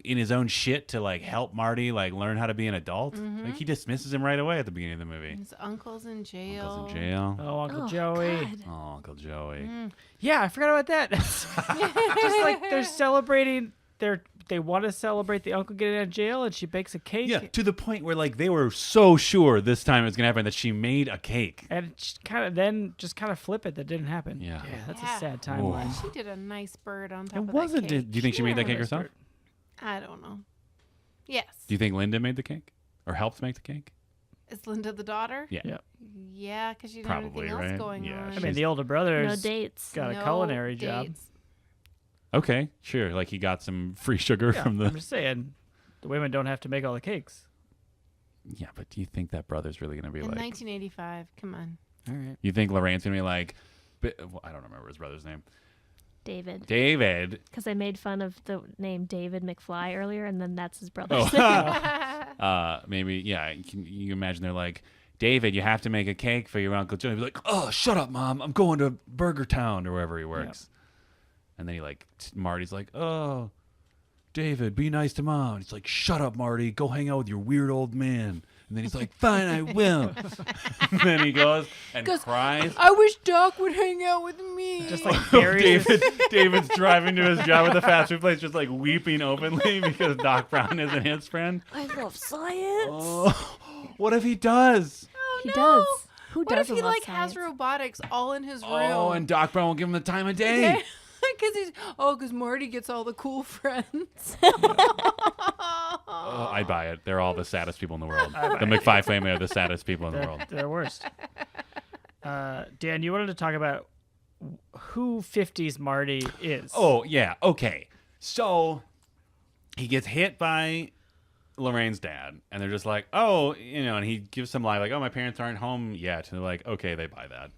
in his own shit to like help Marty like learn how to be an adult. Like he dismisses him right away at the beginning of the movie. his uncle's in jail. Uncle's in jail. Oh, Uncle Oh, Joey. God. Oh, Uncle Joey. Yeah, I forgot about that. Just like they're celebrating. They want to celebrate the uncle getting out of jail, and she bakes a cake. Yeah, to the point where like they were so sure this time it was gonna happen that she made a cake. And just kind of flip it. That didn't happen. Yeah. that's Yeah. a sad timeline. She did a nice bird on top It of wasn't. that cake. Do you think she made that Yeah, cake herself? I don't know. Yes. Do you think Linda made the cake or helped make the cake? Is Linda the daughter? Yeah. Yeah. Yeah, because she didn't Probably, have anything right? else going Yeah, on. I she's- mean, the older brother's No dates. got a No culinary job. dates. Okay, sure. Like he got some free sugar Yeah, from the. I'm just saying, the women don't have to make all the cakes. Yeah, but do you think that brother's really gonna be In like? 1985. Come on. All right. You think Lorraine's gonna be like? Well, I don't remember his brother's name. David. David. Because I made fun of the name David McFly earlier, and then that's his brother's Oh. Maybe. Yeah. You imagine they're like, David, you have to make a cake for your Uncle Joe. He'd be like, oh, shut up, Mom. I'm going to Burger Town or wherever he works. And then he like Marty's like, oh, David, be nice to Mom. And he's like, shut up, Marty. Go hang out with your weird old man. And then he's like, fine, I will. And then he goes and cries. I wish Doc would hang out with me. Just like buries David's driving to his job at the fast food place, just like weeping openly because Doc Brown isn't his friend. I love science. Oh, what if he does? Oh, He no. does. Who What if doesn't he love like has science? robotics all in his room? Oh, and Doc Brown won't give him the time of day. Because Marty gets all the cool friends. Oh, I'd buy it. They're all the saddest people in the world. The McFly family are the saddest people in the world. They're worst. Dan, you wanted to talk about who 50s Marty is. Oh, yeah. Okay. So he gets hit by Lorraine's dad, and they're just like, oh, and he gives some lie, like, oh, my parents aren't home yet. And they're like, okay, they buy that.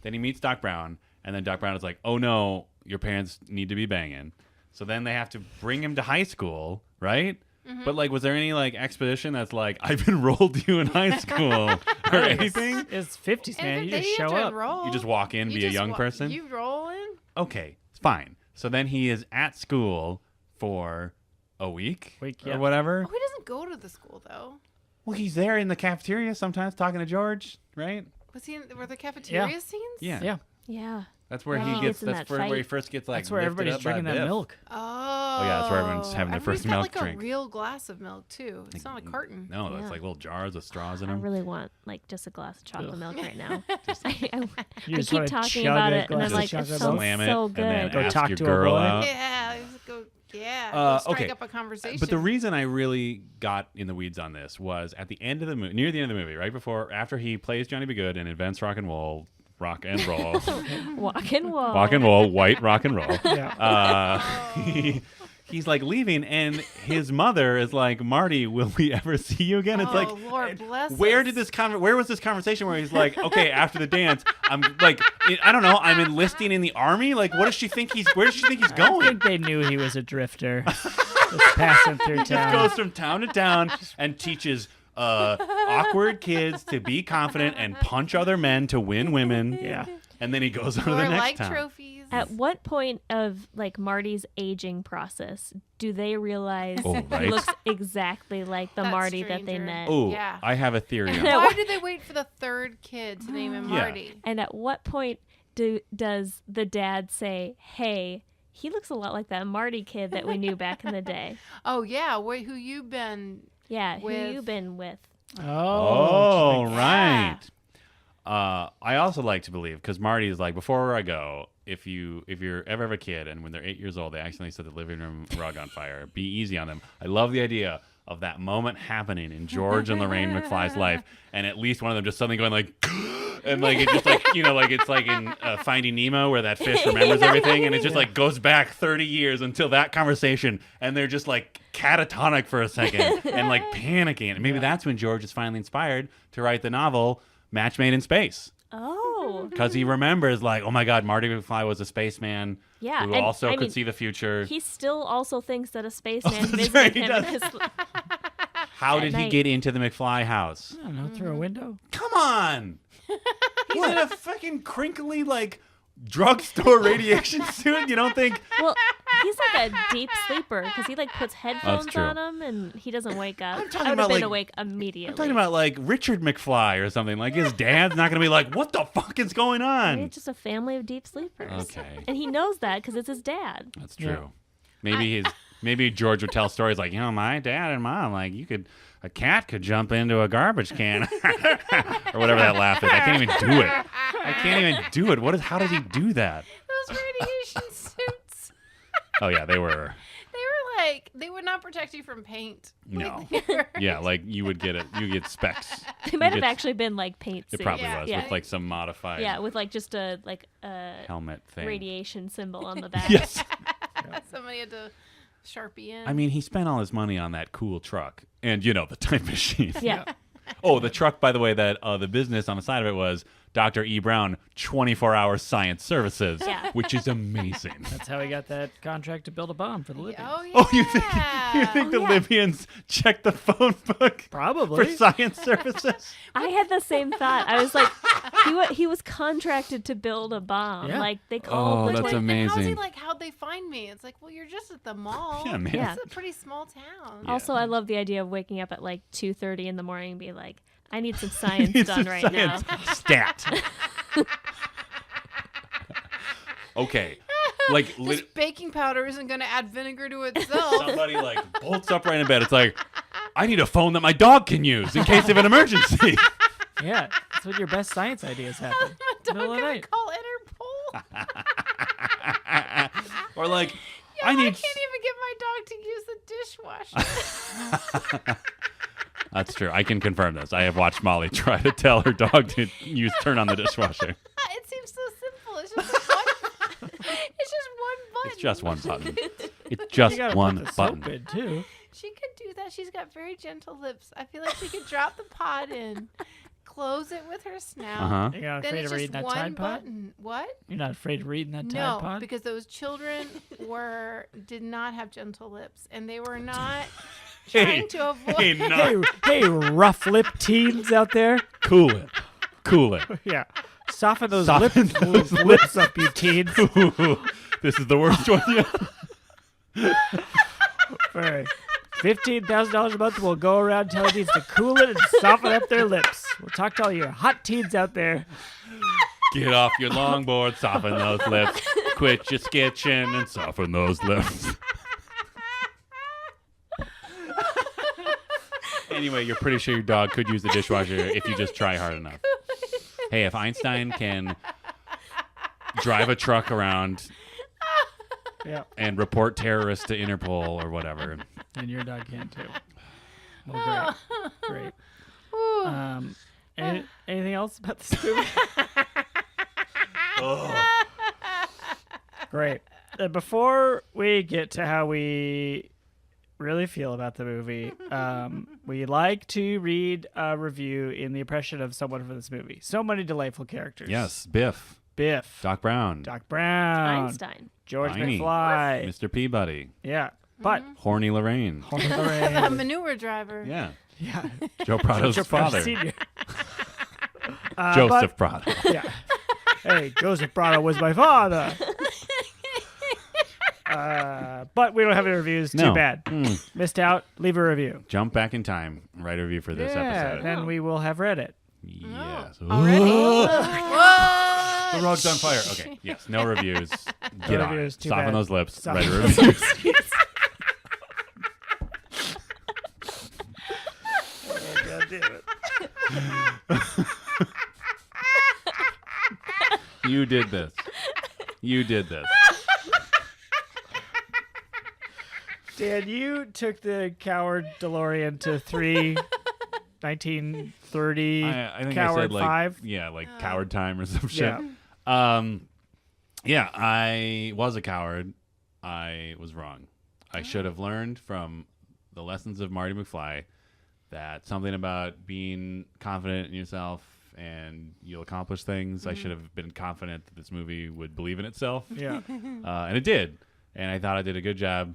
Then he meets Doc Brown, and then Doc Brown is like, oh, no, your parents need to be banging. So then they have to bring him to high school, right? Mm-hmm. But, like, was there any, like, expedition that's like, I've enrolled you in high school or anything? It's 50s, man. You They just have show to up. enroll. You just walk in, be a young person? You roll in? Okay, fine. So then he is at school for a week Yeah. or whatever. Oh, he doesn't go to the school, though. Well, he's there in the cafeteria sometimes talking to George, right? Were there cafeteria Yeah. scenes? Yeah. Yeah. Yeah. That's where Yeah, he he gets. gets in That's that where he fight. first gets like. That's where lifted everybody's up by drinking that Biff. milk. Oh. yeah, that's where everyone's having their first got milk like drink. a real glass of milk, too. It's not a carton. No, that's Yeah. like little jars of straws in I them. really want like just a glass of chocolate Ugh. milk right now. You I just keep wanna talking chug about a it, and I'm glass of like, it chocolate sounds milk? Slam it, so and then good. Go ask talk your to a girl boy. out. Yeah, go strike okay. up a conversation. But the reason I really got in the weeds on this was at the end of the movie, near the end of the movie, right before, after he plays Johnny B. Good and invents rock and roll, Walk and wall. rock and roll, white rock and roll. Yeah. He's like leaving, and his mother is like, "Marty, will we ever see you again?" It's like, Lord bless where us. did this where was this conversation where he's like, "Okay, after the dance, I'm like, I don't know, I'm enlisting in the army." Like, what does she think where does she think he's I going? think they knew he was a drifter. Just passing through Just town. goes from town to town and teaches awkward kids to be confident and punch other men to win women. Yeah. And then he goes on to Or the next like town. trophies. At what point of like Marty's aging process do they realize Oh, right. he looks exactly like the That Marty that they stranger. met? Oh, Yeah. I have a theory. on And that. Why did they wait for the third kid to name him Yeah. Marty? And at what point does the dad say, "Hey, he looks a lot like that Marty kid that we knew back in the day"? Oh yeah, wait, who you been? Yeah, who With- you been with? Oh, interesting. right. I also like to believe, because Marty is like, before I go, if you're ever have a kid and when they're 8 years old they accidentally set the living room rug on fire, be easy on them. I love the idea of that moment happening in George and Lorraine McFly's life, and at least one of them just suddenly going like, and like it just like like it's like in Finding Nemo where that fish remembers everything, and it just like goes back 30 years until that conversation, and they're just like catatonic for a second and like panicking, and maybe that's when George is finally inspired to write the novel Match Made in Space. Oh, Because he remembers, like, oh my God, Marty McFly was a spaceman yeah. who and, also I could mean, see the future. he still also thinks that a spaceman that's visited right, he him. does. In his, How at did he night. get into the McFly house? I don't know, through a window. Come on! He's in a fucking crinkly, like, drugstore radiation suit. You don't think? well, he's like a deep sleeper because he like puts headphones true. on him and he doesn't wake up. I'm talking I would about, have been like- awake immediately. I'm talking about, like, Richard McFly or something. Like, his dad's not going to be like, what the fuck is going Maybe on? it's just a family of deep sleepers. Okay. And he knows that because it's his dad. That's true. Maybe George would tell stories like, my dad and mom, like, a cat could jump into a garbage can or whatever that laugh is. I can't even do it. How did he do that? Those radiation suits. Oh yeah, they were. They would not protect you from paint. No. Like, they were- Yeah, like you get specs. They might have get- actually been like paint It suits. probably Yeah. was Yeah. with like some modified Yeah, with like just a helmet thing. radiation symbol on the back. Yes. Somebody had to Sharpie in. I mean, he spent all his money on that cool truck and the time machine. Yeah. Oh, the truck, by the way, that the business on the side of it was Dr. E. Brown 24-hour science services, Yeah. which is amazing. That's how he got that contract to build a bomb for the Libyans. Oh yeah. Oh, you think the yeah. Libyans checked the phone book for Probably. science services? I had the same thought. I was like, he was contracted to build a bomb. Yeah. Like they called Oh, the that's twen- And how's he amazing. like, how'd they find me? It's like, well, you're just at the mall. Yeah, man. Yeah. It's a pretty small town. Yeah. Also, I love the idea of waking up at like 2:30 in the morning and be like, I need some science It's done a right science stat. Okay. Like This baking powder isn't going to add vinegar to itself. somebody like bolts upright in bed. It's like, I need a phone that my dog can use in case of an emergency. Yeah, that's when your best science ideas happen. Dog Middle of the gonna night. call Interpol. Or like, I I need. can't even get my dog to use the dishwasher. That's true. I can confirm this. I have watched Molly try to tell her dog to turn on the dishwasher. It seems so simple. It's just one. It's just one button. It's just one button. It's You just gotta one put the button. soap in too. She could do that. She's got very gentle lips. I feel like she could drop the pot in, close it with her snout. Uh-huh. You're not Then afraid it's of just reading that one Tide Pod? button. What? You're not afraid of reading that Tide No, Pod? because those children did not have gentle lips, and they were not trying to avoid. Hey, no. Hey, rough lip teens out there. Cool it. Cool it. Yeah. Soften those, Soften lips, lips up, you teens. This is the worst one yet. For $15,000 a month, we'll go around telling teens to cool it and soften up their lips. We'll talk to all your hot teens out there. Get off your longboard, soften those lips. Quit your sketching and soften those lips. Anyway, you're pretty sure your dog could use the dishwasher if you just try hard enough. Hey, if Einstein can drive a truck around Yeah. and report terrorists to Interpol or whatever. And your dog can too. Well, great. Ooh. Anything else about this movie? Great. Before we get to how we really feel about the movie, we like to read a review in the impression of someone for this movie. So many delightful characters. Yes, Biff, Biff, Doc Brown, Doc Brown, Einstein. George Tiny, McFly. Mr. Peabody, Yeah. But Horny Lorraine. A manure driver. Yeah, yeah. Joe Prado's Joe Prado father, Sr. Joseph Prado. Yeah. Hey, Joseph Prado was my father. But we don't have any reviews. No. Too bad. Missed out. Leave a review. Jump back in time. Write a review for this episode. Then we will have read it. Yes. Already? The What? rug's on fire. Okay. Yes. No reviews. Get on reviews, it. too Soften bad. those lips. Soften Write a those review. Oh, God damn it. You did this. You did this. Dan, you took the coward DeLorean to 1930 I think coward I said like 5. yeah, like coward time or some shit. Yeah. Yeah, I was a coward. I was wrong. I should have learned from the lessons of Marty McFly that something about being confident in yourself and you'll accomplish things. I should have been confident that this movie would believe in itself. Yeah. And it did. And I thought I did a good job.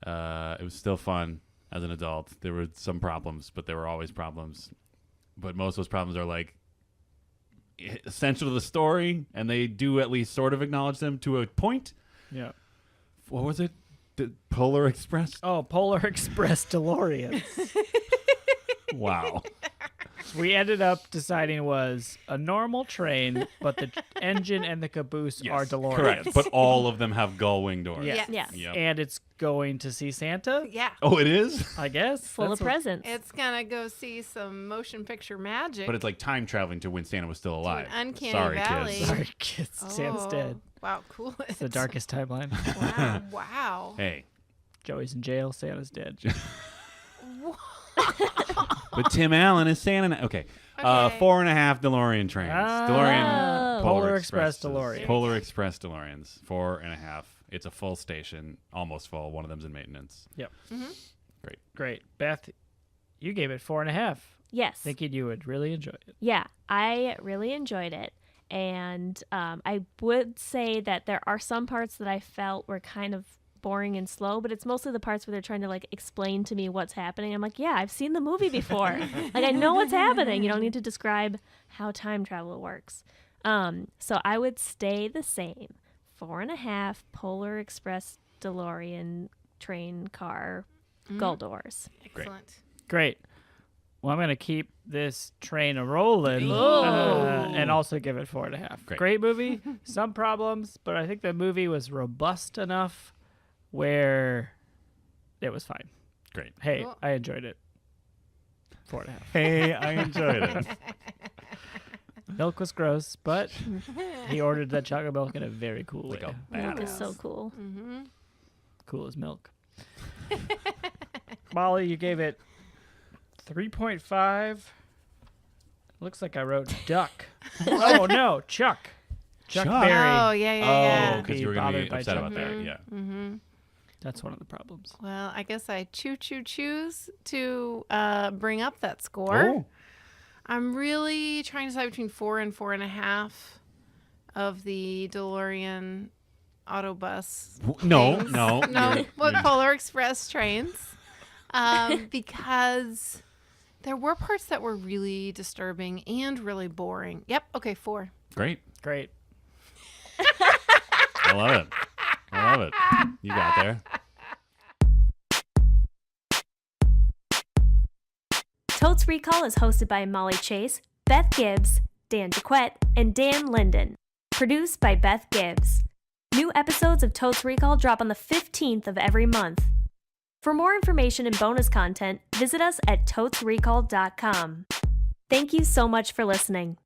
It was still fun as an adult. There were some problems, but there were always problems. But most of those problems are like essential to the story, and they do at least sort of acknowledge them to a point. Yeah. What was it? The Polar Express? Oh, Polar Express DeLoreans. Wow. We ended up deciding was a normal train, but the engine and the caboose are DeLoreans. Correct. But all of them have gull wing doors. Yeah. Yeah. Yep. And it's going to see Santa, Yeah. Oh, it is? I guess. Full That's of what- presents. It's going to go see some motion picture magic. But it's like time traveling to when Santa was still alive. uncanny Sorry, valley. kids. Sorry, kids. Santa's dead. Wow, cool. It's the darkest timeline. Wow. Wow. Hey. Joey's in jail. Santa's dead. But Tim Allen is Santa. Okay. Okay. 4.5 DeLorean trains. Ah. DeLorean. Polar Express Expresses. DeLorean. Polar Express DeLoreans. 4.5. It's a full station. Almost full. One of them's in maintenance. Yep. Great. Great. Beth, you gave it 4.5. Yes. Thinking you would really enjoy it. Yeah, I really enjoyed it. And I would say that there are some parts that I felt were kind of boring and slow, but it's mostly the parts where they're trying to like explain to me what's happening. I'm like, yeah, I've seen the movie before. Like I know what's happening. You don't need to describe how time travel works. So I would stay the same. 4.5 Polar Express DeLorean train car gull doors. Excellent. Great. Well, I'm going to keep this train a-rolling and also give it 4.5. Great movie. Some problems, but I think the movie was robust enough where it was fine. Great. Hey, Cool. I enjoyed it. 4.5. Hey, I enjoyed it. Milk was gross, but he ordered that chocolate milk in a very cool way. Like a Milk is badass. so cool. Mm-hmm. Cool as milk. Molly, you gave it 3.5. Looks like I wrote duck. Oh, no, Chuck. Chuck Chuck. Berry. Oh, yeah. Oh, because you were going to be Bothered by upset Chuck about that. Berry. Yeah. Mm-hmm. That's one of the problems. Well, I guess I choose to bring up that score. Oh. I'm really trying to decide between 4 and 4.5 of the DeLorean Autobus. No, things. no. you're- What you're- Polar Express trains? Because there were parts that were really disturbing and really boring. Yep. Okay, 4. Great. Great. I love it. I love it. You got there. Totes Recall is hosted by Molly Chase, Beth Gibbs, Dan Jaquette, and Dan Linden. Produced by Beth Gibbs. New episodes of Totes Recall drop on the 15th of every month. For more information and bonus content, visit us at totesrecall.com. Thank you so much for listening.